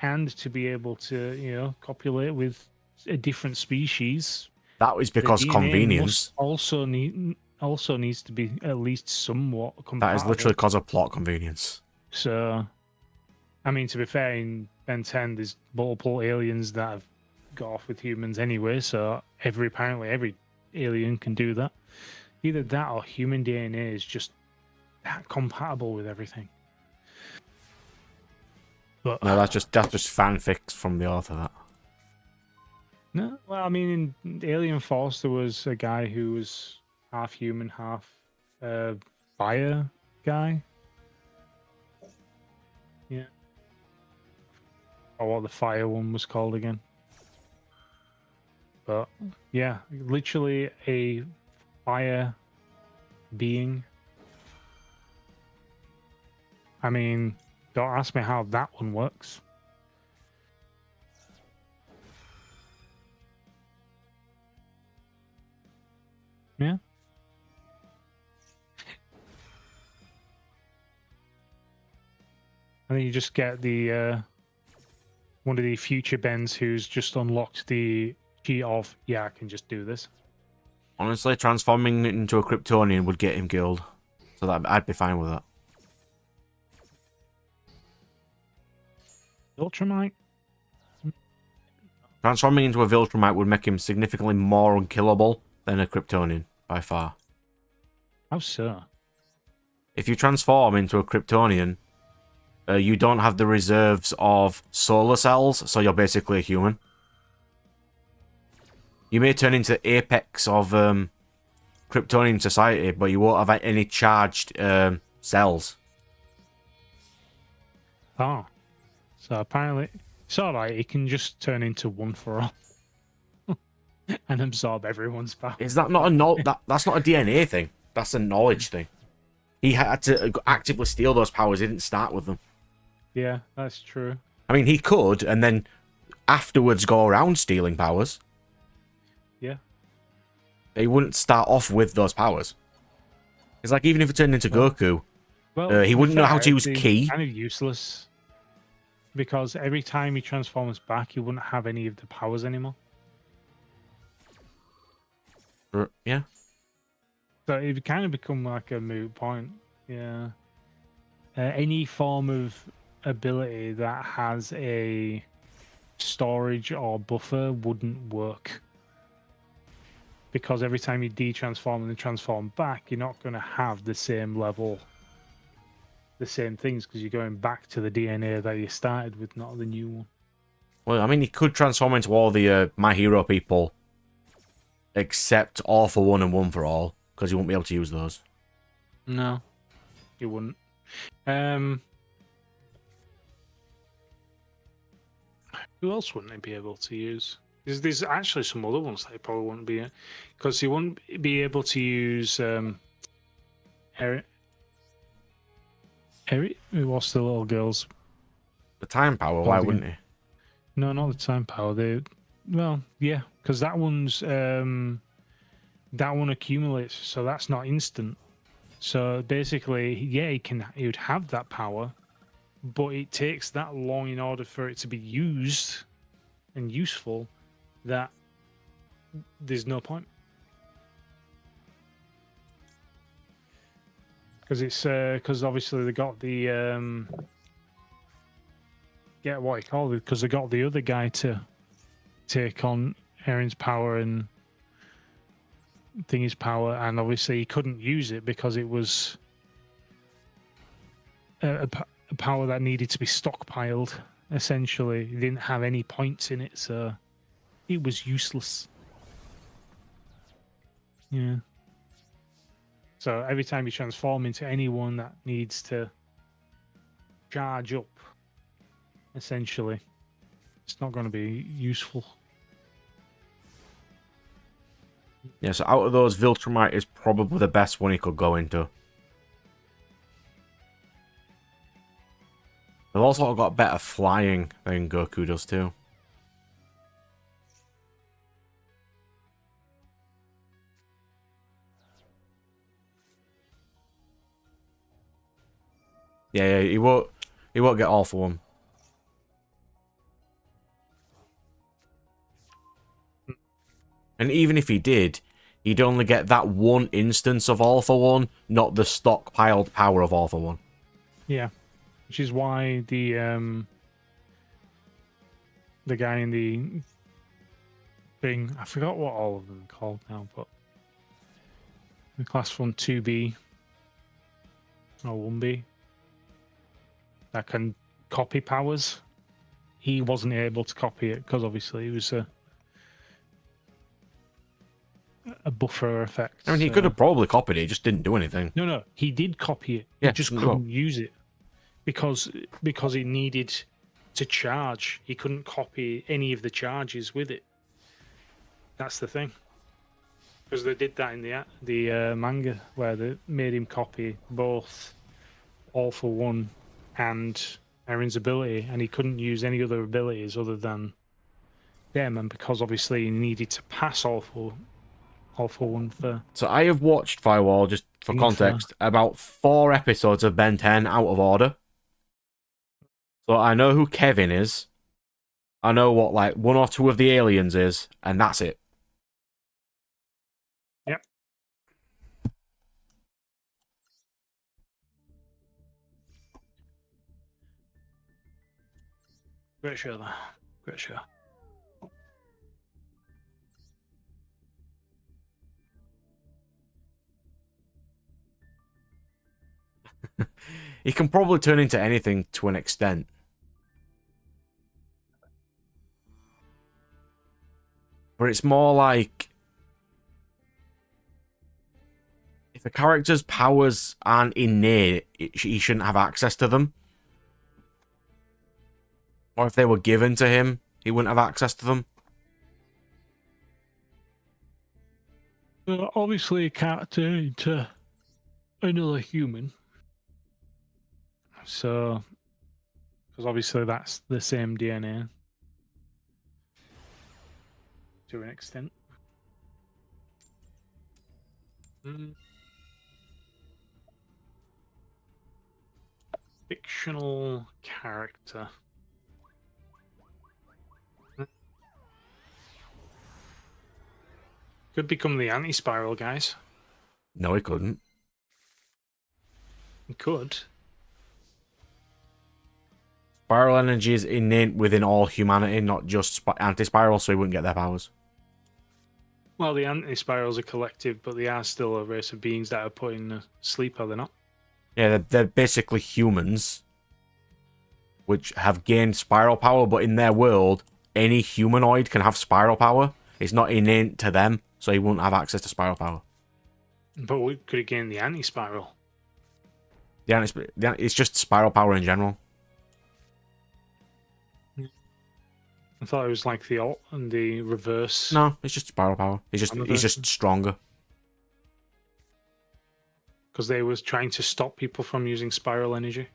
And to be able to, copulate with a different species, That was the because DNA convenience. must also needs to be at least somewhat compatible. That is literally because of plot convenience. So, I mean, to be fair, in Ben 10, there's multiple aliens that have got off with humans anyway, so apparently every alien can do that. Either that or human DNA is just that compatible with everything. But No, that's just fanfics from the author. That. no, well, I mean, in Alien Force, there was a guy who was half human, half fire guy. Yeah. Or what the fire one was called again. But yeah, literally a fire being. I mean, don't ask me how that one works. Yeah. And then you just get the one of the future Bens who's just unlocked the key of, yeah, I can just do this. Honestly, transforming into a Kryptonian would get him killed. So that I'd be fine with that. Ultramite? Transforming into a Viltrumite would make him significantly more unkillable than a Kryptonian, by far. How so? If you transform into a Kryptonian, you don't have the reserves of solar cells, so you're basically a human. You may turn into the apex of Kryptonian society, but you won't have any charged cells. Oh. So apparently, it's alright, it can just turn into one for all. And absorb everyone's power. Is that not a that's not a DNA thing? That's a knowledge thing. He had to actively steal those powers. He didn't start with them. Yeah, that's true. I mean, he could, and then afterwards go around stealing powers. Yeah. He wouldn't start off with those powers. It's like, even if it turned into Goku, he wouldn't know how to use Ki. Kind of useless. Because every time he transforms back, he wouldn't have any of the powers anymore. Yeah. So it would kind of become like a moot point. Yeah. any form of ability that has a storage or buffer wouldn't work. Because every time you de-transform and then transform back, you're not going to have the same level, the same things, because you're going back to the DNA that you started with, not the new one. Well, I mean, he could transform into all the My Hero people, except All for One and One for All, because he won't be able to use those. No, you wouldn't. Who else wouldn't he be able to use? There's actually some other ones that he probably wouldn't be, because he wouldn't be able to use Eric. What's the little girls? The time power, why Holding wouldn't he? No, not the time power. Well, yeah, because that one accumulates, so that's not instant. So basically, yeah, he would have that power, but it takes that long in order for it to be used and useful that there's no point. Because obviously they got the get what you call it, because they got the other guy to take on Erin's power and Thingy's power, and obviously he couldn't use it because it was a power that needed to be stockpiled. Essentially, it didn't have any points in it, so it was useless. Yeah. So every time you transform into anyone that needs to charge up, essentially, it's not going to be useful. Yeah, so out of those, Viltrumite is probably the best one he could go into. They've also got better flying than Goku does too. Yeah, he won't get All for One. And even if he did, he'd only get that one instance of All for One, not the stockpiled power of All for One. Yeah, which is why the guy in the thing, I forgot what all of them are called now, but the class 1 2B or 1B that can copy powers, he wasn't able to copy it because obviously it was a buffer effect. I mean, he could have probably copied it, he just didn't do anything. No, he did copy it. Yeah, He just couldn't use it because it needed to charge. He couldn't copy any of the charges with it. That's the thing. Because they did that in the manga, where they made him copy both All for One and Erin's ability, and he couldn't use any other abilities other than them. And because obviously he needed to pass All for One for. So I have watched Firewall, just for context, about 4 episodes of Ben 10 out of order. So I know who Kevin is. I know what like 1 or 2 of the aliens is, and that's it. Yep. Great show, though. Great show. He can probably turn into anything to an extent. But it's more like if a character's powers aren't innate, he shouldn't have access to them. Or if they were given to him, he wouldn't have access to them. Obviously, he can't turn into another human. So, because obviously that's the same DNA to an extent. Fictional character. Could become the anti-spiral guys. No, he couldn't. He could. Spiral energy is innate within all humanity, not just anti-spiral, so he wouldn't get their powers. Well, the anti-spirals are collective, but they are still a race of beings that are put in sleep, are they not? Yeah, they're basically humans, which have gained spiral power, but in their world, any humanoid can have spiral power. It's not innate to them, so he wouldn't have access to spiral power. But we could have gained the anti-spiral. It's just spiral power in general. I thought it was like the alt and the reverse. No, it's just spiral power. He's just stronger. Because they was trying to stop people from using spiral energy.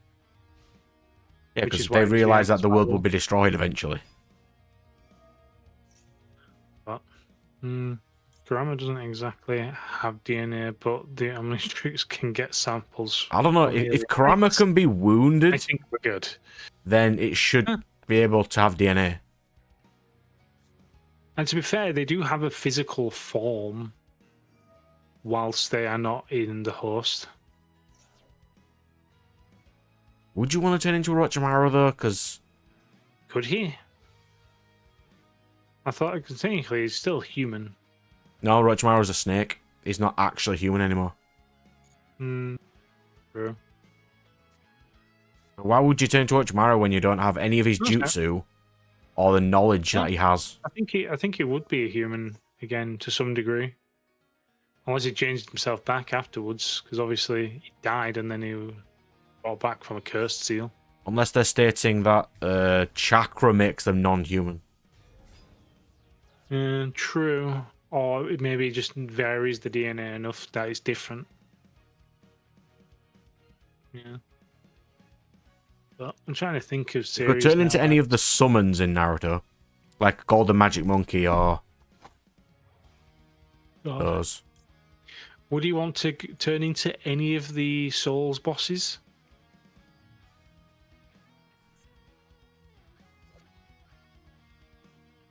Yeah, Which because is why they it's realised the that the world anti-spiral. will be destroyed eventually. But Kurama doesn't exactly have DNA, but the Omnitrix can get samples. I don't know, from if alien Kurama eggs. can be wounded, I think we're good. then it should be able to have DNA. And to be fair, they do have a physical form whilst they are not in the host. Would you want to turn into a Orochimaru though? Because Could he? I thought technically he's still human. no, Orochimaru's a snake. He's not actually human anymore. True. Why would you turn into Orochimaru when you don't have any of his Okay. jutsu or the knowledge that he has? I think he would be a human again to some degree. Unless he changed himself back afterwards, because obviously he died and then he was brought back from a cursed seal. Unless they're stating that chakra makes them non-human. True. Or it maybe just varies the DNA enough that it's different. Yeah. But I'm trying to think of You series. could turn into now any that- of the summons in Naruto. Like Golden Magic Monkey or God. those. Would you want to turn into any of the Souls bosses?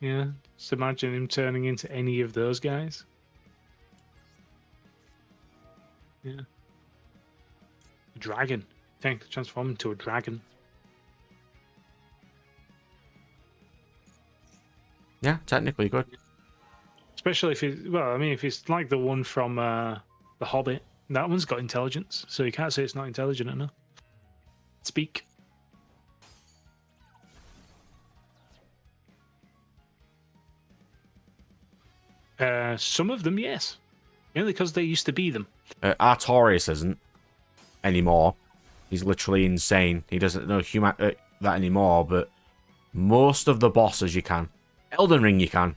Yeah, just imagine him turning into any of those guys. Yeah. A dragon. Tank transform into a dragon. Yeah, technically good. Especially if it's, well, I mean, if it's like the one from The Hobbit, that one's got intelligence, so you can't say it's not intelligent enough. Speak. Some of them, yes. Only because they used to be them. Artorias isn't anymore. He's literally insane. He doesn't know that anymore, but most of the bosses you can. Elden Ring you can.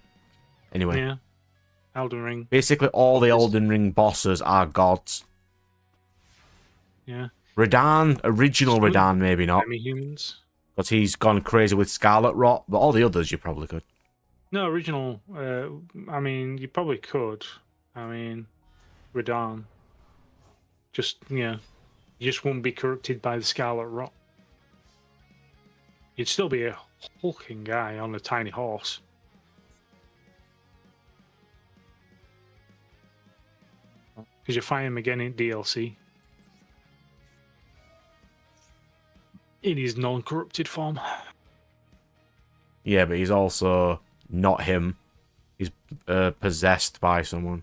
Anyway. Yeah. Elden Ring. Basically all the Elden Ring bosses are gods. Yeah. Radan, original Some Radan, maybe not. Semi-humans. Because he's gone crazy with Scarlet Rot, but all the others you probably could. No, original. I mean, you probably could. I mean, Radahn. Just, yeah. You just wouldn't be corrupted by the Scarlet Rot. You'd still be a hulking guy on a tiny horse. Because you find him again in DLC. In his non-corrupted form. Yeah, but he's also not him. He's possessed by someone.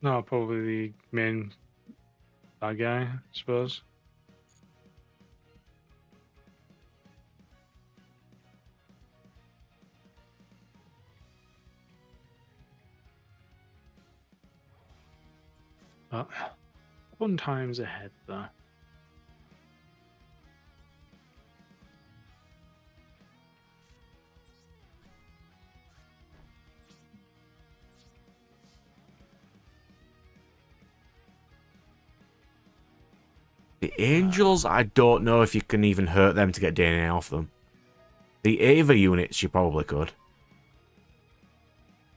No, probably the main bad guy, I suppose. But fun times ahead, though. The Angels, I don't know if you can even hurt them to get DNA off them. The Ava units, you probably could.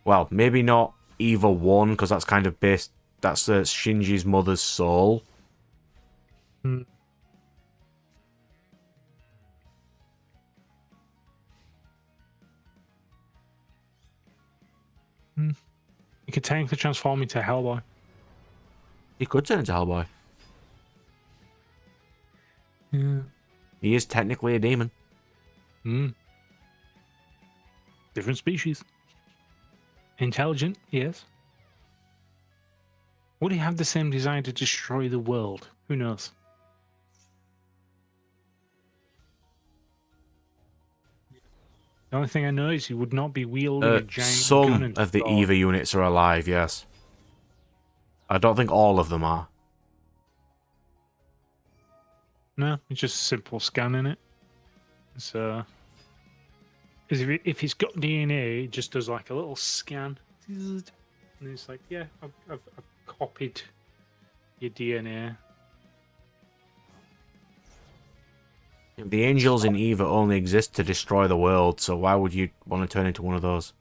Well, maybe not Eva 1, because that's kind of based... That's Shinji's mother's soul. Hmm. You could technically transform into Hellboy. He could turn into Hellboy. Yeah. He is technically a demon. Hmm. Different species. Intelligent, yes. Would he have the same desire to destroy the world? Who knows? The only thing I know is he would not be wielding a giant gun Some and of the sword. EVA units are alive, yes. I don't think all of them are. No, it's just simple scanning it. So, if he's got DNA, it just does like a little scan, and it's like, yeah, I've copied your DNA. The angels in EVA only exist to destroy the world, so why would you want to turn into one of those?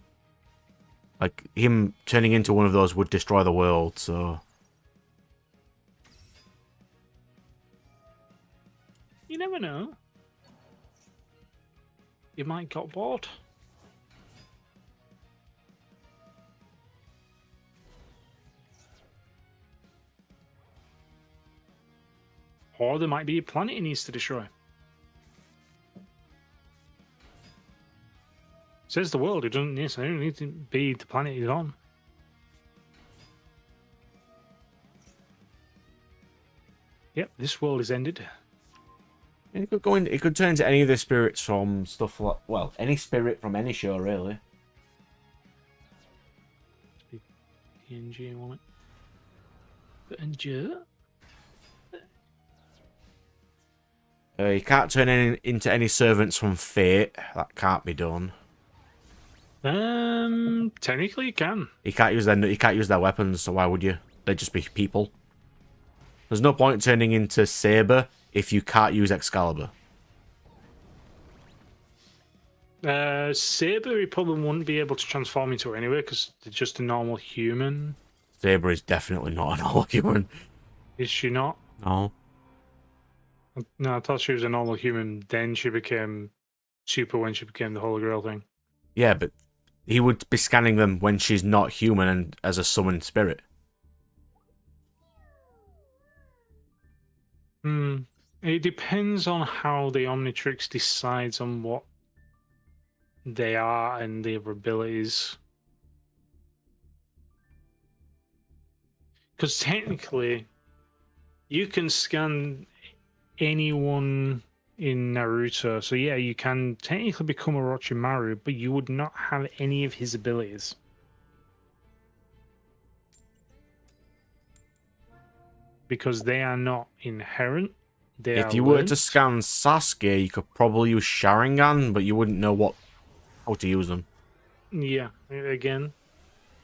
Like, him turning into one of those would destroy the world, so... You never know. You might got bored. Or there might be a planet he needs to destroy. Says the world, it doesn't necessarily need to be the planet he's on. Yep, this world is ended. It could go in. It could turn into any of the spirits from stuff like, well, any spirit from any show, really. PNG on it. PNG. You can't turn into any servants from Fate. That can't be done. Technically you can. You can't use their weapons. So why would you? They'd just be people. There's no point turning into Saber if you can't use Excalibur. Saber, he probably wouldn't be able to transform into anyway because they're just a normal human. Saber is definitely not a normal human. Is she not? No. No, I thought she was a normal human. Then she became super when she became the Holy Grail thing. Yeah, but he would be scanning them when she's not human and as a summoned spirit. It depends on how the Omnitrix decides on what they are and their abilities. Because technically, you can scan anyone in Naruto. So yeah, you can technically become Orochimaru, but you would not have any of his abilities. Because they are not inherent. If you were to scan Sasuke, you could probably use Sharingan, but you wouldn't know how to use them. Yeah, again,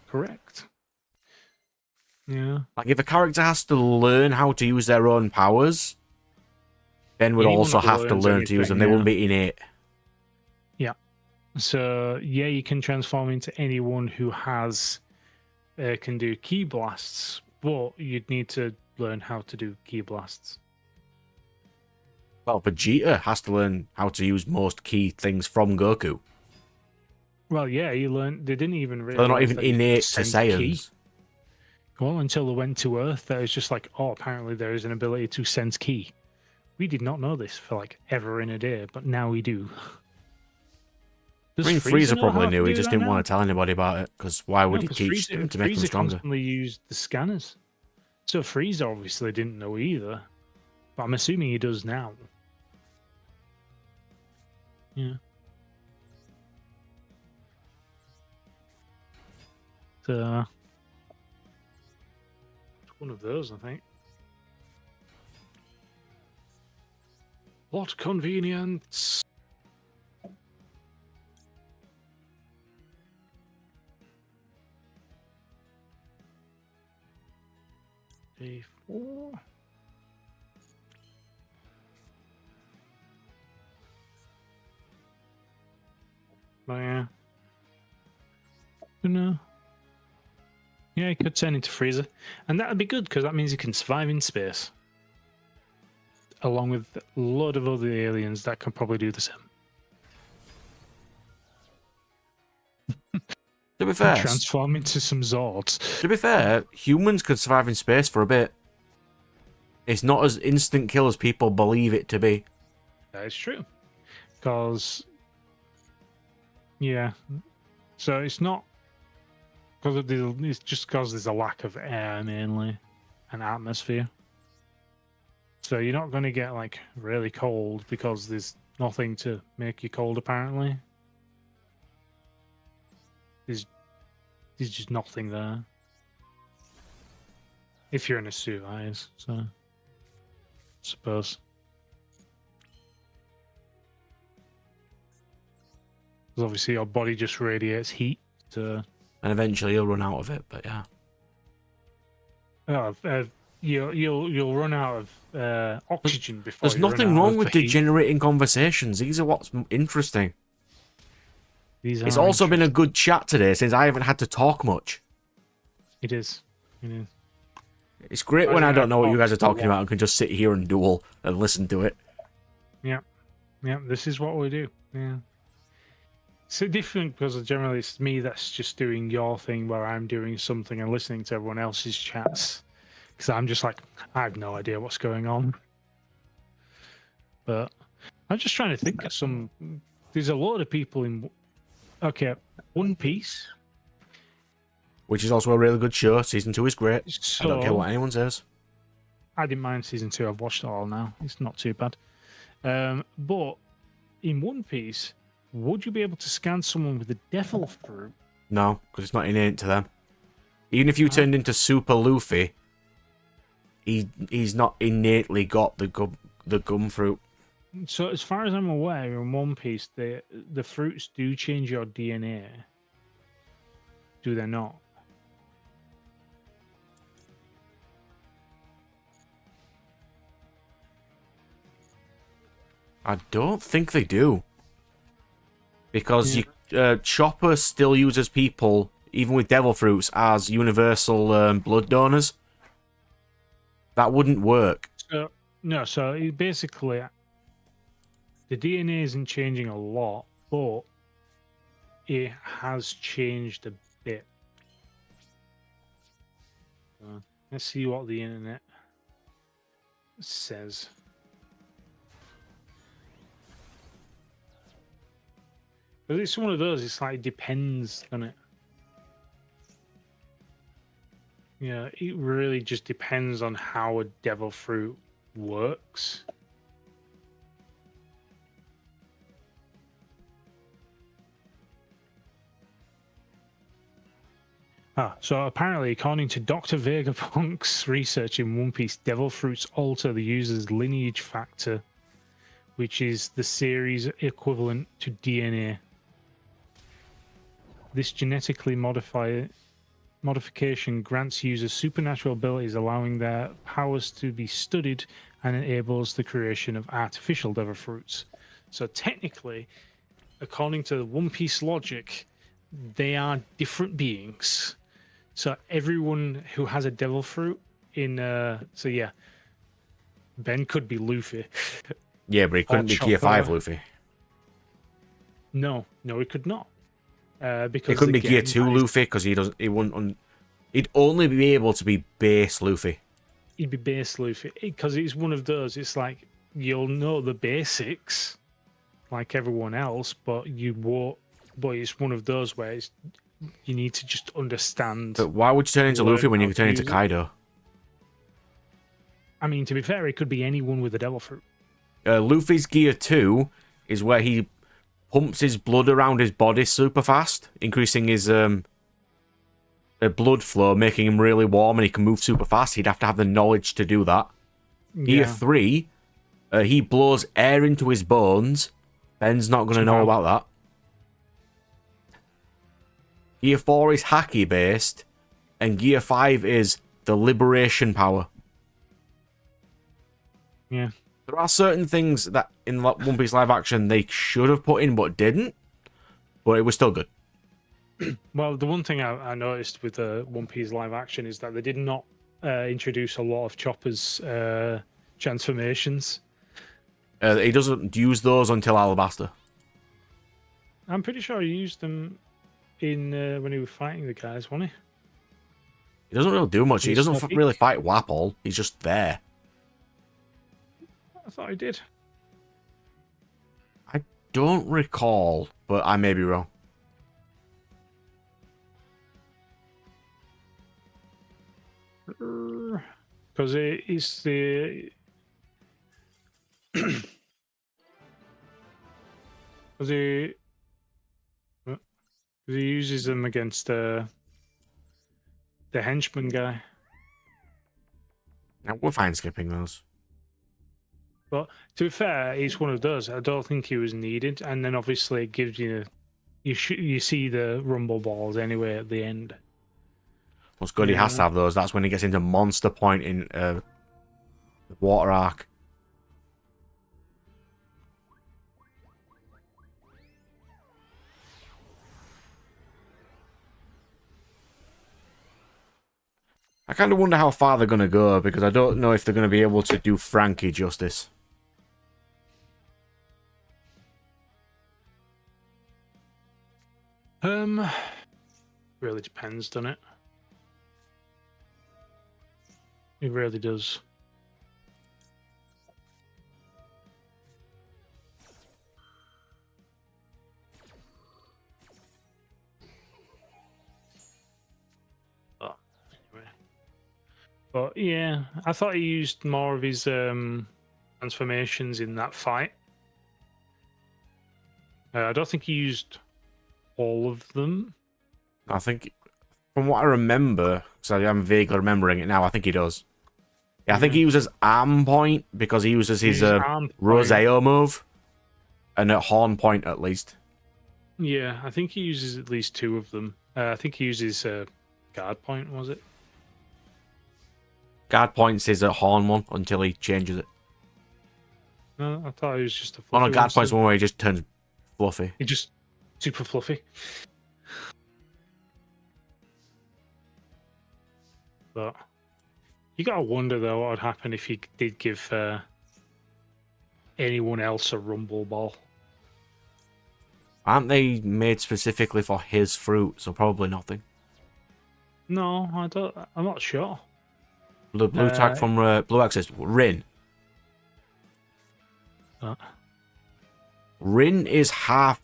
correct. Yeah. Like, if a character has to learn how to use their own powers, Ben would Anyone also that have to learns learn to use them. They anything, wouldn't be innate. Yeah. So, yeah, you can transform into anyone who can do ki blasts, but you'd need to learn how to do ki blasts. Well, Vegeta has to learn how to use most key things from Goku. Well, yeah, they didn't even really. They're not even innate to Saiyans. Well, until they went to Earth, that was just like, oh, apparently there is an ability to sense ki. We did not know this for like ever in a day, but now we do. I mean, Frieza probably knew. He just didn't want to tell anybody about it, because why would he teach them to make them stronger? Constantly used the scanners. So Frieza obviously didn't know either, but I'm assuming he does now. Yeah. So, it's one of those, I think. What convenience! Day 4. Oh, yeah. No. Yeah, he could turn into Frieza. And that would be good, because that means he can survive in space. Along with a lot of other aliens that can probably do the same. To be fair, Transform into some Zords. To be fair, humans could survive in space for a bit. It's not as instant kill as people believe it to be. That is true. Because Yeah. So it's not because it's just because there's a lack of air mainly and atmosphere. So you're not going to get like really cold because there's nothing to make you cold apparently. There's just nothing there. If you're in a suit, so I suppose. Because obviously your body just radiates heat. So And eventually you'll run out of it, but yeah. you'll run out of oxygen before. There's you run nothing out wrong of with heat. degenerating conversations. These are what's interesting. These It's are also been a interesting. good chat today since I haven't had to talk much. It is. It is. It's great I when I think don't I've know what you guys are talked talking a lot. about and can just sit here and duel and listen to it. Yeah, this is what we do. Yeah. It's different because generally it's me that's just doing your thing where I'm doing something and listening to everyone else's chats. Because I'm just like, I have no idea what's going on. But I'm just trying to think of some. There's a lot of people in. Okay, One Piece. Which is also a really good show. Season 2 is great. I don't care So what anyone says. I didn't mind season 2. I've watched it all now. It's not too bad. But in One Piece, would you be able to scan someone with a devil fruit? No, because it's not innate to them. Even if you turned into Super Luffy, he's not innately got the gum fruit. So as far as I'm aware, in One Piece, the fruits do change your DNA. Do they not? I don't think they do. Because Chopper still uses people, even with devil fruits, as universal blood donors. That wouldn't work. So no. So basically, the DNA isn't changing a lot, but it has changed a bit. Let's see what the internet says. But it's one of those. It's like it depends on it. Yeah, it really just depends on how a devil fruit works. So apparently, according to Dr. Vegapunk's research in One Piece, devil fruits alter the user's lineage factor, which is the series equivalent to DNA. This genetically modification grants users supernatural abilities, allowing their powers to be studied, and enables the creation of artificial devil fruits. So technically, according to the One Piece logic, they are different beings. So everyone who has a devil fruit in Ben could be Luffy. Yeah, but he couldn't be Gear 5 Luffy. No, he could not. Because He couldn't be Gear again, 2 Luffy because he wouldn't. He'd only be able to be base Luffy. He'd be base Luffy because it's one of those. It's like you'll know the basics, like everyone else, but you won't. But it's one of those where you need to just understand. But why would you turn into Luffy when you could turn into Kaido? I mean, to be fair, it could be anyone with a devil fruit. Luffy's Gear 2 is where he pumps his blood around his body super fast, increasing his blood flow, making him really warm, and he can move super fast. He'd have to have the knowledge to do that. Gear 3, he blows air into his bones. Ben's not going to know about that. Gear 4 is Haki based, and Gear 5 is the liberation power. Yeah. There are certain things that in One Piece live action they should have put in but didn't, but it was still good. Well, the one thing I noticed with the One Piece live action is that they did not introduce a lot of Chopper's transformations. He doesn't use those until Alabasta. I'm pretty sure he used them in when he was fighting the guys, wasn't he? He doesn't really do much. He He's doesn't so really fight Wapol. He's just there. I thought he did. I don't recall, but I may be wrong. Because it's the. Because he uses them against the henchman guy. Now, we're fine skipping those. But to be fair, each one of those, I don't think he was needed. And then obviously it gives you, you see the rumble balls anyway at the end. What's good, he has to have those. That's when he gets into monster point in the water arc. I kind of wonder how far they're going to go, because I don't know if they're going to be able to do Frankie justice. Really depends, doesn't it? It really does. Oh, anyway. But yeah, I thought he used more of his transformations in that fight. I don't think he used all of them. I think, from what I remember, because I am vaguely remembering it now, I think he does. Yeah, I think he uses Arm Point, because he uses his Roseo move. And at Horn Point, at least. Yeah, I think he uses at least 2 of them. I think he uses Guard Point, was it? Guard Points is at Horn one until he changes it. No, I thought it was just a Oh fluffy no, Guard Point's one where he just turns fluffy. He just super fluffy. But you gotta wonder though what would happen if he did give anyone else a rumble ball. Aren't they made specifically for his fruit? So probably nothing. No, I don't. I'm not sure. The blue tag from Blue Access, Rin. Rin is half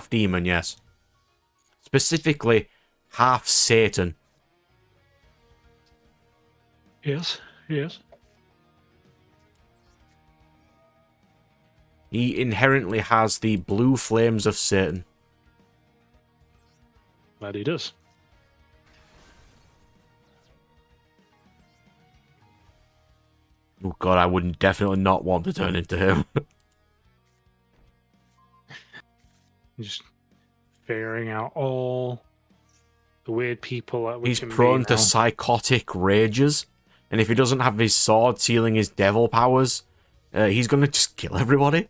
demon, yes. Specifically, half Satan. Yes, yes. He inherently has the blue flames of Satan. That he does. Oh god, I would definitely not want to turn into him. Just figuring out all the weird people that we He's can prone be to now. psychotic rages, and if he doesn't have his sword sealing his devil powers, he's gonna just kill everybody.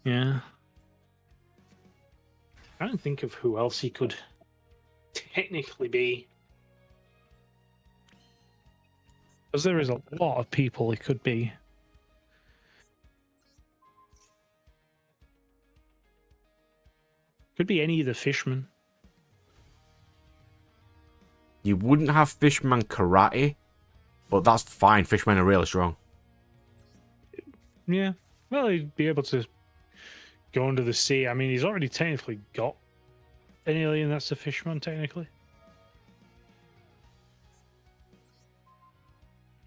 Yeah. I don't think of who else he could technically be. Because there is a lot of people he could be. Could be any of the fishmen. You wouldn't have Fishman Karate, but that's fine. Fishmen are really strong. Yeah. Well, he'd be able to go under the sea. I mean, he's already technically got an alien that's a fishman, technically.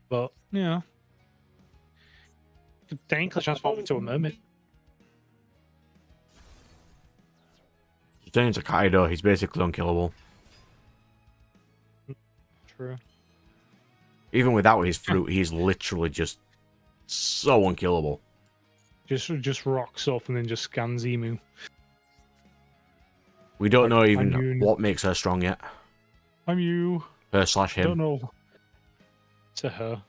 But, you know, could technically transform into a mermaid. Turning into Kaido, he's basically unkillable. True. Even without his fruit, he's literally just so unkillable. Just rocks up and then just scans Emu. We don't know even you. what makes her strong yet. I'm you. Her slash him. Don't know. To her.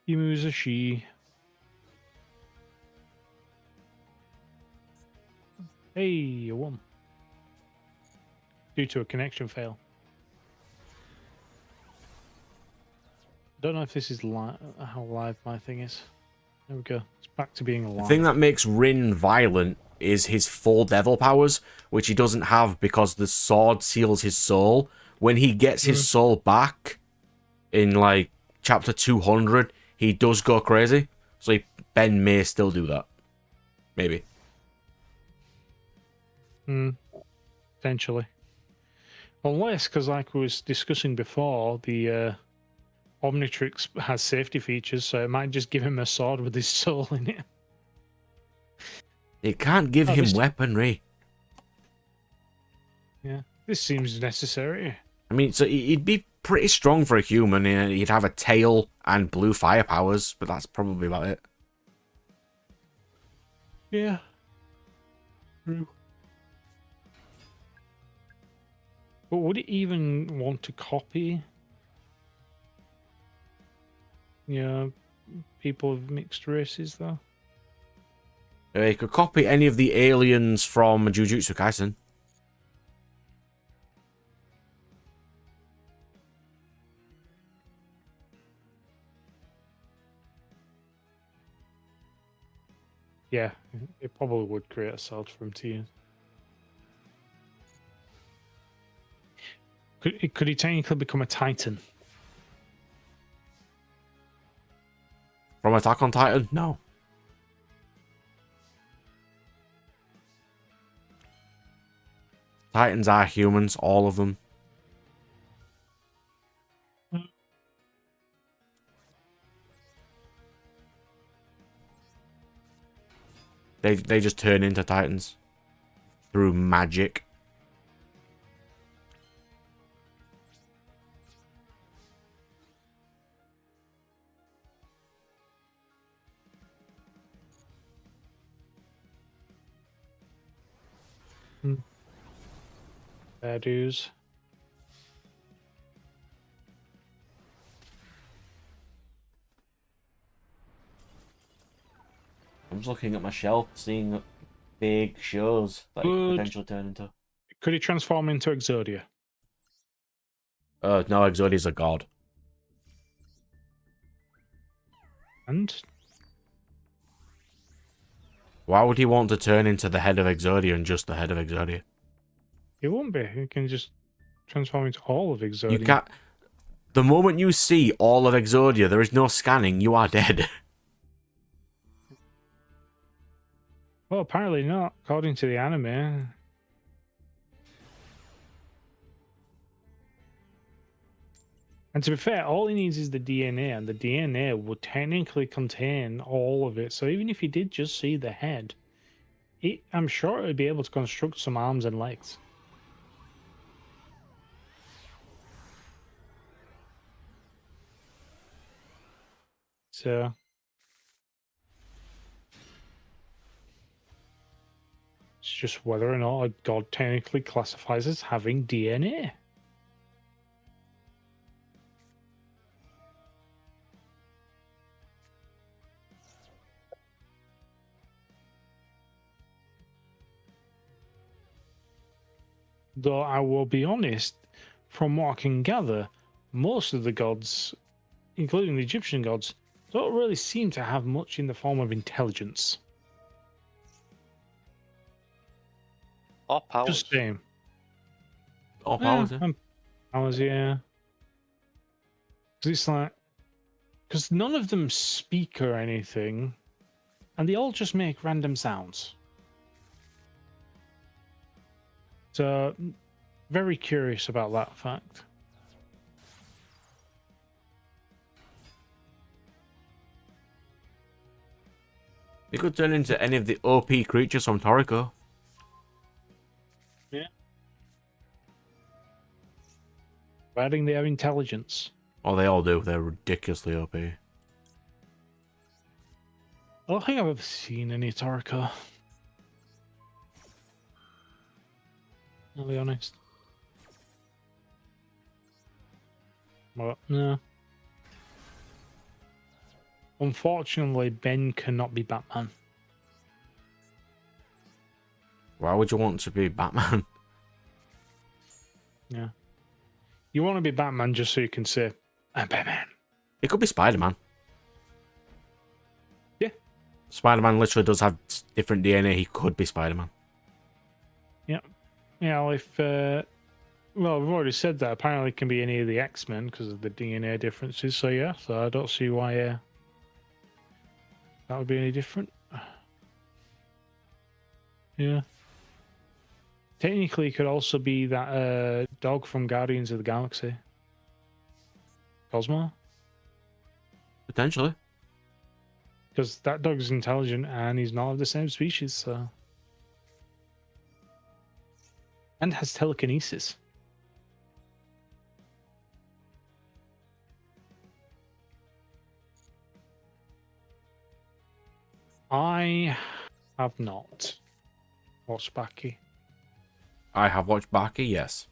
Emu is a she. Hey, you won. Due to a connection fail. I don't know if this is how live my thing is. There we go. It's back to being alive. The thing that makes Rin violent is his full devil powers, which he doesn't have because the sword seals his soul. When he gets his soul back in like chapter 200, he does go crazy. So Ben may still do that. Maybe. Potentially. Unless, because like we was discussing before, the Omnitrix has safety features, so it might just give him a sword with his soul in it. It can't give him weaponry. Yeah, this seems necessary. I mean, so he'd be pretty strong for a human. He'd have a tail and blue fire powers, but that's probably about it. Yeah. True. But would it even want to copy? Yeah, people of mixed races, though. He could copy any of the aliens from Jujutsu Kaisen. Yeah, it probably would create a sword for him to use. Could he technically become a Titan? From Attack on Titan? No. Titans are humans, all of them. They just turn into Titans through magic. Fair dues. I'm just looking at my shelf, seeing big shows that it could potentially turn into. Could he transform into Exodia? No, Exodia's a god. And? Why would he want to turn into the head of Exodia and just the head of Exodia? He won't be. He can just transform into all of Exodia. You can't. The moment you see all of Exodia, there is no scanning. You are dead. Well, apparently not, according to the anime. And to be fair, all he needs is the DNA, and the DNA would technically contain all of it. So even if he did just see the head, I'm sure it would be able to construct some arms and legs. So it's just whether or not a god technically classifies as having DNA. Though I will be honest, from what I can gather, most of the gods, including the Egyptian gods, don't really seem to have much in the form of intelligence. Or powers. Just same. All powers, yeah. Powers, yeah. Because it's like, because none of them speak or anything, and they all just make random sounds. So, very curious about that fact. He could turn into any of the OP creatures from Toriko. Yeah. Providing they have intelligence. Oh, they all do. They're ridiculously OP. I don't think I've ever seen any Toriko. I'll be honest. Well, no. Unfortunately, Ben cannot be Batman. Why would you want to be Batman? Yeah. You want to be Batman just so you can say, I'm Batman. It could be Spider-Man. Yeah. Spider-Man literally does have different DNA. He could be Spider-Man. Yeah. Yeah, well, if... well, we've already said that. Apparently it can be any of the X-Men because of the DNA differences. So, yeah. So, I don't see why that would be any different. Yeah. technically, it could also be that dog from Guardians of the Galaxy. Cosmo? Potentially. Because that dog's intelligent and he's not of the same species, so. And has telekinesis. I have not watched Baki. I have watched Baki, yes.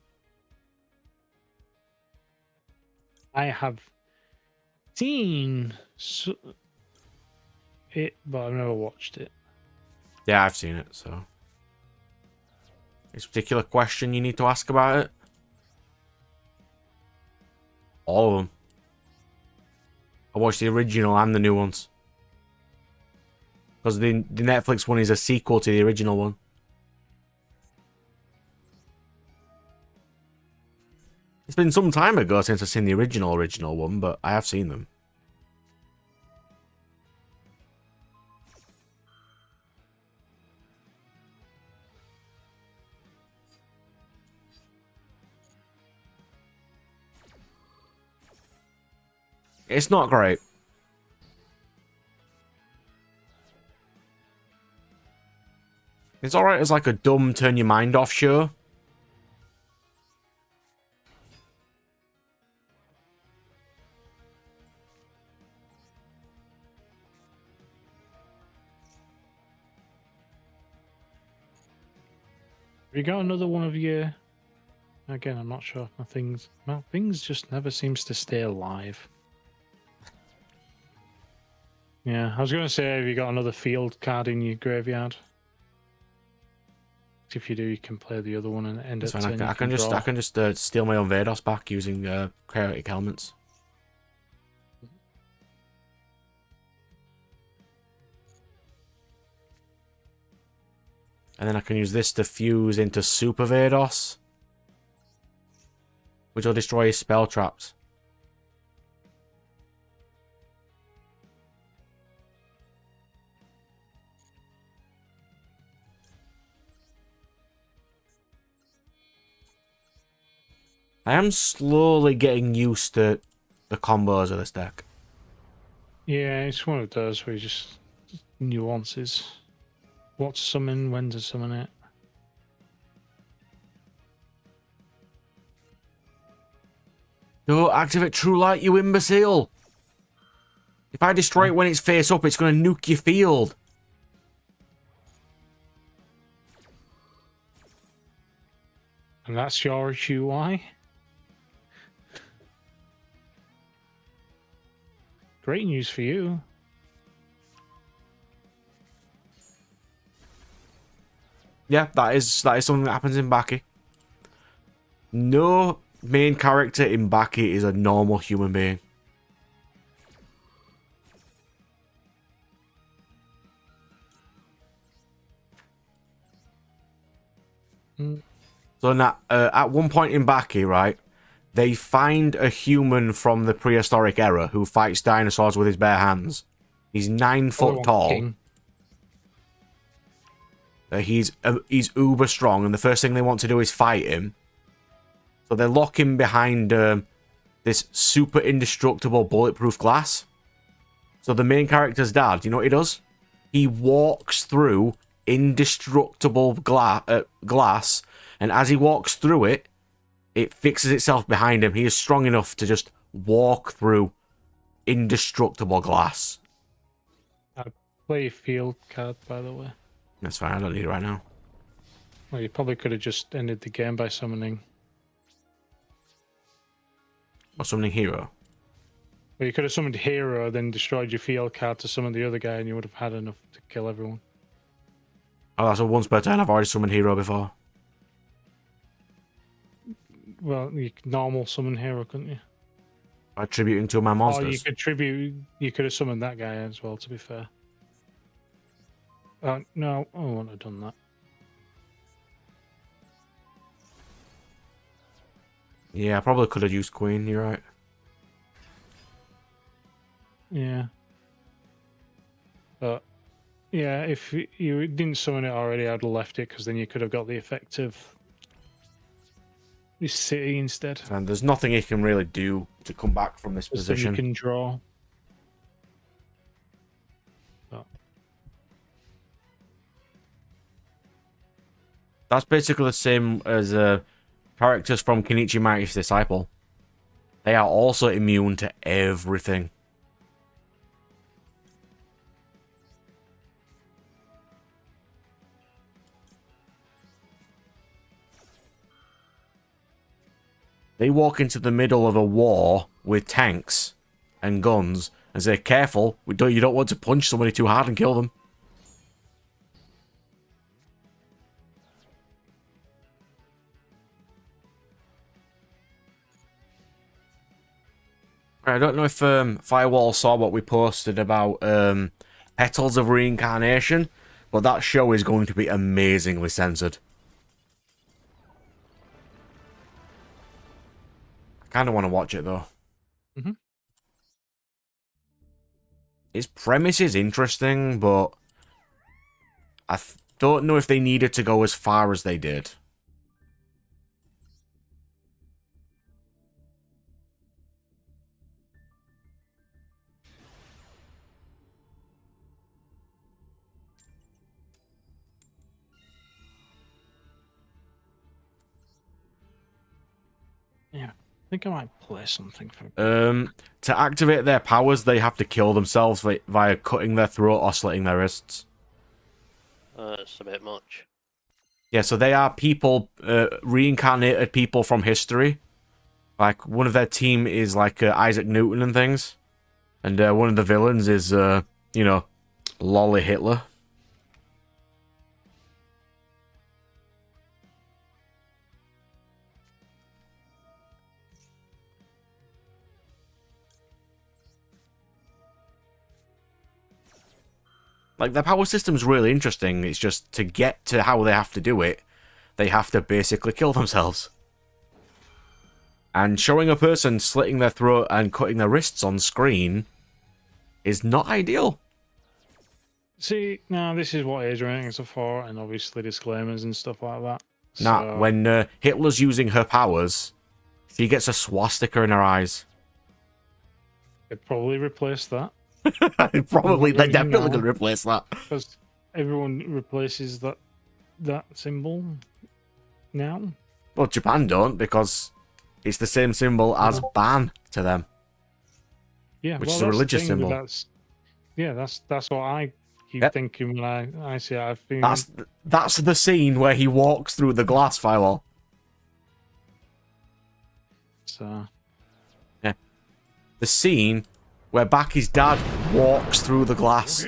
I have seen it, but I've never watched it. Yeah, I've seen it, so. This particular question you need to ask about it? All of them. I watched the original and the new ones. Because the Netflix one is a sequel to the original one. It's been some time ago since I've seen the original one, but I have seen them. It's not great. It's alright as like a dumb turn your mind off show. Have you got another one of your... Again, I'm not sure if my things just never seems to stay alive. Yeah, I was going to say, have you got another field card in your graveyard? If you do, you can play the other one and end That's up. fine. I can just steal my own Vados back using chaotic elements. And then I can use this to fuse into Super Vados, which will destroy his spell traps. I am slowly getting used to the combos of this deck. Yeah, it's one of those where you just nuances. What to summon, when to summon it. Don't activate True Light, you imbecile! If I destroy it when it's face up, it's going to nuke your field. And that's your issue, why? Great news for you. Yeah, that is something that happens in Baki. No main character in Baki is a normal human being. So now, at one point in Baki, right, they find a human from the prehistoric era who fights dinosaurs with his bare hands. He's 9 foot tall. King. He's uber strong, and the first thing they want to do is fight him. So they lock him behind this super indestructible bulletproof glass. So the main character's dad, you know what he does? He walks through indestructible glass, and as he walks through it, it fixes itself behind him. He is strong enough to just walk through indestructible glass. Play field card, by the way. That's fine, I don't need it right now. Well, you probably could have just ended the game by summoning. Or summoning hero. Well, you could have summoned Hero, then destroyed your field card to summon the other guy, and you would have had enough to kill everyone. Oh, that's a once per turn. I've already summoned hero before. Well, you could normal summon Hero, couldn't you? By tributing to my monsters. Or you could tribute. You could have summoned that guy as well. To be fair. No, I wouldn't have done that. Yeah, I probably could have used Queen. You're right. Yeah. But Yeah, if you didn't summon it already, I'd have left it because then you could have got the effect of this city instead. And there's nothing he can really do to come back from this Just then you position. can draw. Oh. That's basically the same as characters from Kenichi Mighty's Disciple. They are also immune to everything. They walk into the middle of a war with tanks and guns and say, careful, you don't want to punch somebody too hard and kill them. I don't know if Firewall saw what we posted about Petals of Reincarnation, but that show is going to be amazingly censored. I kind of want to watch it, though. Mm-hmm. Its premise is interesting, but I don't know if they needed to go as far as they did. Yeah, I think I might play something for. To activate their powers, they have to kill themselves via cutting their throat or slitting their wrists. It's a bit much. Yeah, so they are people, reincarnated people from history. Like, one of their team is like Isaac Newton and things. And one of the villains is, you know, Lolly Hitler. Like, their power system's really interesting. It's just to get to how they have to do it, they have to basically kill themselves. And showing a person slitting their throat and cutting their wrists on screen is not ideal. See, now this is what age ratings are for, and obviously disclaimers and stuff like that. Nah, when Hitler's using her powers, she gets a swastika in her eyes. They'd probably replace that. Probably, they're definitely now, going to replace that. Because everyone replaces that symbol now. Well, Japan don't, because it's the same symbol as ban to them. Yeah, which is a religious symbol. That's what I keep thinking when I see it. I think that's the scene where he walks through the glass firewall. So yeah, the scene where Baki's dad walks through the glass.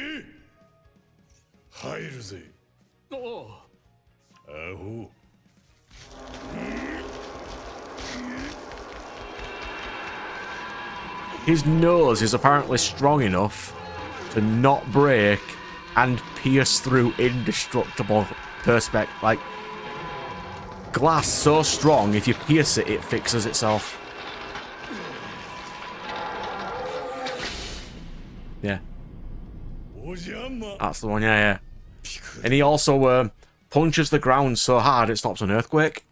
His nose is apparently strong enough to not break and pierce through indestructible perspective. Like, glass so strong, if you pierce it, it fixes itself. Yeah. That's the one, yeah. And he also punches the ground so hard it stops an earthquake.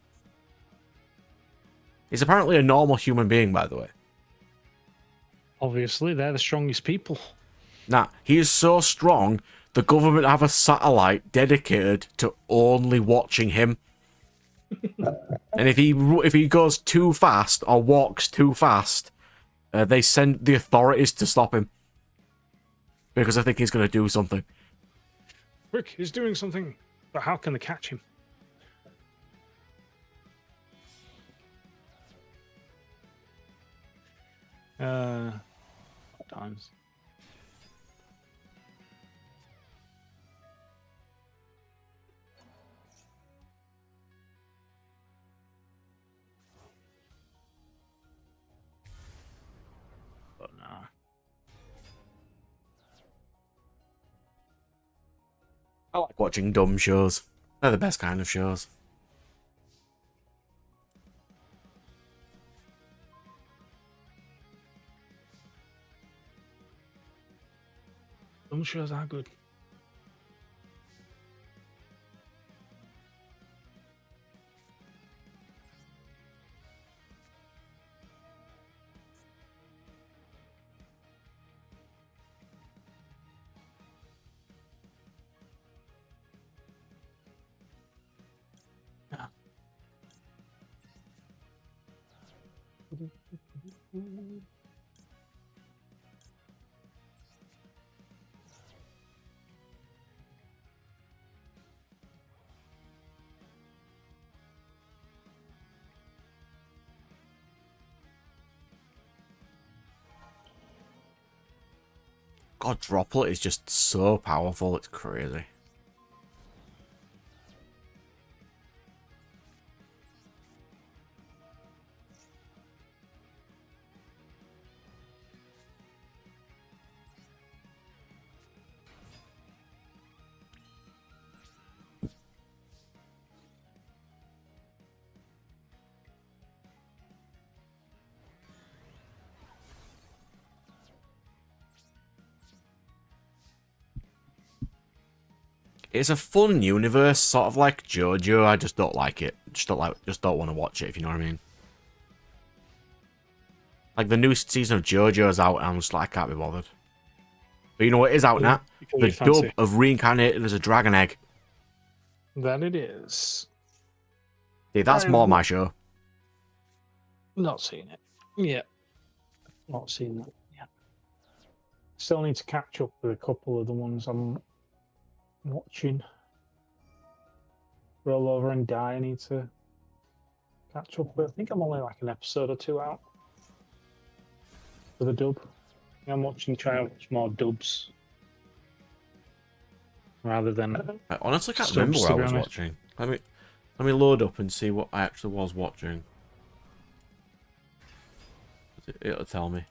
He's apparently a normal human being, by the way. obviously they're the strongest people. Nah, he is so strong, the government have a satellite dedicated to only watching him. And if he goes too fast or walks too fast, they send the authorities to stop him. Because I think he's going to do something. Rick, he's doing something, but how can they catch him? Times. But no. I like watching dumb shows. They're the best kind of shows. Dumb shows are good. God, Droplet is just so powerful, it's crazy. It's a fun universe, sort of like JoJo. I just don't like it. Just don't want to watch it, if you know what I mean. Like the new season of JoJo's out, and I'm just like, I can't be bothered. But you know what is out now? The dub of Reincarnated as a Dragon Egg. That it is. See, that's more my show. Not seen it. Yeah. Not seen that. Yeah. Still need to catch up with a couple of the ones I'm watching. Roll Over and Die. I need to catch up with. I think I'm only like an episode or two out for the dub. I'm watching, trying to watch more dubs rather than. I honestly can't remember what I was watching. Let me load up and see what I actually was watching. It'll tell me.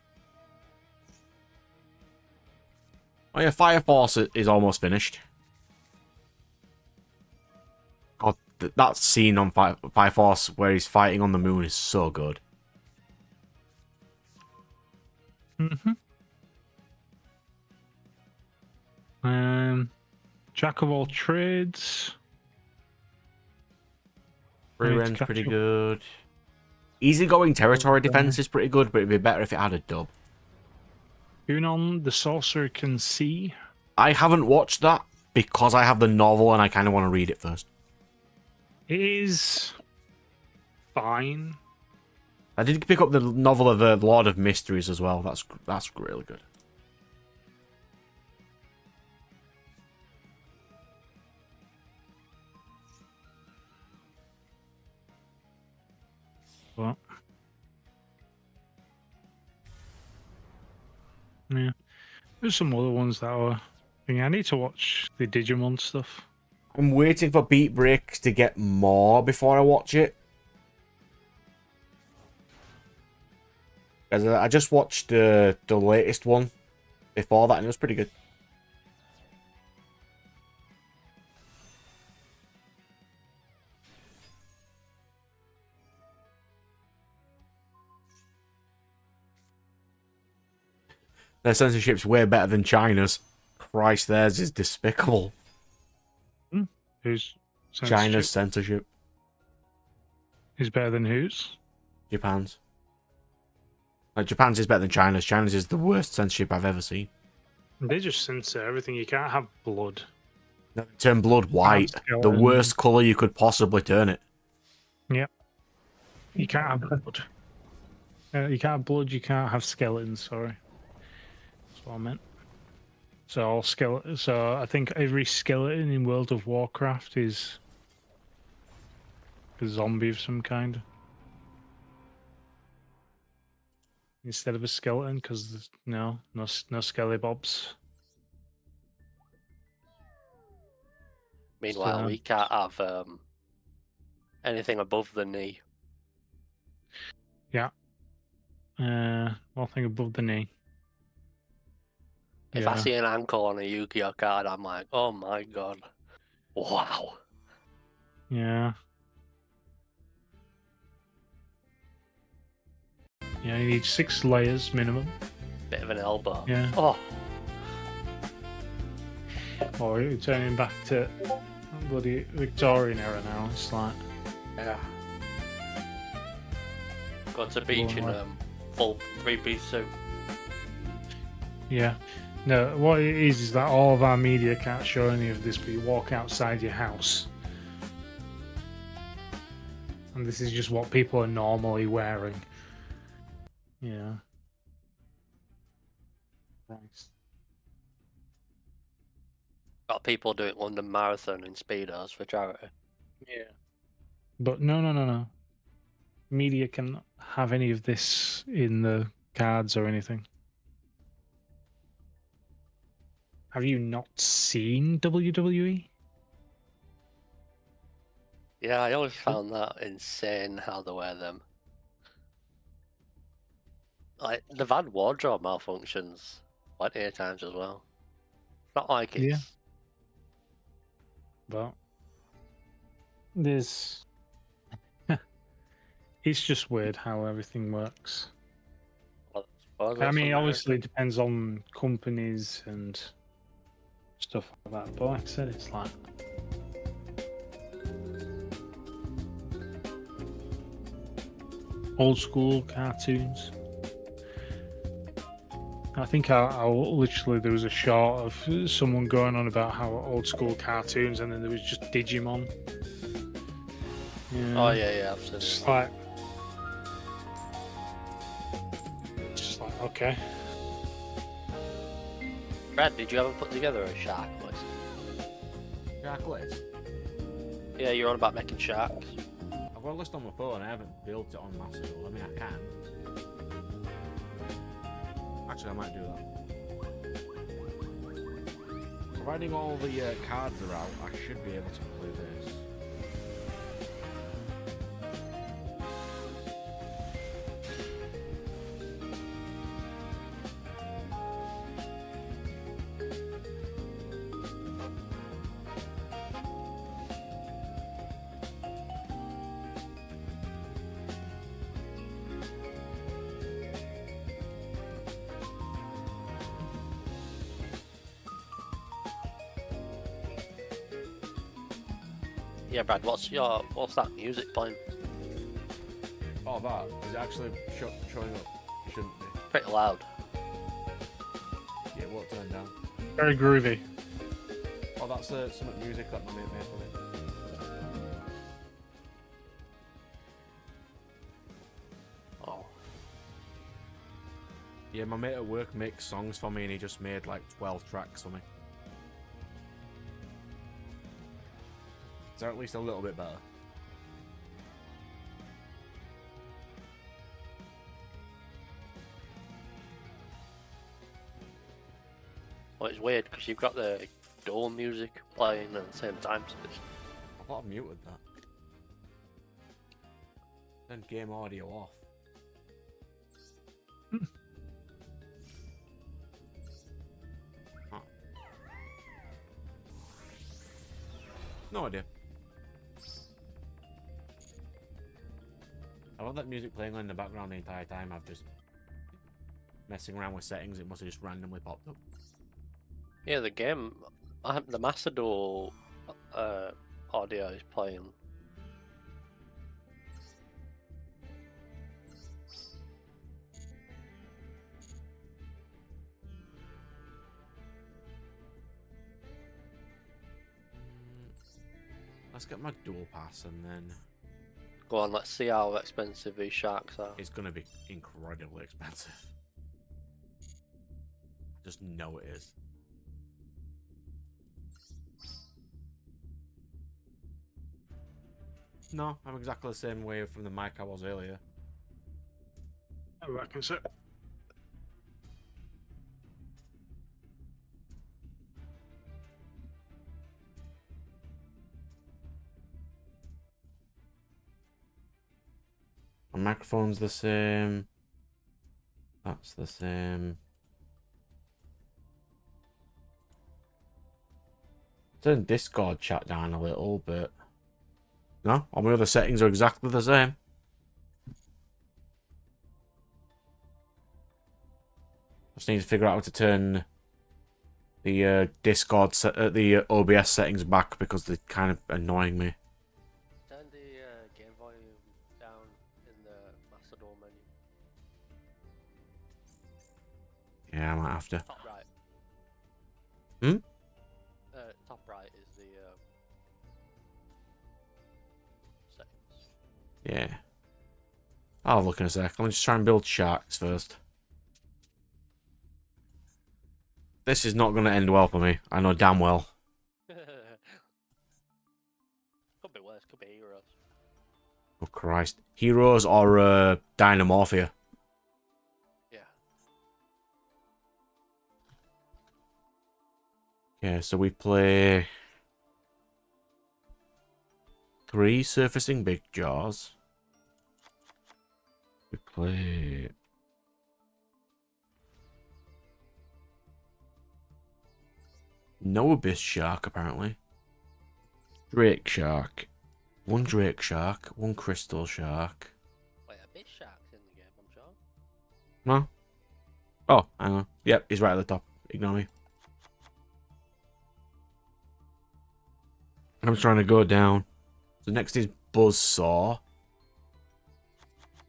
Oh yeah, Fire Force is almost finished. God, that scene on Fire Force where he's fighting on the moon is so good. Jack of all trades. Free Ren's pretty good. Easygoing territory defense is pretty good, but it'd be better if it had a dub. Unon, the Sorcerer Can See. I haven't watched that because I have the novel and I kind of want to read it first. It is fine. I did pick up the novel of the Lord of Mysteries as well. That's really good. What? Yeah. There's some other ones that are. I need to watch the Digimon stuff. I'm waiting for Beat Break to get more before I watch it. Because I just watched the latest one before that and it was pretty good. Their censorship's way better than China's. Christ, theirs is despicable. Who's China's censorship? Is better than whose? Japan's. Like, Japan's is better than China's. China's is the worst censorship I've ever seen. They just censor everything. You can't have blood. No, they turn blood white. The worst colour you could possibly turn it. Yep. You can't have blood. You can't have blood, you can't have skeletons, sorry. That's what I meant. So all skeleton. So I think every skeleton in World of Warcraft is a zombie of some kind. Instead of a skeleton, because no skelly-bobs. Meanwhile, So- we can't have anything above the knee. Yeah. Nothing above the knee. If I see an ankle on a Yu-Gi-Oh card, I'm like, oh my god. Wow. Yeah. Yeah, you need 6 layers minimum. Bit of an elbow. Yeah. Oh, Or you're turning back to bloody Victorian era now. It's like, yeah. Go to the beach in full 3-piece suit. yeah. No, what it is that all of our media can't show any of this, but you walk outside your house. And this is just what people are normally wearing. Yeah. Thanks. Got people doing London Marathon in speedos for charity. Yeah. But no. Media can have any of this in the cards or anything. Have you not seen WWE? Yeah, I always found that insane how they wear them. Like, they've had wardrobe malfunctions plenty of times as well. It's not like it's... Yeah. But there's it's just weird how everything works. Well, suppose I that's mean, America. obviously it depends on companies and stuff like that. But like I said, it's like old school cartoons. I think I literally there was a shot of someone going on about how old school cartoons, and then there was just Digimon. Oh yeah, I've seen It's it. like, okay. Brad, did you ever put together a shark list? Shark list? Yeah, you're on about making sharks. I've got a list on my phone. I haven't built it on Mastodon. I mean, I can. Actually, I might do that. Providing all the cards are out, I should be able to play this. Yeah, Brad, what's that music playing? Oh, that is it actually showing up? It shouldn't be. Pretty loud. Yeah, we'll turn down. Very groovy. Oh, that's some music that my mate made for me. Oh. Yeah, my mate at work makes songs for me, and he just made like 12 tracks for me. So at least a little bit better. Well, it's weird because you've got the Duel music playing at the same time. So it's... I thought I muted that. Then game audio off. Huh. No idea. I love that music playing in the background the entire time. I've just messing around with settings. It must have just randomly popped up. Yeah, the game, the Master Duel audio is playing. Let's get my dual pass and then Go on, let's see how expensive these sharks are. it's gonna be incredibly expensive. I just know it is. No, I'm exactly the same way from the mic I was earlier. I reckon so. My microphone's the same. That's the same. Turn Discord chat down a little bit. No, all my other settings are exactly the same. Just need to figure out how to turn the Discord the OBS settings back because they're kind of annoying me. Turn the game volume down in the Master Duel menu. Yeah, I might have to. Top right. Hmm? Top right is the settings. Yeah. I'll have a look in a sec. Let me just try and build sharks first. This is not going to end well for me. I know damn well. Could be worse, could be heroes. Oh, Christ. Heroes or Dynamorphia? Yeah. Okay, so we play 3 surfacing big jaws. We play... No abyss shark, apparently. Drake shark. 1 drake shark, 1 crystal shark. Wait, a bit sharks in the game, I'm sure. No? Oh, hang on. Yep, he's right at the top. Ignore me. I'm trying to go down. So next is Buzzsaw.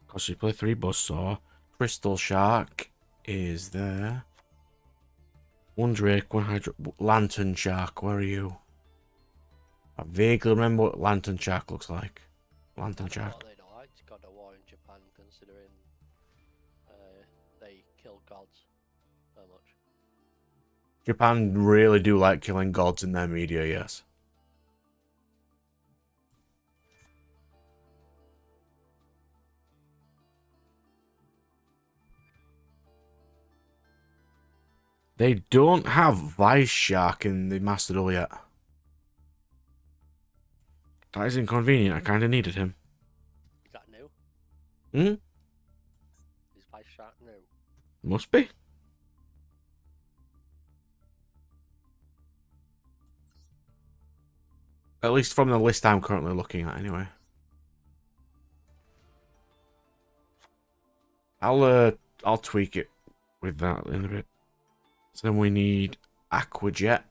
Because you play 3 Buzzsaw. Crystal Shark is there. 1 Drake, 1 Hydro... Lantern Shark, where are you? I vaguely remember what Lantern Shark looks like. Lantern Shark. I thought they'd liked God of War in Japan, considering they kill gods so much. Japan really do like killing gods in their media, yes. They don't have Vice Shark in the Master Duel yet. That is inconvenient. I kind of needed him. Is that new? Hmm? Is Vice Shark new? Must be. At least from the list I'm currently looking at, anyway. I'll tweak it with that in a bit. So then we need Aquajet.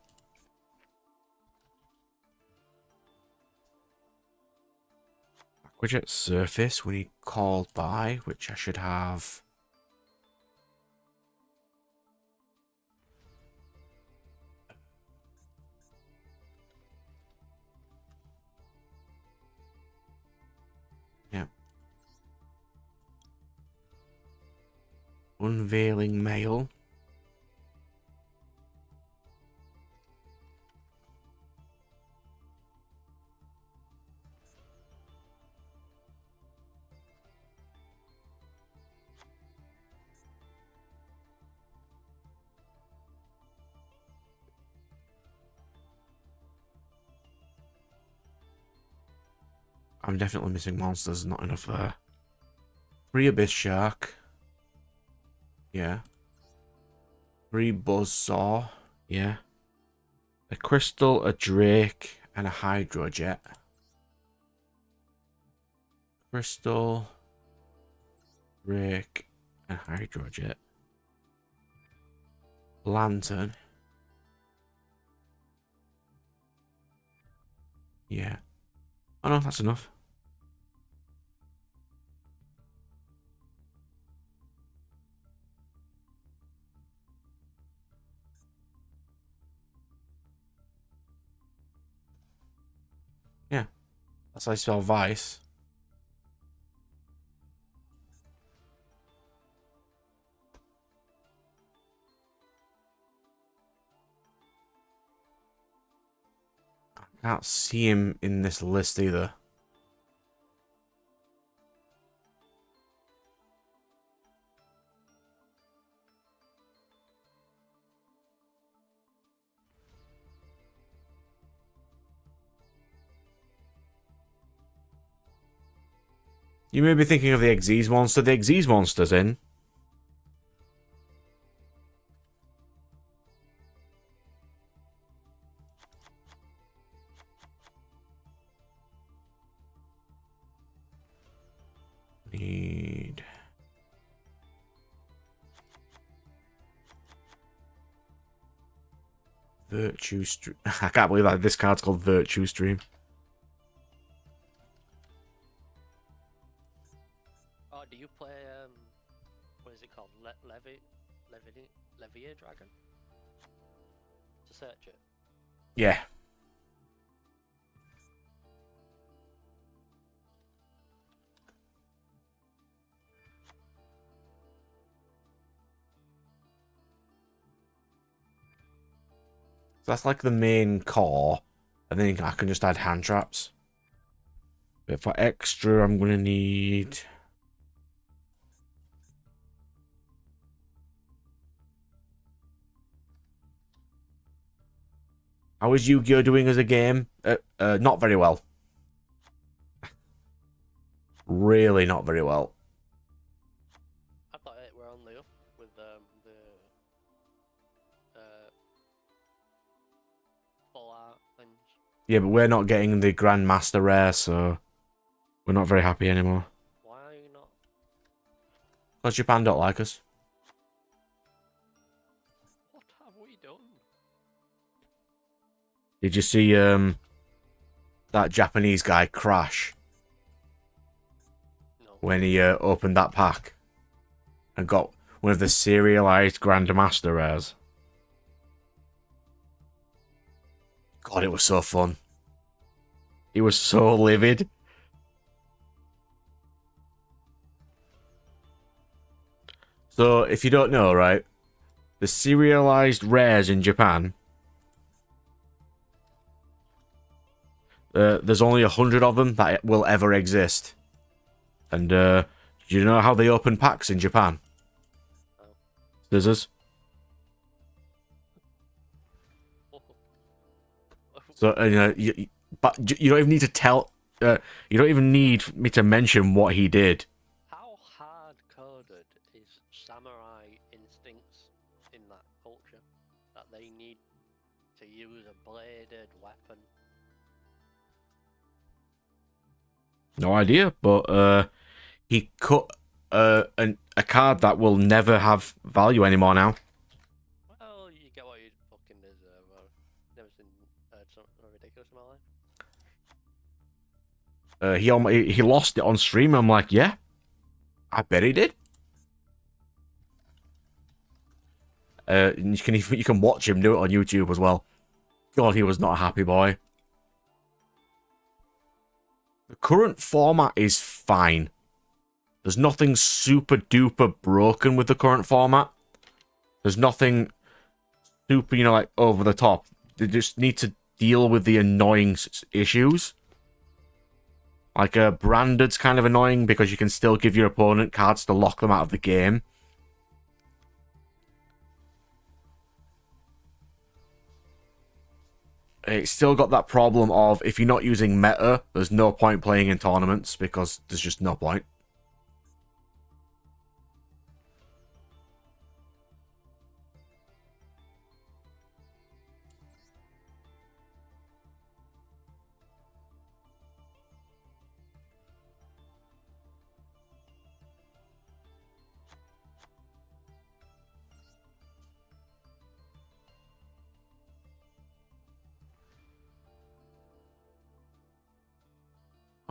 Aquajet Surface. We need Called By, which I should have. Yeah. Unveiling Mail. I'm definitely missing monsters, not enough there. 3 Abyss Shark. Yeah. 3 Buzzsaw. Yeah. A Crystal, a Drake, and a Hydrojet. Crystal, Drake, and Hydrojet. Lantern. Yeah. Oh no, that's enough. Yeah. That's how I spell Vice. I can't see him in this list either. You may be thinking of the Xyz monster. The Xyz monster's in. Need... Virtue Stream. I can't believe that this card's called Virtue Stream. Oh, do you play what is it called? Levier Dragon? To search it. Yeah. So that's like the main core, and then I can just add hand traps. But for extra, I'm gonna need. How is Yu-Gi-Oh doing as a game? Not very well. Really not very well. I thought it were only up with the full art things. Yeah, but we're not getting the Grandmaster rare, so we're not very happy anymore. Why are you not? Because Japan don't like us. What have we done? Did you see that Japanese guy crash No. when he opened that pack and got one of the serialized Grandmaster rares? God, it was so fun. He was so livid. So, if you don't know, right, the serialized rares in Japan, there's only 100 of them that will ever exist. And do you know how they open packs in Japan? Oh. Scissors. So but you don't even need to tell. You don't even need me to mention what he did. How hard-coded is samurai instincts in that culture that they need to use a bladed weapon? No idea, but he cut a card that will never have value anymore now. Well, you get what you fucking deserve. I've never seen something ridiculous in my life. He lost it on stream. I'm like, yeah, I bet he did. You can watch him do it on YouTube as well. God, he was not a happy boy. The current format is fine. There's nothing super duper broken with the current format. There's nothing super, like over the top. They just need to deal with the annoying issues. Like branded's kind of annoying because you can still give your opponent cards to lock them out of the game. It's still got that problem of if you're not using meta, there's no point playing in tournaments because there's just no point.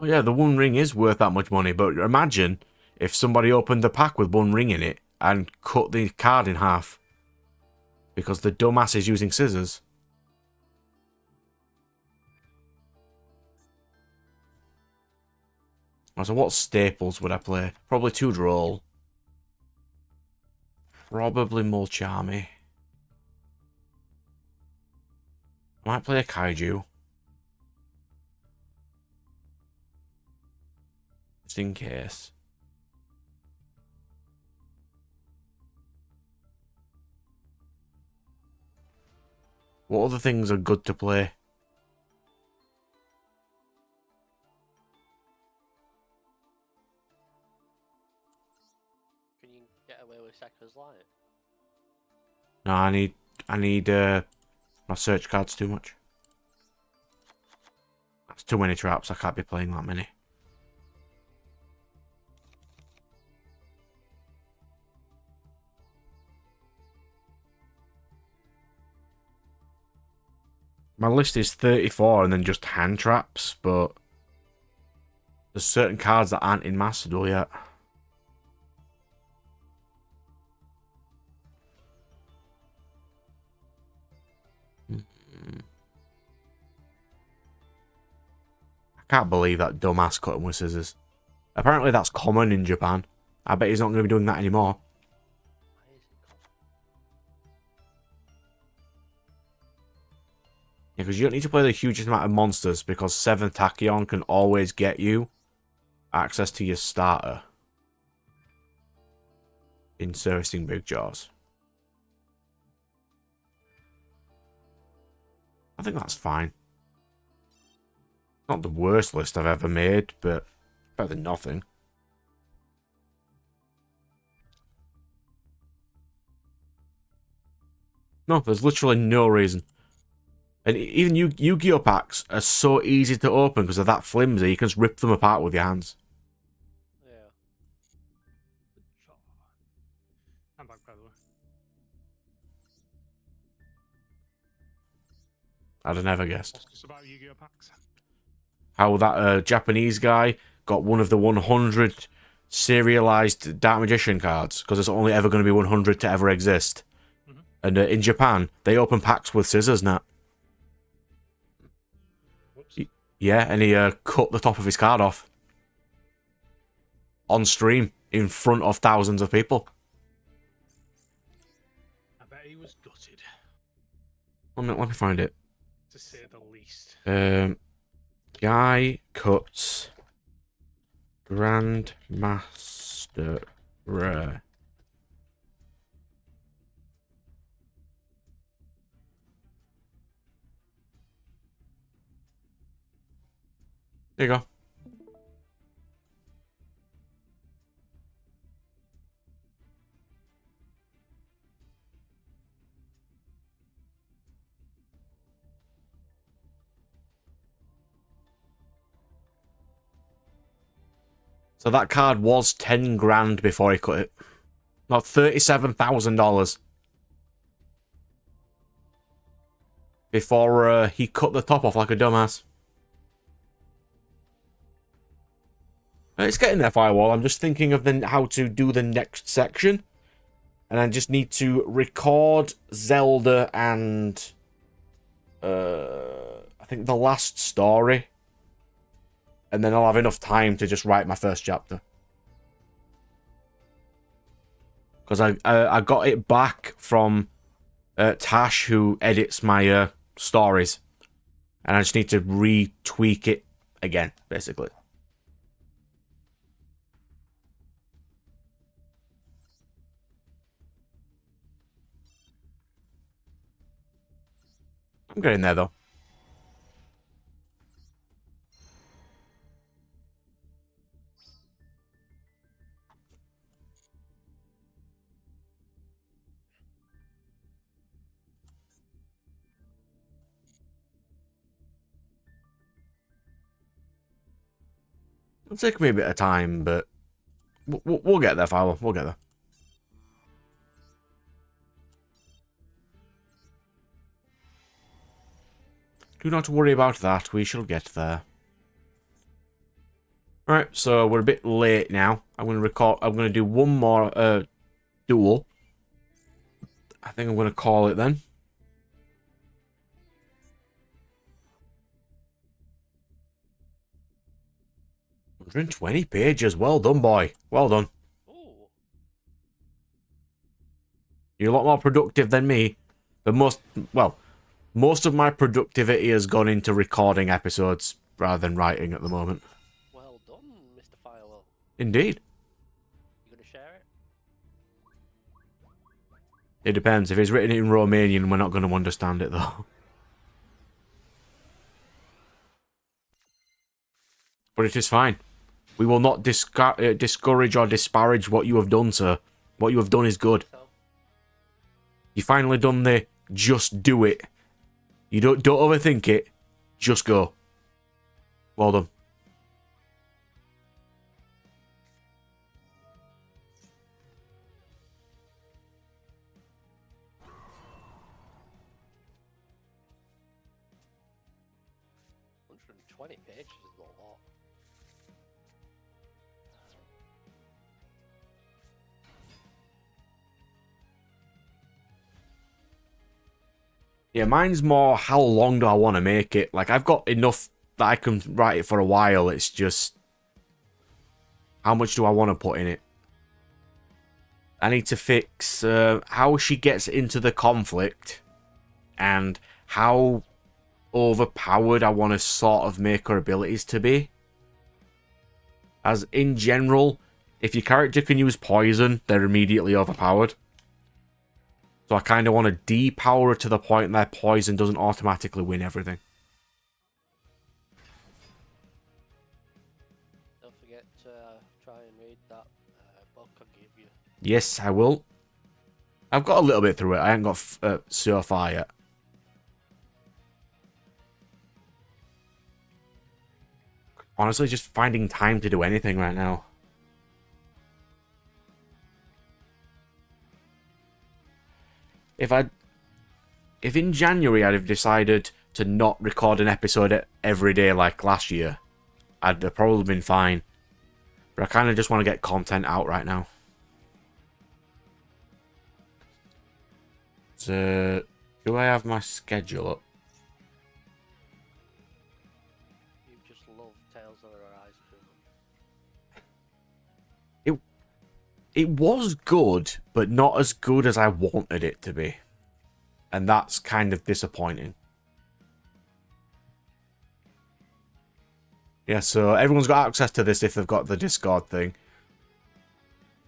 Oh yeah, the One Ring is worth that much money, but imagine if somebody opened the pack with One Ring in it and cut the card in half. Because the dumbass is using scissors. So what staples would I play? Probably 2 Droll. Probably Mulcharmy. I might play a Kaiju. Just in case. What other things are good to play? Can you get away with Sekka's Light? No, I need my search cards too much. That's too many traps, I can't be playing that many. My list is 34 and then just hand traps, but there's certain cards that aren't in Master Duel yet. I can't believe that dumbass cut him with scissors. Apparently that's common in Japan. I bet he's not going to be doing that anymore. Why is it called? because you don't need to play the hugest amount of monsters, because 7th Tachyon can always get you access to your starter in Servicing Big Jaws. I think that's fine. Not the worst list I've ever made, but better than nothing. No, there's literally no reason. And even Yu-Gi-Oh packs are so easy to open because they're that flimsy, you can just rip them apart with your hands. Yeah. I'm back, by the way. I'd have never guessed. It's about Yu-Gi-Oh packs. How that Japanese guy got one of the 100 serialized Dark Magician cards, because it's only ever going to be 100 to ever exist. And in Japan, they open packs with scissors now. Whoops. Yeah, and he cut the top of his card off. On stream, in front of thousands of people. I bet he was gutted, Let me find it. to say the least. Guy cuts Grandmaster Rare. There you go. So that card was 10 grand before he cut it. Not $37,000. Before he cut the top off like a dumbass. It's getting there, Firewall. I'm just thinking of how to do the next section. And I just need to record Zelda and... I think the last story. And then I'll have enough time to just write my first chapter. Because I got it back from Tash, who edits my stories. And I just need to retweak it again, basically. I'm getting there, though. It'll take me a bit of time, but we'll get there, Fowler. We'll get there. Do not worry about that. We shall get there. Alright, so we're a bit late now. I'm going to do one more duel. I think I'm going to call it then. 120 pages. Well done, boy. Well done. Ooh. You're a lot more productive than me. But most of my productivity has gone into recording episodes rather than writing at the moment. Well done, Mr. Firewall. Indeed. You gonna share it? It depends. If it's written in Romanian, we're not going to understand it, though. But it is fine. We will not discourage or disparage what you have done, sir. What you have done is good. So, You finally done the just do it. You don't overthink it. Just go. Well done. $120 pages is a lot. Yeah, mine's more how long do I want to make it. Like, I've got enough that I can write it for a while. It's just how much do I want to put in it? I need to fix how she gets into the conflict and how overpowered I want to sort of make her abilities to be. As in general, if your character can use poison, they're immediately overpowered. So I kind of want to depower her to the point that poison doesn't automatically win everything. Don't forget to try and read that book I gave you. Yes, I will. I've got a little bit through it. I haven't got so far yet. Honestly, just finding time to do anything right now. If in January I'd have decided to not record an episode every day like last year, I'd have probably been fine. But I kind of just want to get content out right now. So, do I have my schedule up? You just love Tales of Arise too much. It was good, but not as good as I wanted it to be. And that's kind of disappointing. Yeah, so everyone's got access to this if they've got the Discord thing.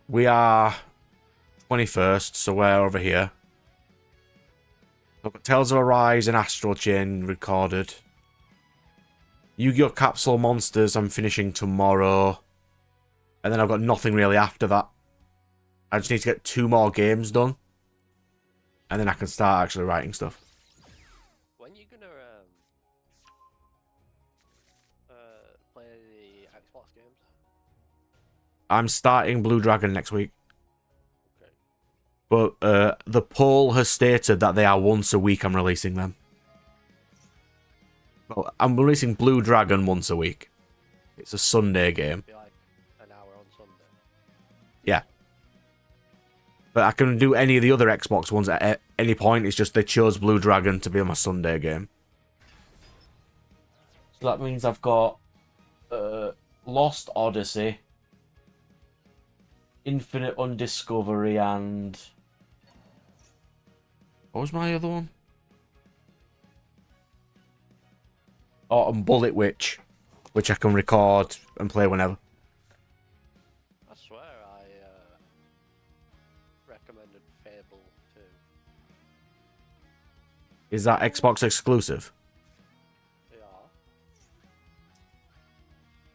We are 21st, so we're over here. I've got Tales of Arise and Astral Chain recorded. Yu-Gi-Oh! Capsule Monsters I'm finishing tomorrow. And then I've got nothing really after that. I just need to get 2 more games done. And then I can start actually writing stuff. When you gonna play the Xbox games? I'm starting Blue Dragon next week. Okay. But the poll has stated that they are once a week I'm releasing them. Well, I'm releasing Blue Dragon once a week. It's a Sunday game. Be like an hour on Sunday. Yeah. But I can do any of the other Xbox ones at any point. It's just they chose Blue Dragon to be my Sunday game. So that means I've got Lost Odyssey, Infinite Undiscovery, and... what was my other one? Oh, and Bullet Witch, which I can record and play whenever. I swear I recommended Fable 2. Is that Xbox exclusive? Yeah.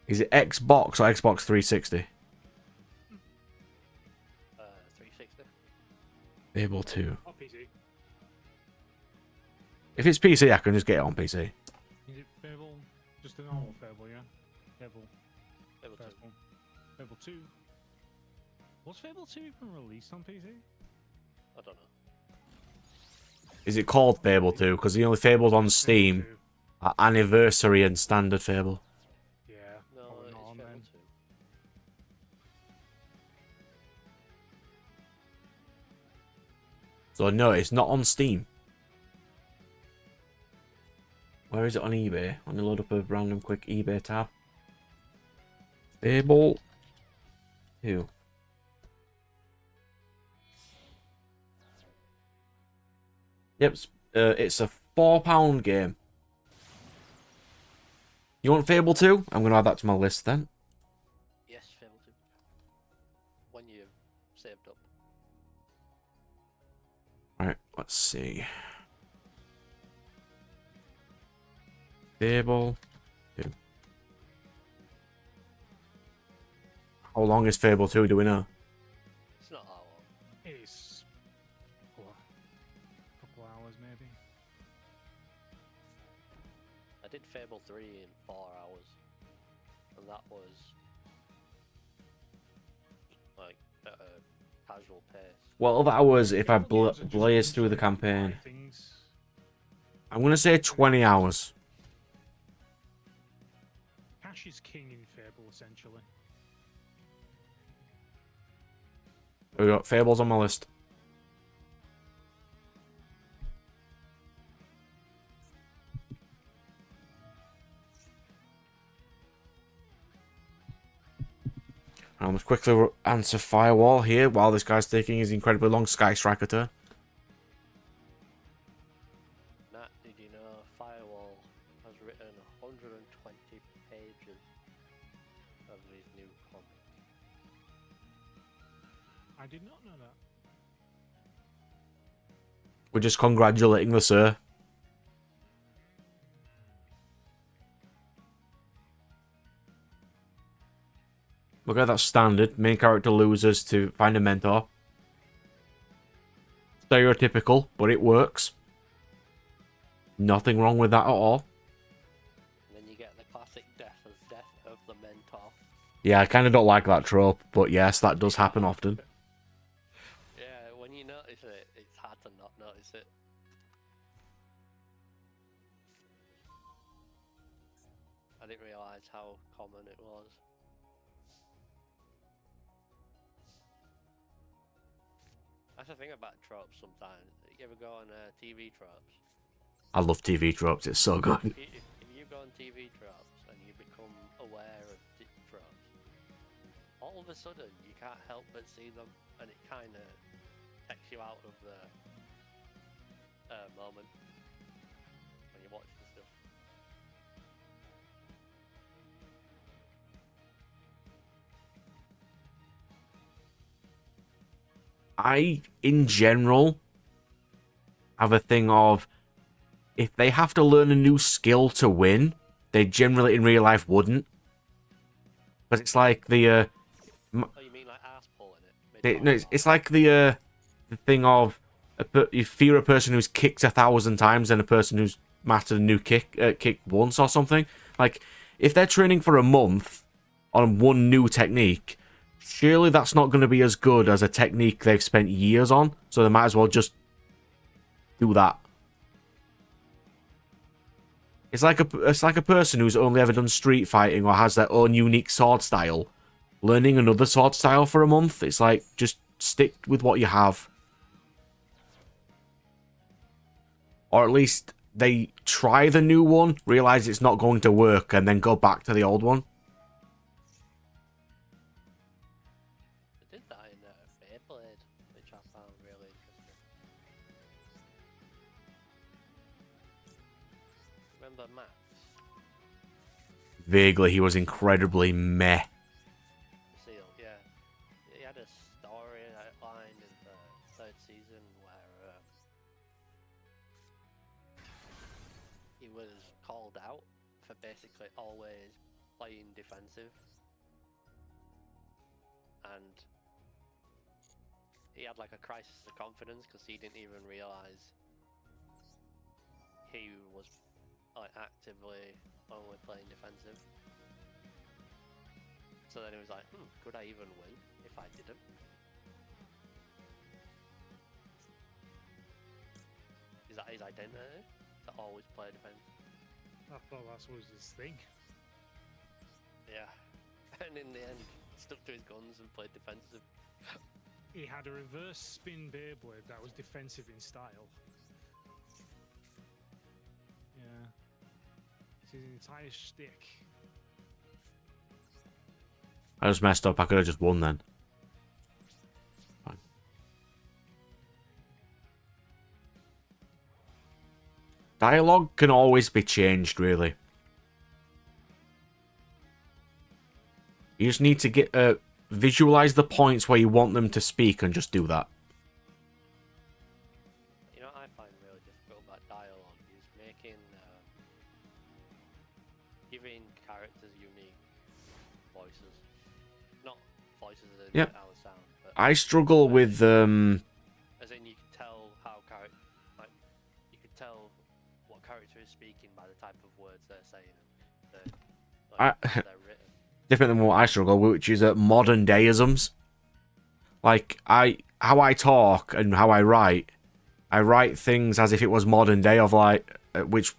Is it Xbox or Xbox 360? 360. Fable 2. On PC. If it's PC, I can just get it on PC. Is it Fable? Just a normal Fable, yeah? Fable. Fable 2. First one. Fable 2. Was Fable 2 even released on PC? I don't know. Is it called Fable 2? Because the only Fables on Steam Fable are Anniversary and Standard Fable. 2. Yeah. No, probably it's not on Fable then. 2. So no, it's not on Steam. Where is it on eBay? Let me load up a random quick eBay tab. Fable 2. Yep, it's a £4 game. You want Fable 2? I'm going to add that to my list then. Yes, Fable 2. When you've saved up. Right, let's see. Fable 2. How long is Fable 2, do we know? It's not that long. It's a couple hours maybe. I did Fable 3 in 4 hours. And that was like at a casual pace. Well, that was if I Fable games are just blaze through the interesting campaign. things. I'm going to say 20 hours. Cash is king in Fable, essentially. We got Fables on my list. I must quickly answer Firewall here while this guy's taking his incredibly long Sky Striker turn. Nat, did you know Firewall 120 pages of his new comic. I did not know that. We're just congratulating the sir. Okay, that's standard. Main character loses to find a mentor. Stereotypical, but it works. Nothing wrong with that at all. And then you get the classic death of the mentor. Yeah, I kind of don't like that trope, but yes, that does happen often. Yeah, when you notice it, it's hard to not notice it. I didn't realise how common it was. That's the thing about tropes sometimes. You ever go on TV tropes? I love TV tropes, it's so good. If you go on TV tropes and you become aware of tropes, all of a sudden you can't help but see them, and it kind of takes you out of the moment when you watch the stuff. I, in general, have a thing of, if they have to learn a new skill to win, they generally in real life wouldn't. But it's like the Oh, you mean like ass pulling it? no, it's like the thing of you fear a person who's kicked 1,000 times than a person who's mastered a new kick once or something. Like, if they're training for a month on one new technique, surely that's not going to be as good as a technique they've spent years on. So they might as well just do that. It's like a person who's only ever done street fighting or has their own unique sword style. Learning another sword style for a month, it's like, just stick with what you have. Or at least they try the new one, realize it's not going to work, and then go back to the old one. They did that in Beyblade, which I found really interesting. Remember Max? Vaguely, he was incredibly meh. Seal, yeah. He had a story outline in the third season where he was called out for basically always playing defensive. And he had like a crisis of confidence because he didn't even realize he was like actively only playing defensive. So then he was like, could I even win if I didn't? Is that his identity? To always play defense? I thought that was his thing. Yeah. And in the end, stuck to his guns and played defensive. He had a reverse spin Beyblade that was defensive in style. Yeah. It's his entire shtick. I just messed up. I could have just won then. Fine. Dialogue can always be changed, really. You just need to get visualize the points where you want them to speak and just do that. You know what I find really difficult about dialogue is making, giving characters unique voices. Not voices as in Yep. our sound, but I struggle with as in you can tell how you could tell what character is speaking by the type of words they're saying. They're written. different than what I struggle with, which is modern deisms. Like how I talk and how I write things as if it was modern day of like which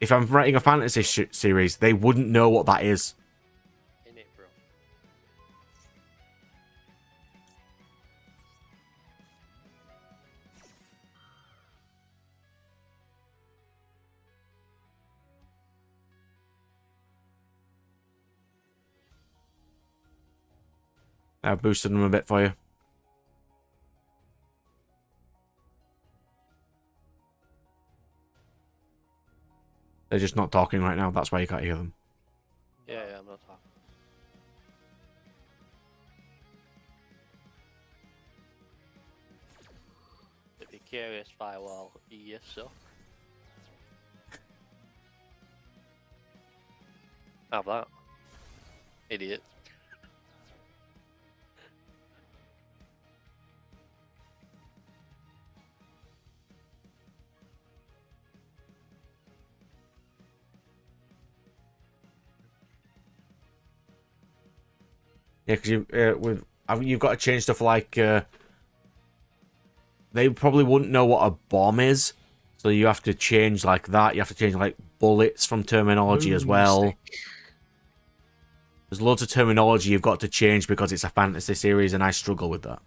if I'm writing a fantasy series, they wouldn't know what that is. In it, bro. I've boosted them a bit for you. They're just not talking right now. That's why you can't hear them. Yeah, I'm not talking. To be curious, Firewall, you suck. Have that. Idiot. Yeah, because you've got to change stuff like they probably wouldn't know what a bomb is, so you have to change like that. You have to change like bullets from terminology as well. There's loads of terminology you've got to change because it's a fantasy series, and I struggle with that.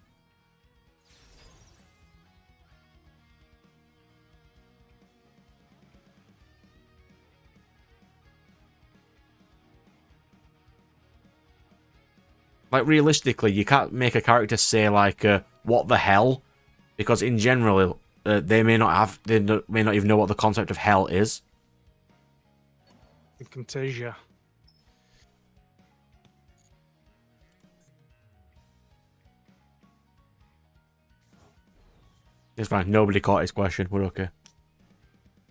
Like, realistically, you can't make a character say, like, what the hell? Because in general, they may not even know what the concept of hell is. Camtasia. It's fine. Nobody caught his question. We're okay.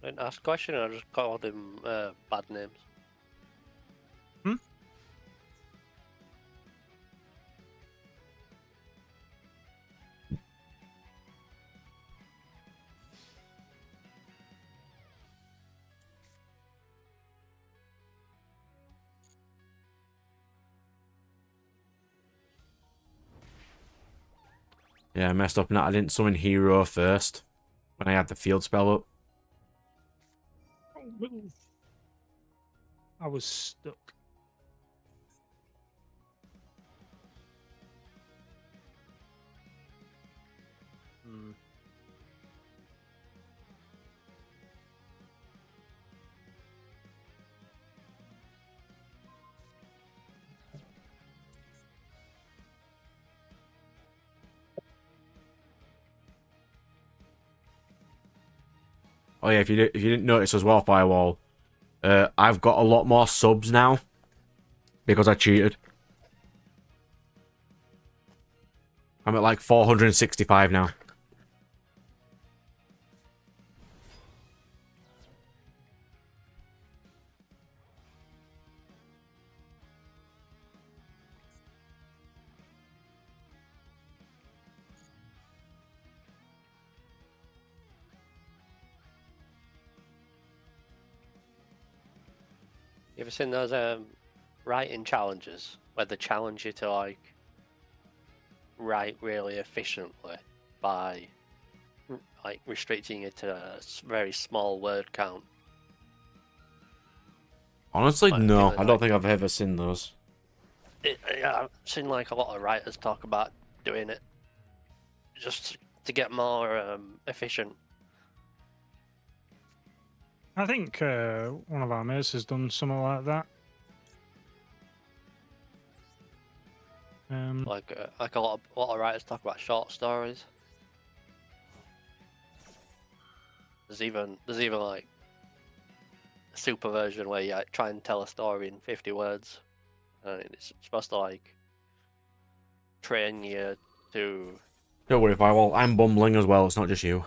I didn't ask a question, I just called him bad names. Yeah, I messed up. I didn't summon Hero first when I had the field spell up. I was stuck. Oh yeah, if you didn't notice as well, Firewall, I've got a lot more subs now because I cheated. I'm at like 465 now. You ever seen those writing challenges where they challenge you to like write really efficiently by like restricting it to a very small word count? Honestly, Like, no. feeling I don't like think I've ever seen those. Yeah, I've seen like a lot of writers talk about doing it just to get more efficient. I think one of our mates has done something like that. Like a lot of writers talk about short stories. There's even like a super version where you like, try and tell a story in 50 words, and it's supposed to like train you to. Don't worry, Firewall. I'm bumbling as well. It's not just you.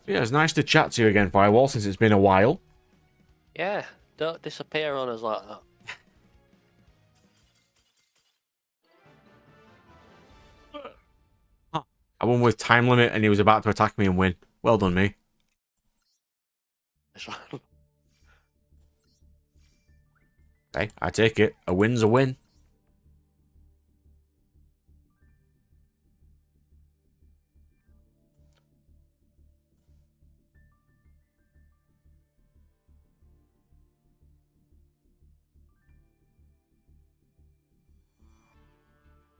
Yeah, it's nice to chat to you again, Firewall, since it's been a while. Yeah, don't disappear on us like that. I won with time limit and he was about to attack me and win. Well done, me. Hey, I take it. A win's a win.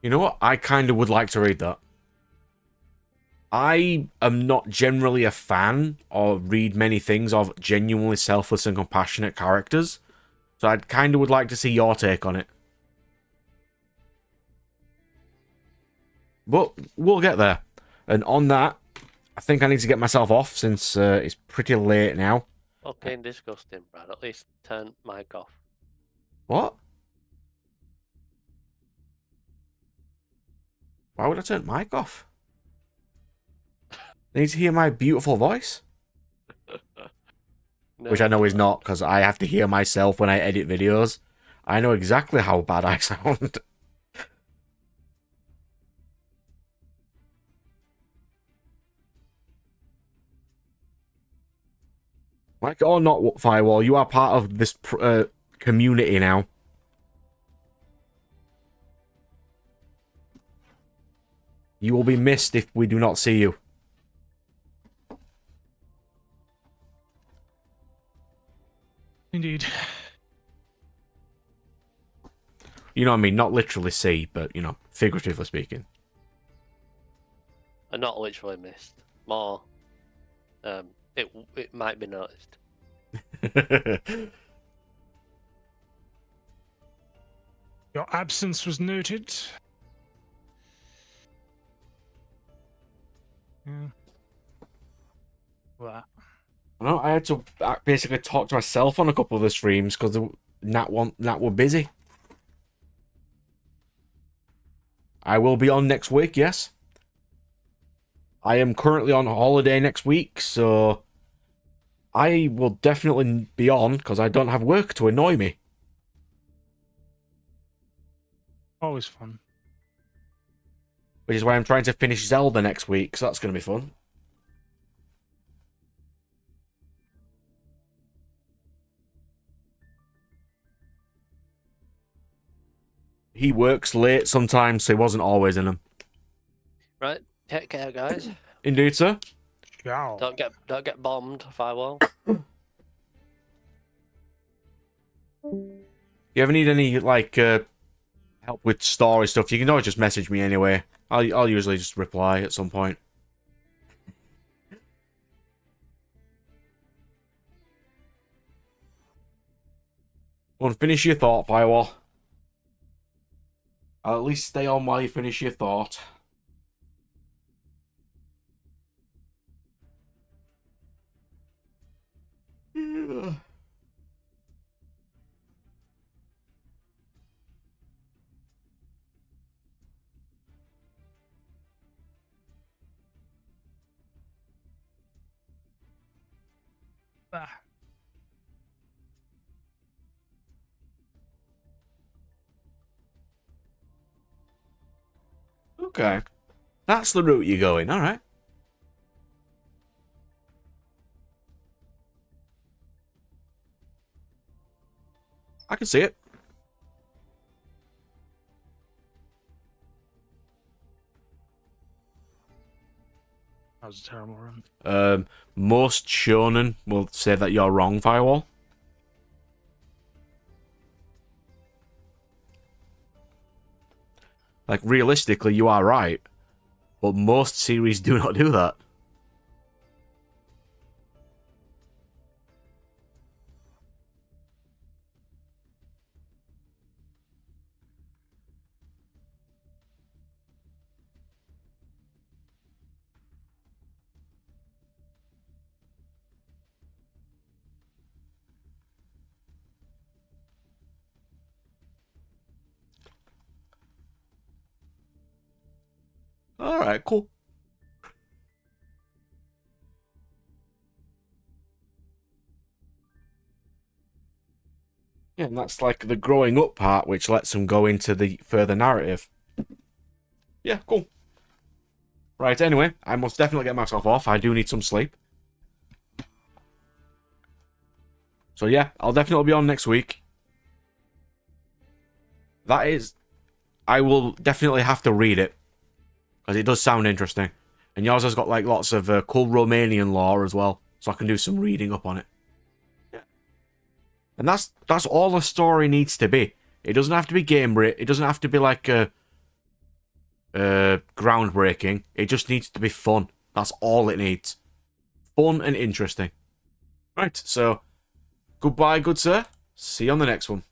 You know what? I kind of would like to read that. I am not generally a fan or read many things of genuinely selfless and compassionate characters. So I kind of would like to see your take on it. But we'll get there. And on that, I think I need to get myself off since it's pretty late now. Fucking disgusting, Brad. At least turn mic off. What? Why would I turn mic off? They need to hear my beautiful voice. No, Which I know is not, because I have to hear myself when I edit videos. I know exactly how bad I sound. Like it or not, Firewall, you are part of this community now. You will be missed if we do not see you. Indeed. You know what I mean? Not literally see, but, you know, figuratively speaking. I'm not literally missed. More, it might be noticed. Your absence was noted. Yeah. Well, No, I had to basically talk to myself on a couple of the streams because Nat were busy. I will be on next week, yes. I am currently on holiday next week, so I will definitely be on because I don't have work to annoy me. always fun. Which is why I'm trying to finish Zelda next week, so that's going to be fun. He works late sometimes, so he wasn't always in them. Right, take care, guys. Indeed, sir. Ciao. Don't get bombed, Firewall. You ever need any, like, help with story stuff, you can always just message me anyway. I'll usually just reply at some point. Well, finish your thought, Firewall. I'll at least stay on while you finish your thought. Yeah. Ah. Okay. That's the route you're going, alright. I can see it. That was a terrible run. Most shonen will say that you're wrong, Firewall. Like, realistically, you are right. But most series do not do that. Alright, cool. Yeah, and that's like the growing up part, which lets them go into the further narrative. Yeah, cool. Right, anyway, I must definitely get myself off. I do need some sleep. So yeah, I'll definitely be on next week. That is... I will definitely have to read it. Because it does sound interesting. And yours has got like lots of cool Romanian lore as well. So I can do some reading up on it. Yeah. And that's all a story needs to be. It doesn't have to be game rate. It doesn't have to be like groundbreaking. It just needs to be fun. That's all it needs. Fun and interesting. Right, so goodbye, good sir. See you on the next one.